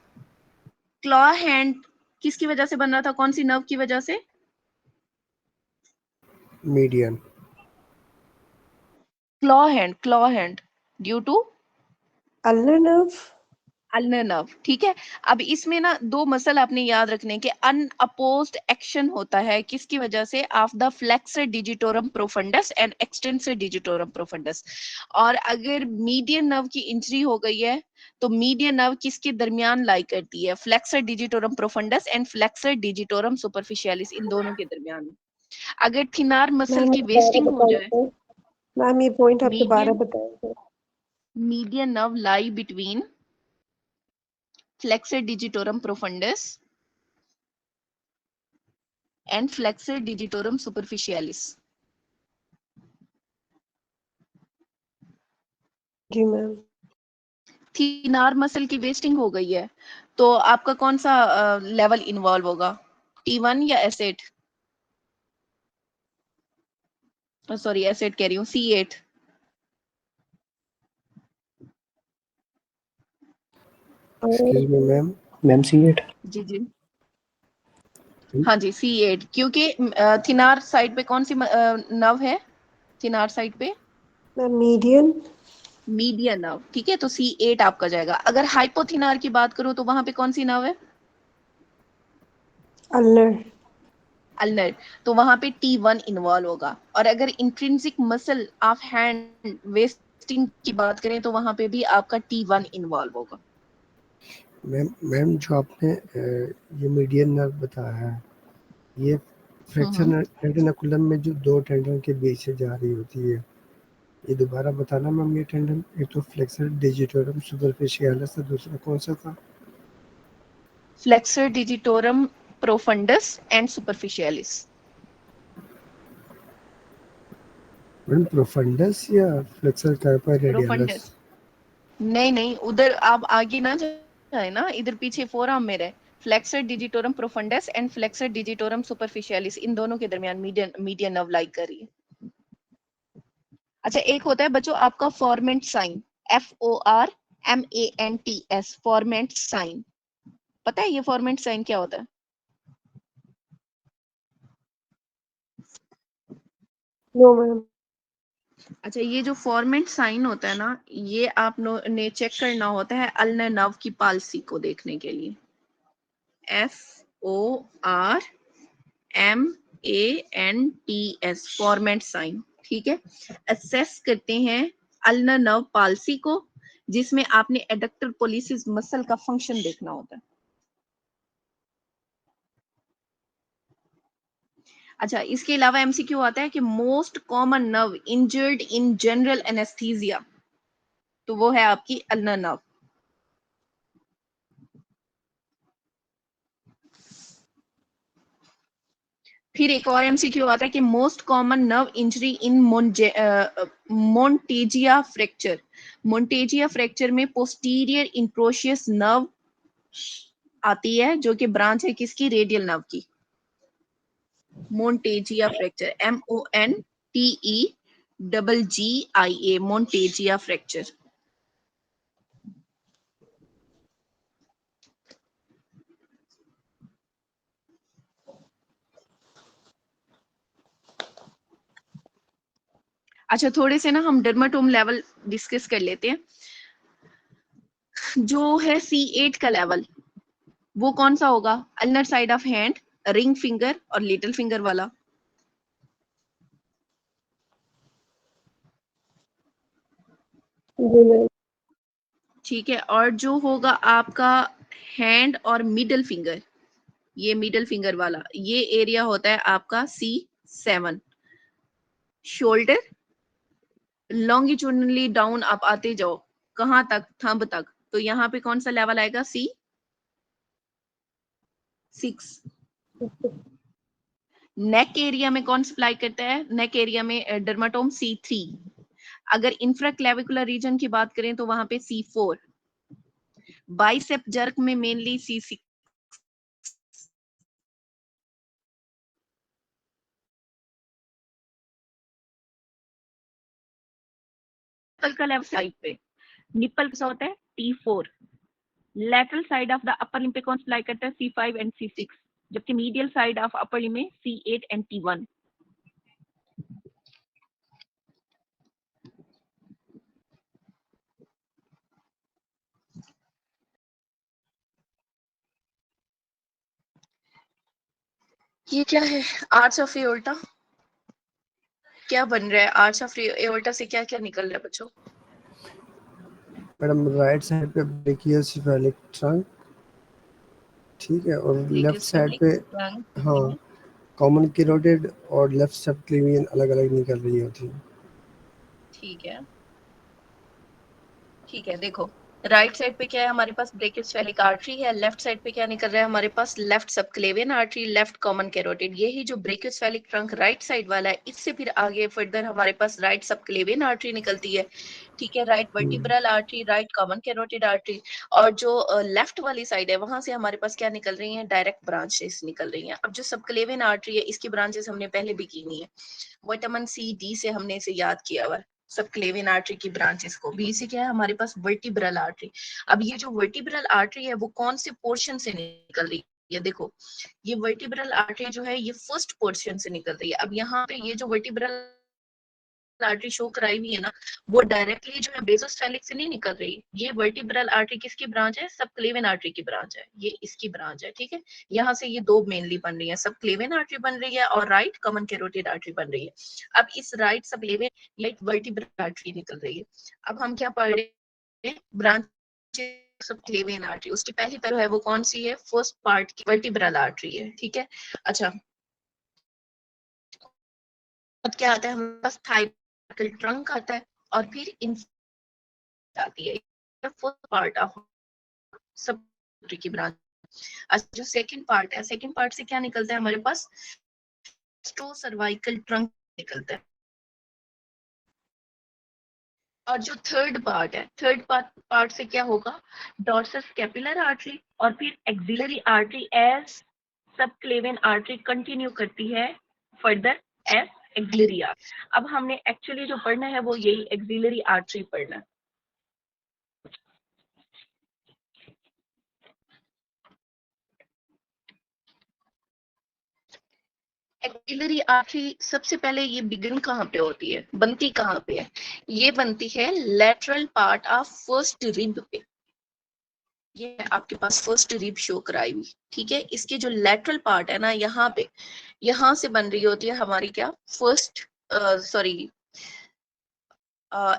क्लॉ हैंड किसकी वजह से बन रहा था, कौन सी नर्व की वजह से? Median. Claw hand due to ulnar nerve. Ulnar nerve, ठीक है। अब इसमें ना दो मसल आपने याद रखने के, अनअपोज्ड एक्शन होता है किसकी वजह से, of the flexor digitorum profundus and extensor digitorum profundis. और अगर मीडियन नर्व की इंजरी हो गई है तो मीडियन नर्व किसके दरमियान लाई करती है, flexor digitorum profundus and flexor digitorum superficialis, इन दोनों के दरमियान। अगर थिनार मसल मैम की ये दोबारा वेस्टिंग हो जाए, बताइए, मैम ये पॉइंट आप दोबारा मीडियन बताइए। Median nerve lie between flexor digitorum profundus and flexor digitorum superficialis। जी मैम। थिनार मसल की वेस्टिंग हो गई है तो आपका कौन सा लेवल इन्वॉल्व होगा, T1 या एसेट, सॉरी एसेट कह रही हूँ, C8। Excuse me ma'am. Ma'am C8। जी जी, हाँ जी C8, क्योंकि थिनार साइड पे कौन सी नर्व है, थिनार साइड पे मैम मीडियन। मीडियन नर्व, ठीक है, तो C8 आपका जाएगा। अगर हाइपोथिनार की बात करूं तो वहां पे कौन सी नर्व है, अल्नर। अल्नर, तो वहां पे T1 इन्वॉल्व होगा। और अगर intrinsic muscle of hand wasting की बात करें तो वहां पे भी आपका T1 इन्वॉल्व होगा। मैम जो आपने ये मीडियन नर्व बताया है, ये फ्रैक्चर रेटिनाकुलम में जो दो टेंडन के बीच से जा रही होती है, ये दोबारा बताना मैम। ये टेंडन एक तो फ्लेक्सर डिजिटोरम सुपरफिशियलिस था, दूसरा कौन सा था? Flexor digitorum profundus and superficialis. Madam profundis या फ्लेक्सर कार्पा रेडियलिस? प्रोफंडस, नहीं नहीं, उधर आप आगे ना जाए ना, इधर पीछे फोरआर्म में रहे। Flexor digitorum profundus and flexor digitorum superficialis, इन दोनों के दरमियान मीडियन मीडियन नर्व लाई कर रही है। अच्छा, एक होता है बच्चों आपका formant sign, FORMANTS, formant sign, पता है ये फॉर्मेंट साइन क्या होता है? No ma'am. अच्छा, ये जो फॉर्मेट साइन होता है ना, ये आप ने चेक करना होता है अल्नर नर्व की पालसी को देखने के लिए। FORMANTS, फॉर्मेट साइन, ठीक है। असेस करते हैं अल्नर नर्व पालसी को, जिसमें आपने एडक्टर पोलिसिस मसल का फंक्शन देखना होता है। अच्छा, इसके अलावा एमसीक्यू आता है कि most common nerve injured in general anaesthesia, तो वो है आपकी अल्नर नर्व। फिर एक और एमसीक्यू आता है कि most common nerve injury in Monteggia fracture. Monteggia fracture में पोस्टीरियर इंट्रोशियस नर्व आती है, जो कि ब्रांच है किसकी, रेडियल नर्व की। मोन्टेजिया फ्रैक्चर, MONTEGGIA, मोन्टेजिया फ्रैक्चर। अच्छा, थोड़े से ना हम डर्माटोम लेवल डिस्कस कर लेते हैं। जो है C8 का लेवल, वो कौन सा होगा, ulnar side of hand, ring finger और लिटिल फिंगर वाला। जी मैम। ठीक है, और जो होगा आपका हैंड और मिडल फिंगर, ये मिडल फिंगर वाला, ये एरिया होता है आपका C7। शोल्डर लॉन्गिट्यूडनली डाउन आप आते जाओ, कहां तक, थंब तक, तो यहाँ पे कौन सा लेवल आएगा, C6। नेक एरिया में कौन सप्लाई करता है, नेक एरिया में डर्माटोम C3। अगर इंफ्राक्लेविकुलर रीजन की बात करें तो वहां पे C4। बाइसेप जर्क में मेनली C6। निप्पल का लेवल साइड पे, निप्पल कैसा होता है, T4। Lateral side of the upper limb पे कौन सप्लाई करता है, C5 एंड C6, जबकि medial side of upper limb में C8 एंड T1। ये क्या है, आर्च ऑफ एओर्टा, क्या बन रहा है आर्च ऑफ एओर्टा से, क्या क्या निकल रहा है बच्चों। मैडम राइट साइड पे ब्रेकियोसेफेलिक ट्रंक, ठीक है, और लेफ्ट साइड पे हाँ कॉमन कैरोटिड और लेफ्ट सबक्लेवियन अलग अलग निकल रही होती है। ठीक है, ठीक है, देखो राइट साइड पे क्या है हमारे पास, ब्रेकियोसेफेलिक आर्टरी है। लेफ्ट साइड पे क्या निकल रहा है हमारे पास, left subclavian artery, left common carotid. यही जो ब्रेकियोसेफेलिक ट्रंक राइट साइड वाला है, इससे फिर आगे फर्दर हमारे पास राइट सबक्लेवियन आर्टरी निकलती है, ठीक है, right vertebral artery, right common carotid artery. और जो लेफ्ट वाली साइड है, वहां से हमारे पास क्या निकल रही है, डायरेक्ट ब्रांचेस निकल रही हैं। अब जो सबक्लेवियन आर्टरी है, इसकी ब्रांचेस हमने पहले भी की हुई है, विटामिन C, D से हमने इसे याद किया हुआ है, सबक्लेवियन आर्टरी की ब्रांचेस को। बी से क्या है हमारे पास, वर्टिब्रल आर्टरी। अब ये जो वर्टिब्रल आर्टरी है, वो कौन से पोर्शन से निकल रही है, देखो ये वर्टिब्रल आर्टरी जो है, ये फर्स्ट पोर्शन से निकल रही है। अब यहाँ पे ये जो वर्टिब्रल आर्टरी शो कराई हुई है ना, वो डायरेक्टली जो है बेसोस्फेलिक से नहीं निकल रही। ये वर्टिब्रल आर्टरी किसकी ब्रांच है, सबक्लेवियन आर्टरी की ब्रांच है, ये इसकी ब्रांच है, ठीक है। यहाँ से ये दो मेनली बन रही है, सबक्लेवियन आर्टरी बन रही है और राइट कॉमन कैरोटिड आर्टरी बन रही है। अब इस right subclavian right vertebral artery निकल रही है। अब हम क्या पढ़ रहे हैं, ब्रांच सबक्लेवियन आर्टरी, उसकी पहली तरह है वो कौन सी है, फर्स्ट पार्ट की वर्टिब्रल आर्टरी है, ठीक है। अच्छा, अब क्या आता है हमारे पास, थाइकल ट्रंक आता है और फिर इन आती है फर्स्ट पार्ट ऑफ सब की ब्रांच। अच्छा, जो सेकंड पार्ट है, सेकंड पार्ट से क्या निकलता है हमारे पास, स्टो सर्वाइकल ट्रंक निकलता है। और जो थर्ड पार्ट है, थर्ड पार्ट से क्या होगा, डॉर्सस कैपिलर आर्टरी और फिर axillary artery as subclavian artery continue करती है फर्दर एज एक्सिलरी आर्टरी। अब हमने एक्चुअली जो पढ़ना है वो यही एक्सिलरी आर्टरी पढ़ना है। एक्सिलरी आर्टरी सबसे पहले ये बिगिन कहाँ पे होती है, बनती कहाँ पे है? ये बनती है lateral part of first rib पे। ये है आपके पास फर्स्ट रिब शो कराई हुई, ठीक है। इसके जो लेटरल पार्ट है ना, यहाँ पे, यहाँ से बन रही होती है हमारी क्या, फर्स्ट सॉरी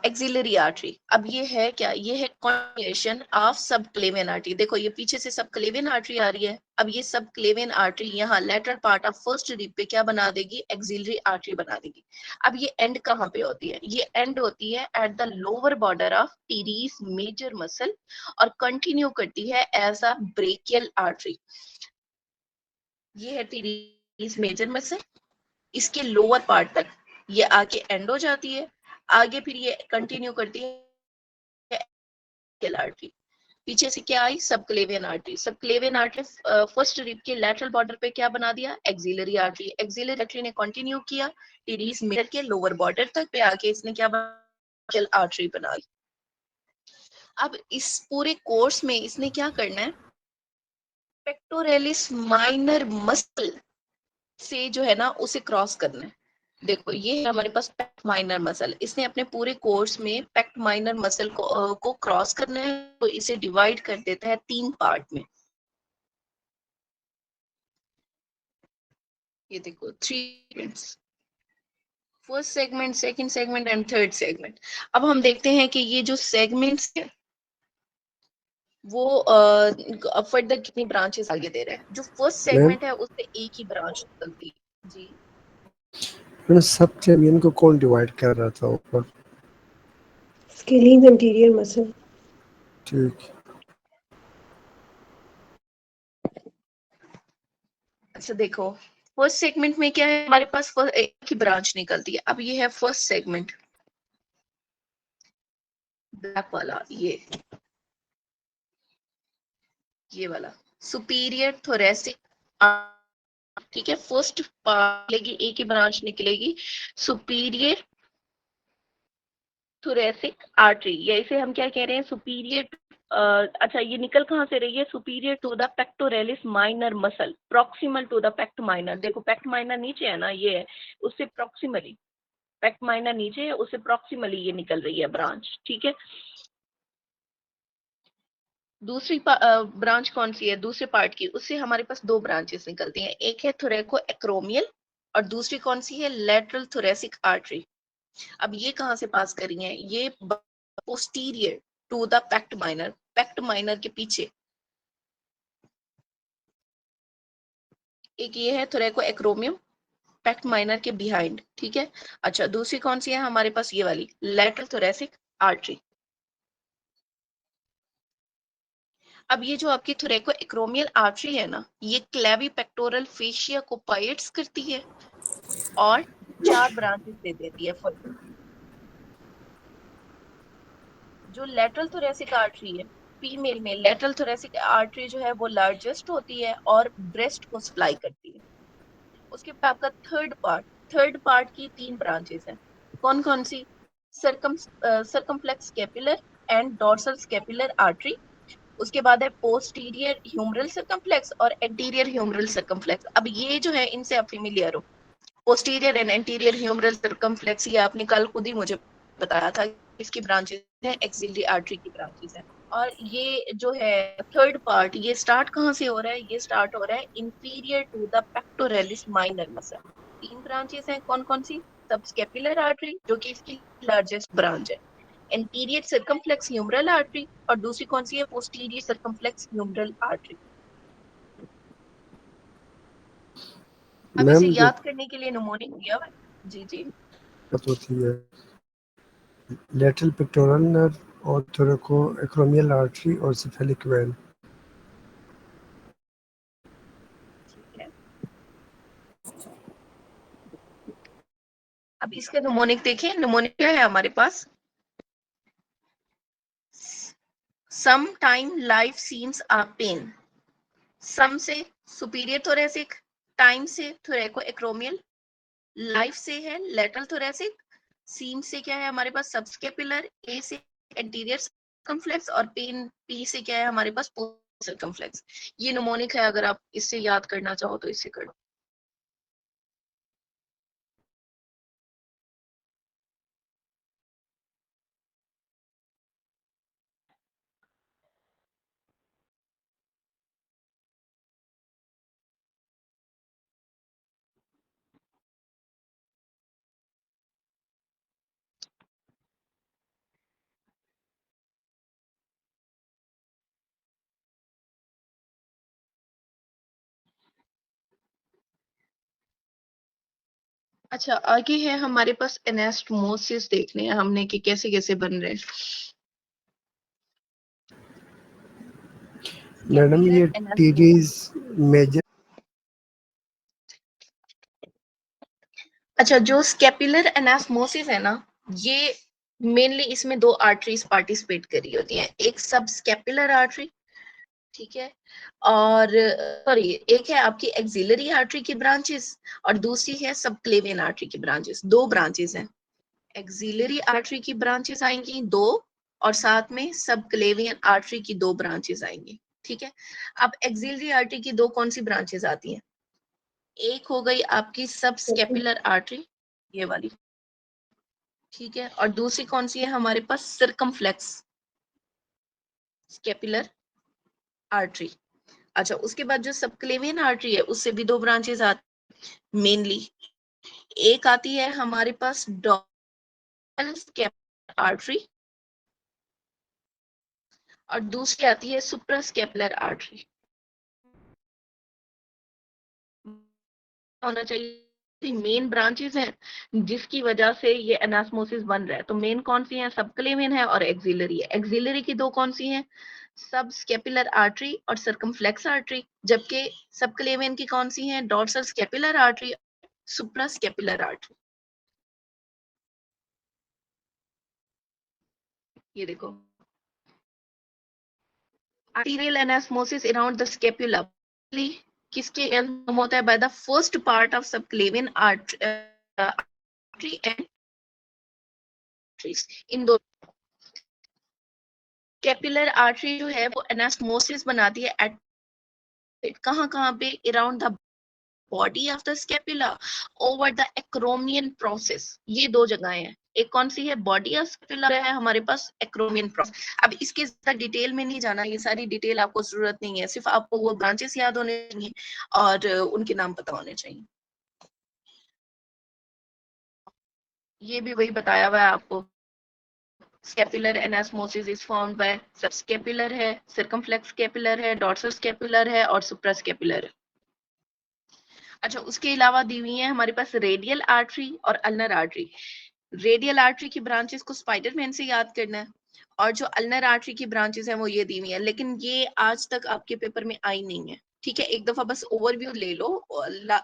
एक्सिलरी आर्टरी। अब ये है क्या, ये है कॉन्जुगेशन ऑफ सबक्लेवियन आर्टरी। देखो ये पीछे से सबक्लेवियन आर्टरी आ रही है, अब ये सबक्लेवियन आर्टरी यहाँ lateral part of first rib पे क्या बना देगी, एक्सिलरी आर्टरी बना देगी। अब ये एंड कहाँ पे होती है, ये एंड होती है at the lower border of teres major muscle और कंटिन्यू करती है एज अ ब्रेकियल आर्टरी। ये है टीरीज मेजर मसल, इसके लोअर पार्ट तक ये आके एंड हो जाती है, आगे फिर ये कंटिन्यू करती है आर्टरी। पीछे से क्या आई, subclavian artery. Subclavian artery first rib के लेटरल बॉर्डर पे क्या बना दिया, एक्सिलरी आर्टरी। एक्सिलरी आर्टरी ने कंटिन्यू किया टीरीज मेजर के लोअर बॉर्डर तक पे आके इसने क्या बना, आर्टरी बना दी। अब इस पूरे कोर्स में इसने क्या करना है, पेक्टोरेलिस माइनर मसल से जो है ना उसे क्रॉस करना है। देखो ये है हमारे पास पेक्ट माइनर मसल, इसने अपने पूरे कोर्स में पेक्ट माइनर मसल को क्रॉस करना है, तो इसे डिवाइड कर देता है 3 पार्ट में। ये देखो 3 segments, first segment, second segment and third segment. अब हम देखते हैं कि ये जो सेगमेंट्स है वो फर्दर कितनी ब्रांचेस आगे दे रहे हैं। जो फर्स्ट सेगमेंट है उससे एक ही ब्रांच निकलती है जी। मैंने सब चैंपियन को कौन डिवाइड कर रहा था ऊपर, स्केलीज एंटीरियर मसल। ठीक। अच्छा देखो फर्स्ट सेगमेंट में क्या है हमारे पास, एक ही ब्रांच निकलती है। अब ये है फर्स्ट सेगमेंट, ब्लैक वाला, ये वाला सुपीरियर थोरेसिक, ठीक है। फर्स्ट निकलेगी, एक ही ब्रांच निकलेगी, सुपीरियर थोरेसिक आर्टरी, या इसे हम क्या कह रहे हैं, सुपीरियर अच्छा ये निकल कहाँ से रही है, superior to the pectoralis minor muscle proximal to the pect minor. देखो पेक्ट माइनर नीचे है ना, ये है उससे प्रॉक्सिमली, पेक्ट माइनर नीचे है उससे प्रॉक्सिमली ये निकल रही है ब्रांच, ठीक है। दूसरी ब्रांच कौन सी है, दूसरे पार्ट की, उससे हमारे पास 2 ब्रांचेस निकलती हैं, एक है थोरेको एक्रोमियल और दूसरी कौन सी है, लेटरल थोरेसिक आर्टरी। अब ये कहाँ से पास करी है, ये posterior to the pect minor के पीछे एक ये है थोरेको एक्रोमियम, पेक्ट माइनर के बिहाइंड, ठीक है। अच्छा दूसरी कौन सी है हमारे पास, ये वाली लेटरल थोरेसिक आर्टरी। अब ये जो आपकी थोरेको एक्रोमियल आर्टरी है ना, ये क्लेवी पेक्टोरल फेशिया को पाइट्स करती है और 4 ब्रांचेस दे देती है फर्दर। जो लेटरल थोरेसिक आर्टरी है, फीमेल में लेटरल थोरेसिक आर्टरी जो है वो लार्जेस्ट होती है और ब्रेस्ट को सप्लाई करती है। उसके बाद आपका थर्ड पार्ट की 3 ब्रांचेस हैं, कौन कौन सी, circumflex scapular and dorsal scapular artery. उसके बाद है पोस्टीरियर ह्यूमरल सर्कमफ्लेक्स और एंटीरियर ह्यूमरल सर्कमफ्लेक्स। अब ये जो है इनसे आप फेमिलियर हो, posterior and anterior humeral circumflex, ये आपने कल खुद ही मुझे बताया था, इसकी ब्रांचेस है, एक्सिलरी आर्टरी की ब्रांचेस है। और ये जो है थर्ड पार्ट, ये स्टार्ट कहाँ से हो रहा है, ये स्टार्ट हो रहा है inferior to the pectoralis minor muscle. 3 branches हैं, कौन कौन सी, सबस्कैपुलर आर्टरी जो कि इसकी लार्जेस्ट ब्रांच है, एंटीरियर सर्कमफ्लेक्स ह्यूमरल आर्टरी और दूसरी कौन सी है, पोस्टीरियर सर्कमफ्लेक्स ह्यूमरल आर्टरी। अब इसे मैम जो याद करने के लिए निमोनिक दिया हुआ है। जी जी दिक्कत होती है लेटरल पेक्टोरल नर्व और थोरेको एक्रोमियल आर्टरी और सिफेलिक वेन, ठीक है। अब इसके निमोनिक देखिए, निमोनिक क्या है हमारे पास, some time life seems a pain, some से सुपीरियर थोरेसिक, टाइम से थोरेको एक्रोमियल, लाइफ से है लेटरल थोरेसिक, सीम से क्या है हमारे पास सबस्केपुलर, ए से एंटीरियर सर्कमफ्लेक्स और पेन पी से क्या है हमारे पास पोस्ट सर्कमफ्लेक्स। ये निमोनिक है, अगर आप इससे याद करना चाहो तो इससे करो। अच्छा, आगे है हमारे पास एनास्टोमोसिस देखने हैं हमने कि कैसे कैसे बन रहे हैं। मैडम ये टीडीज मेजर अच्छा, जो स्केपुलर एनास्मोसिस है ना, ये मेनली इसमें दो आर्टरीज पार्टिसिपेट करी होती हैं, एक सब स्केपुलर आर्टरी, ठीक है, और सॉरी एक है आपकी एक्सिलरी आर्टरी की ब्रांचेस और दूसरी है सबक्लेवियन आर्टरी की ब्रांचेस। दो ब्रांचेस हैं, एक्सिलरी आर्टरी की ब्रांचेस आएंगी दो और साथ में सबक्लेवियन आर्टरी की दो ब्रांचेस आएंगी, ठीक है। अब एक्सिलरी आर्टरी की दो कौन सी ब्रांचेस आती हैं, एक हो गई आपकी सब स्केपुलर आर्टरी, ये वाली, ठीक है, और दूसरी कौन सी है हमारे पास, सर्कमफ्लेक्स स्केपुलर आर्टरी। अच्छा, उसके बाद जो सबक्लेवियन आर्टरी है उससे भी दो ब्रांचेस आती मेनली, एक आती है हमारे पास डॉर्सल स्केपुलर आर्टरी और दूसरी आती है सुप्रास्केपुलर आर्टरी। होना चाहिए मेन ब्रांचेस हैं जिसकी वजह से ये एनास्मोसिस बन रहा है। तो मेन कौन सी है, सबक्लेवियन है और एक्सिलरी है। एक्सिलरी की दो कौन सी हैं, सब स्केपुलर आर्टरी और सर्कमफ्लेक्स आर्टरी, जबकि सबक्लेवियन की कौन सी हैं, dorsal scapular artery, suprascapular artery. ये देखो, arterial anastomosis around the scapula किसके होता है, by the first part of subclavian artery and in दो। कैपिलर आर्टरी जो है वो एनास्मोसिस बनाती है एट कहाँ कहाँ पे, around the body of the scapula over the acromion process. ये दो जगहें हैं, एक कौन सी है, बॉडी ऑफ स्केपुला है हमारे पास, एक्रोमियन प्रोसेस। अब इसके ज्यादा डिटेल में नहीं जाना, ये सारी डिटेल आपको जरूरत नहीं है, सिर्फ आपको वो ब्रांचेस याद होने चाहिए और उनके नाम पता होने चाहिए। ये भी वही बताया हुआ है आपको, scapular anastomosis is formed by subscapular है, सर्कमफ्लेक्स स्केपुलर है, डॉर्सल स्केपुलर है और सुप्रास्केपुलर है। अच्छा, उसके अलावा दी हुई है हमारे पास रेडियल आर्टरी और अल्नर आर्टरी। रेडियल आर्टरी की ब्रांचेस को स्पाइडरमैन से याद करना है और जो अल्नर आर्टरी की ब्रांचेस हैं वो ये दी हुई है, लेकिन ये आज तक आपके पेपर में आई नहीं है, ठीक है। एक दफा बस ओवरव्यू ले लो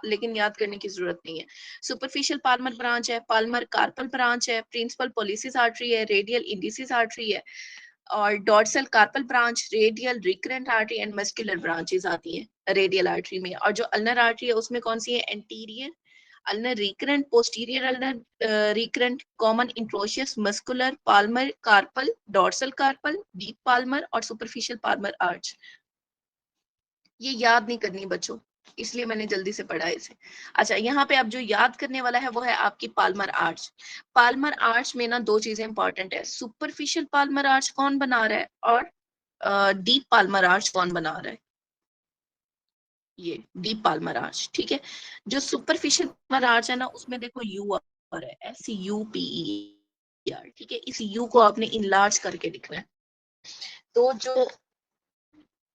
लेकिन याद करने की जरूरत नहीं है। सुपरफिशियल पाल्मर ब्रांच है, पाल्मर कार्पल ब्रांच है, प्रिंसिपल पोलिसिस आर्टरी है, रेडियल इंडिसिस आर्टरी है और dorsal carpal branch, radial recurrent artery and muscular branches आती हैं रेडियल आर्टरी में। और जो अल्नर आर्टरी है उसमें कौन सी है, anterior ulnar recurrent, posterior ulnar recurrent, common interosseous, muscular, palmar carpal, dorsal carpal, deep palmar और सुपरफिशियल पाल्मर आर्च। ये याद नहीं करनी बच्चों, इसलिए मैंने जल्दी से पढ़ा इसे। अच्छा, यहाँ पे अब जो याद करने वाला है वो है आपकी पाल्मर आर्च। पाल्मर आर्च में ना दो चीजें इंपॉर्टेंट है, सुपरफिशियल पाल्मर आर्च कौन बना रहा है और डीप पाल्मर आर्च कौन बना रहा है। ये डीप पाल्मर आर्च, ठीक है। जो सुपरफिशियल पाल्मर आर्च है ना उसमें देखो यू आ रहा है, SUPER, ठीक है। इस यू को आपने इनलार्ज करके लिखना है। तो जो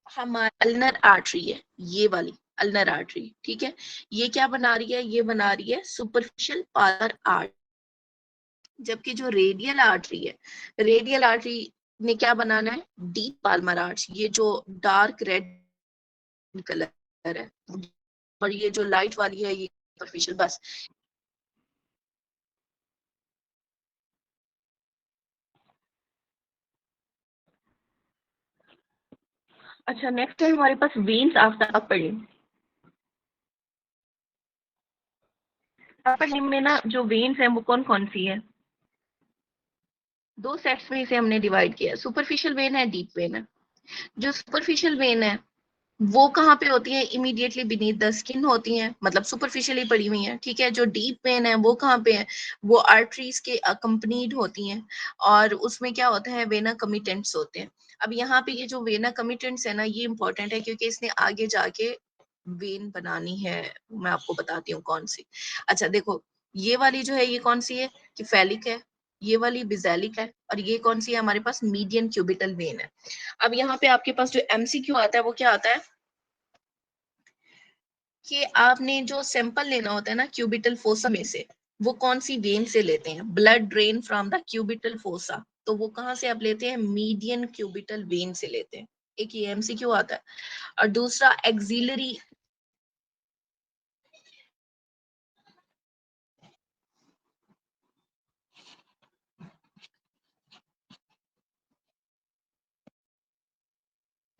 हमारी अल्नर आर्टरी है, ये वाली अल्नर आर्टरी, ठीक है, ये क्या बना रही है, ये बना रही है सुपरफिशियल पाल्मर आर्ट। जबकि जो रेडियल आर्टरी है, रेडियल आर्टरी ने क्या बनाना है, डीप पाल्मर आर्च। ये जो डार्क रेड कलर है और ये जो लाइट वाली है ये सुपरफिशियल, बस। अच्छा, नेक्स्ट है हमारे पास veins after upper limb. Upper limb में ना जो वेन्स हैं वो कौन कौन सी है, दो सेट्स में इसे हमने डिवाइड किया है, सुपरफिशियल वेन है, डीप वेन है। जो सुपरफिशियल वेन है वो कहाँ पे होती है, इमीडिएटली बीनीथ द स्किन होती हैं, मतलब सुपरफिशियली पड़ी हुई हैं, ठीक है। जो डीप वेन है वो कहाँ पे है, वो आर्टरीज के अकम्पनीड होती हैं और उसमें क्या होता है, वेना कमिटेंट्स होते हैं। अब यहाँ पे ये जो वेना कमिटेंट्स है ना ये इंपॉर्टेंट है क्योंकि इसने आगे जाके वेन बनानी है, मैं आपको बताती हूँ कौन सी। अच्छा देखो, ये वाली जो है ये कौन सी है, कि फैलिक है, ये वाली बिजैलिक है और ये कौन सी है हमारे पास, मीडियन क्यूबिटल वेन है। अब यहाँ पे आपके पास जो MCQ आता है वो क्या आता है कि आपने जो सैंपल लेना होता है ना क्यूबिटल फोसा में से, वो कौन सी वेन से लेते हैं? Blood drain from the cubital fossa, तो वो कहाँ से आप लेते हैं? मीडियन क्यूबिटल वेन से लेते हैं। एक ये एमसीक्यू आता है। और दूसरा एक्सिलरी,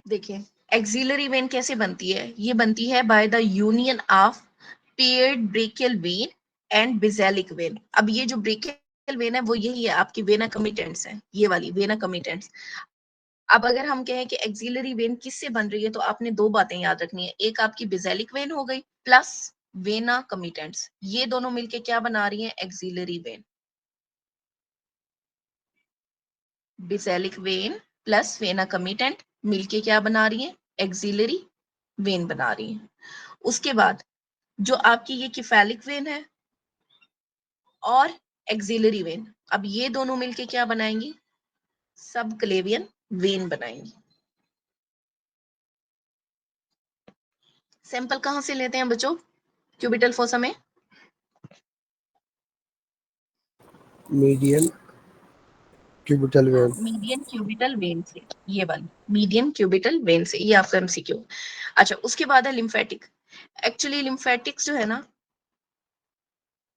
देखिए एक्सिलरी वेन कैसे बनती है? ये बनती है by the union of paired brachial vein and basilic vein. अब ये जो ब्रेकियल वेन है वो यही है, आपकी वेना कमिटेंट्स है, ये वाली वेना कमिटेंट्स। अब अगर हम कहें कि एक्सिलरी वेन किससे बन रही है, तो आपने दो बातें याद रखनी है। एक आपकी बेसिलिक वेन हो गई प्लस वेना कमिटेंट्स, ये दोनों मिलके क्या बना रही है? Axillary vein. Basilic vein plus vena comitans मिलके क्या बना रही है? एक्सिलरी वेन बना रही है। उसके बाद जो आपकी ये किफेलिक वेन है और एक्सिलरी वेन, अब ये दोनों मिलके क्या बनाएंगी? सब क्लेवियन वेन बनाएंगी। सैंपल कहां से लेते हैं बच्चों क्यूबिटल फोसा में? Median cubital when. Median cubital when से, ये वाली मीडियन क्यूबिटल वेन से, ये आपका एमसीक्यू। अच्छा, उसके बाद है लिम्फेटिक। एक्चुअली लिम्फेटिक्स जो है ना,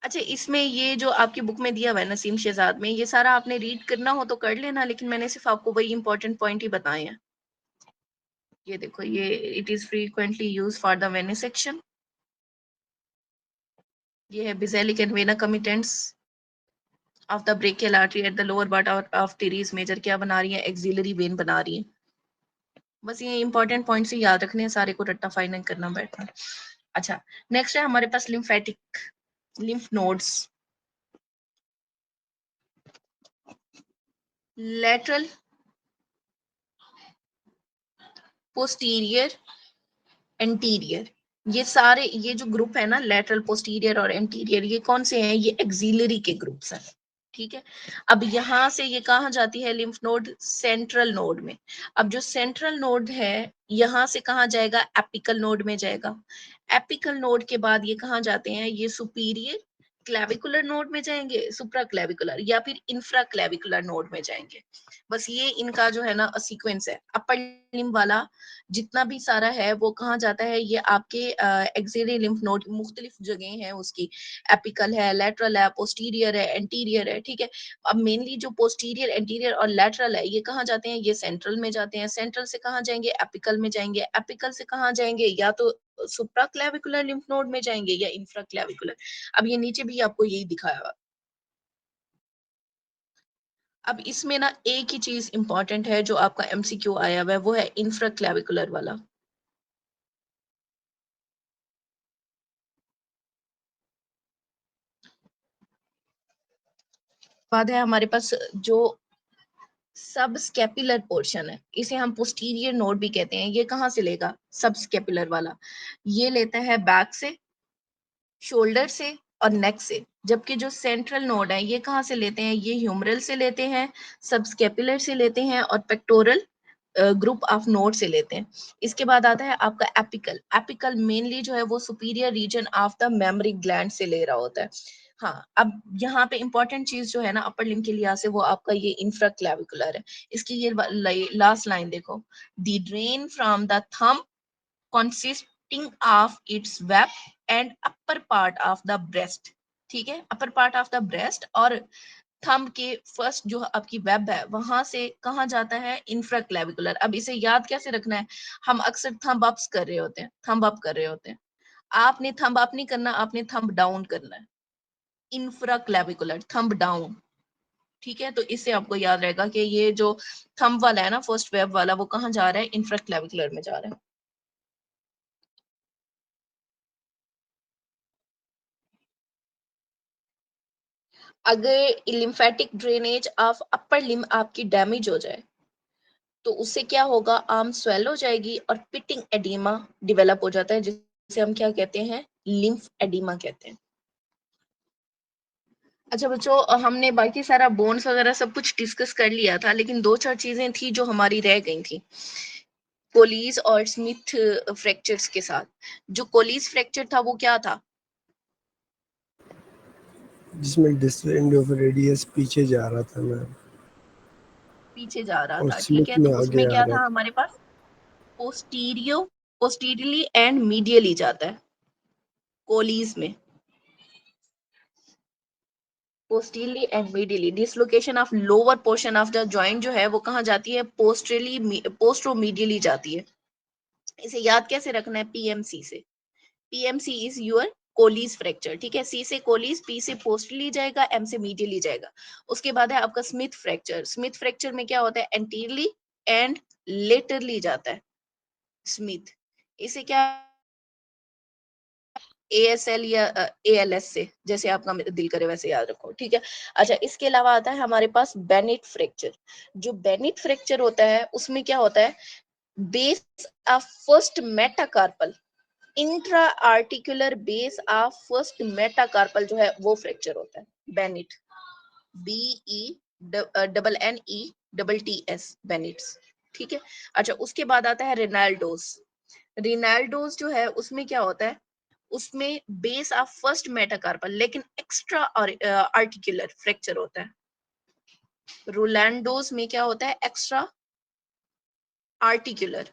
अच्छा इसमें ये जो आपकी बुक में दिया हुआ है नसीम शहजाद में, ये सारा आपने रीड करना हो तो कर लेना, लेकिन मैंने सिर्फ आपको वही इंपॉर्टेंट पॉइंट ही बताए हैं। ये देखो, ये it is frequently use for the venesection. ये है basilic and vena comitantes of the brachial artery at the lower part of teres major, क्या बना रही है? एक्सिलरी वेन बना रही है। बस ये इंपॉर्टेंट पॉइंट से याद रखने हैं, सारे को रट्टा फाइनल करना बैठना। अच्छा, नेक्स्ट है हमारे पास lymphatic, lymph nodes, lateral, posterior, anterior. ये सारे, ये जो ग्रुप है ना लेटरल, पोस्टीरियर और एंटीरियर, ये कौन से हैं? ये एक्सिलरी के ग्रुप्स हैं। ठीक है, अब यहां से ये कहा जाती है लिम्फ नोड? सेंट्रल नोड में। अब जो सेंट्रल नोड है यहां से कहा जाएगा? एपिकल नोड में जाएगा। एपिकल नोड के बाद ये कहा जाते हैं? ये सुपीरियर क्लेविकुलर नोड में जाएंगे, सुप्रा क्लेविकुलर, या फिर इंफ्रा क्लेविकुलर नोड में जाएंगे। बस ये इनका जो है ना सीक्वेंस है। अपर लिम्ब वाला जितना भी सारा है वो कहाँ जाता है? ये आपके एक्सिलरी लिम्फ नोड मुख्तलिफ जगह हैं उसकी, एपिकल है, लेटरल है, पोस्टीरियर है, एंटीरियर है। ठीक है, अब मेनली जो पोस्टीरियर, एंटीरियर और लेटरल है ये कहाँ जाते हैं? ये सेंट्रल में जाते हैं। सेंट्रल से कहाँ जाएंगे? एपिकल में जाएंगे। एपिकल से कहाँ जाएंगे? या तो सुप्रा क्लेविकुलर लिम्फ नोड में जाएंगे या इंफ्रा क्लेविकुलर। अब ये नीचे भी आपको यही दिखाया हुआ। अब इसमें ना एक ही चीज इंपॉर्टेंट है जो आपका एमसीक्यू आया हुआ है, वो है इंफ्रा क्लेविकुलर वाला। बाद है हमारे पास जो सब स्केपुलर पोर्शन है, इसे हम पोस्टीरियर नोड भी कहते हैं। ये कहाँ से लेगा? सब स्केपुलर वाला ये लेता है बैक से, शोल्डर से और नेक से। जबकि जो सेंट्रल नोड है ये कहाँ से लेते हैं? ये ह्यूमरल से लेते हैं, सब स्केपुलर से लेते हैं और पेक्टोरल ग्रुप ऑफ नोड से लेते हैं। इसके बाद आता है आपका एपिकल। एपिकल मेनली जो है वो superior region of the mammary gland से ले रहा होता है। हाँ, अब यहाँ पे इंपॉर्टेंट चीज जो है ना अपर लिम्ब के लिहाज से, वो आपका ये इंफ्रा क्लेविकुलर है। इसकी ये लास्ट लाइन देखो, the drain from the thumb consisting of its web and upper part of the breast। ठीक है, upper part of the breast और थंब के फर्स्ट जो आपकी वेब है वहां से कहाँ जाता है? इंफ्राक्लेविकुलर। अब इसे याद कैसे रखना है? हम अक्सर थंब अप्स कर रहे होते हैं, थंब अप कर रहे होते हैं। आपने थंब अप नहीं करना, आपने थंब डाउन करना है, इंफ्राक्लेविकुलर, थंब डाउन। ठीक है, तो इससे आपको याद रहेगा कि ये जो थंब वाला है ना फर्स्ट वेब वाला, वो कहाँ जा रहा है? इंफ्राक्लेविकुलर में जा रहा है। अगर lymphatic drainage of upper limb आपकी डैमेज हो जाए तो उससे क्या होगा? आर्म स्वेल हो जाएगी और पिटिंग एडिमा डेवलप हो जाता है, जिसे हम क्या कहते हैं? लिम्फ एडिमा कहते हैं। अच्छा बच्चों, हमने बाकी सारा बोन्स वगैरह सब कुछ डिस्कस कर लिया था, लेकिन दो चार चीजें थी जो हमारी रह गई थी कोलीज और स्मिथ फ्रैक्चर्स के साथ। जो कोलीज फ्रैक्चर था वो क्या था? जिसमें डिस्टल एंड ऑफ रेडियस पीछे जा रहा था मैं पीछे जा रहा और था, ठीक स्मिथ है। तो में आगे उसमें आ क्या रहा था था। हमारे पास, पोस्टीरियरली एंड मीडियली जाता है कोलीज में। Posteriorly and medially dislocation of lower portion of the joint जो है वो कहाँ जाती है, पोस्ट्रोमीडियली जाती है। इसे याद कैसे रखना है, पीएमसी से। पीएमसी इज योर कोलीज फ्रैक्चर, ठीक है। सी से कोलीज, पी से पोस्टली जाएगा, एम से मीडियली जाएगा। उसके बाद है आपका स्मिथ फ्रैक्चर। स्मिथ फ्रैक्चर में क्या होता है, एंटीरियरली एंड लेटरली जाता है स्मिथ। इसे क्या, ASL या ALS से, जैसे आपका दिल करे वैसे याद रखो, ठीक है। अच्छा, इसके अलावा आता है हमारे पास बेनिट फ्रैक्चर। जो बेनिट फ्रैक्चर होता है उसमें क्या होता है, base of first metacarpal, intra articular base of first metacarpal जो है वो फ्रैक्चर होता है बेनिट, BENNETS बेनिट्स, ठीक है। अच्छा, उसके बाद आता है रिनाल्डोस। रिनाल्डोस जो है उसमें क्या होता है, उसमें बेस ऑफ फर्स्ट मेटाकार्पल लेकिन एक्स्ट्रा आर्टिकुलर फ्रैक्चर होता है। रोलैंडोस में क्या होता है, एक्स्ट्रा आर्टिकुलर।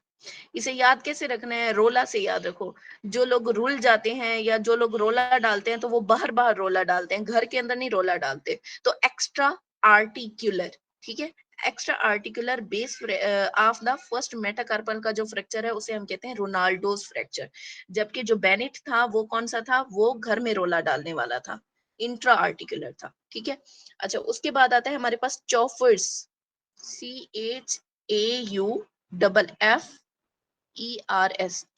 इसे याद कैसे रखना है, रोला से याद रखो। जो लोग रुल जाते हैं या जो लोग रोला डालते हैं तो वो बाहर बाहर रोला डालते हैं, घर के अंदर नहीं रोला डालते। तो एक्स्ट्रा आर्टिकुलर, ठीक है। Extra articular base of the first metacarpal का जो फ्रैक्चर है उसे हम कहते हैं रोनाल्डोस फ्रैक्चर। जबकि जो बेनिट था वो कौन सा था, वो घर में रोला डालने वाला था, इंट्रा आर्टिकुलर था, ठीक है। अच्छा, उसके बाद आता है हमारे पास चॉफर्स, CHAUFFERS,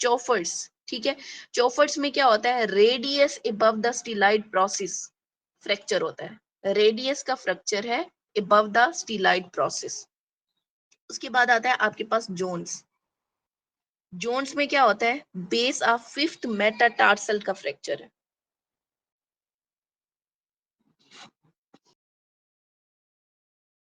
चोफर्स, ठीक है। चोफर्स में क्या होता है, radius above the styloid process fracture होता है। रेडियस का फ्रैक्चर है अबव द स्टीलाइड प्रोसेस। उसके बाद आता है आपके पास जोन्स। जोन्स में क्या होता है, बेस ऑफ फिफ्थ मेटाटार्सल का फ्रैक्चर है।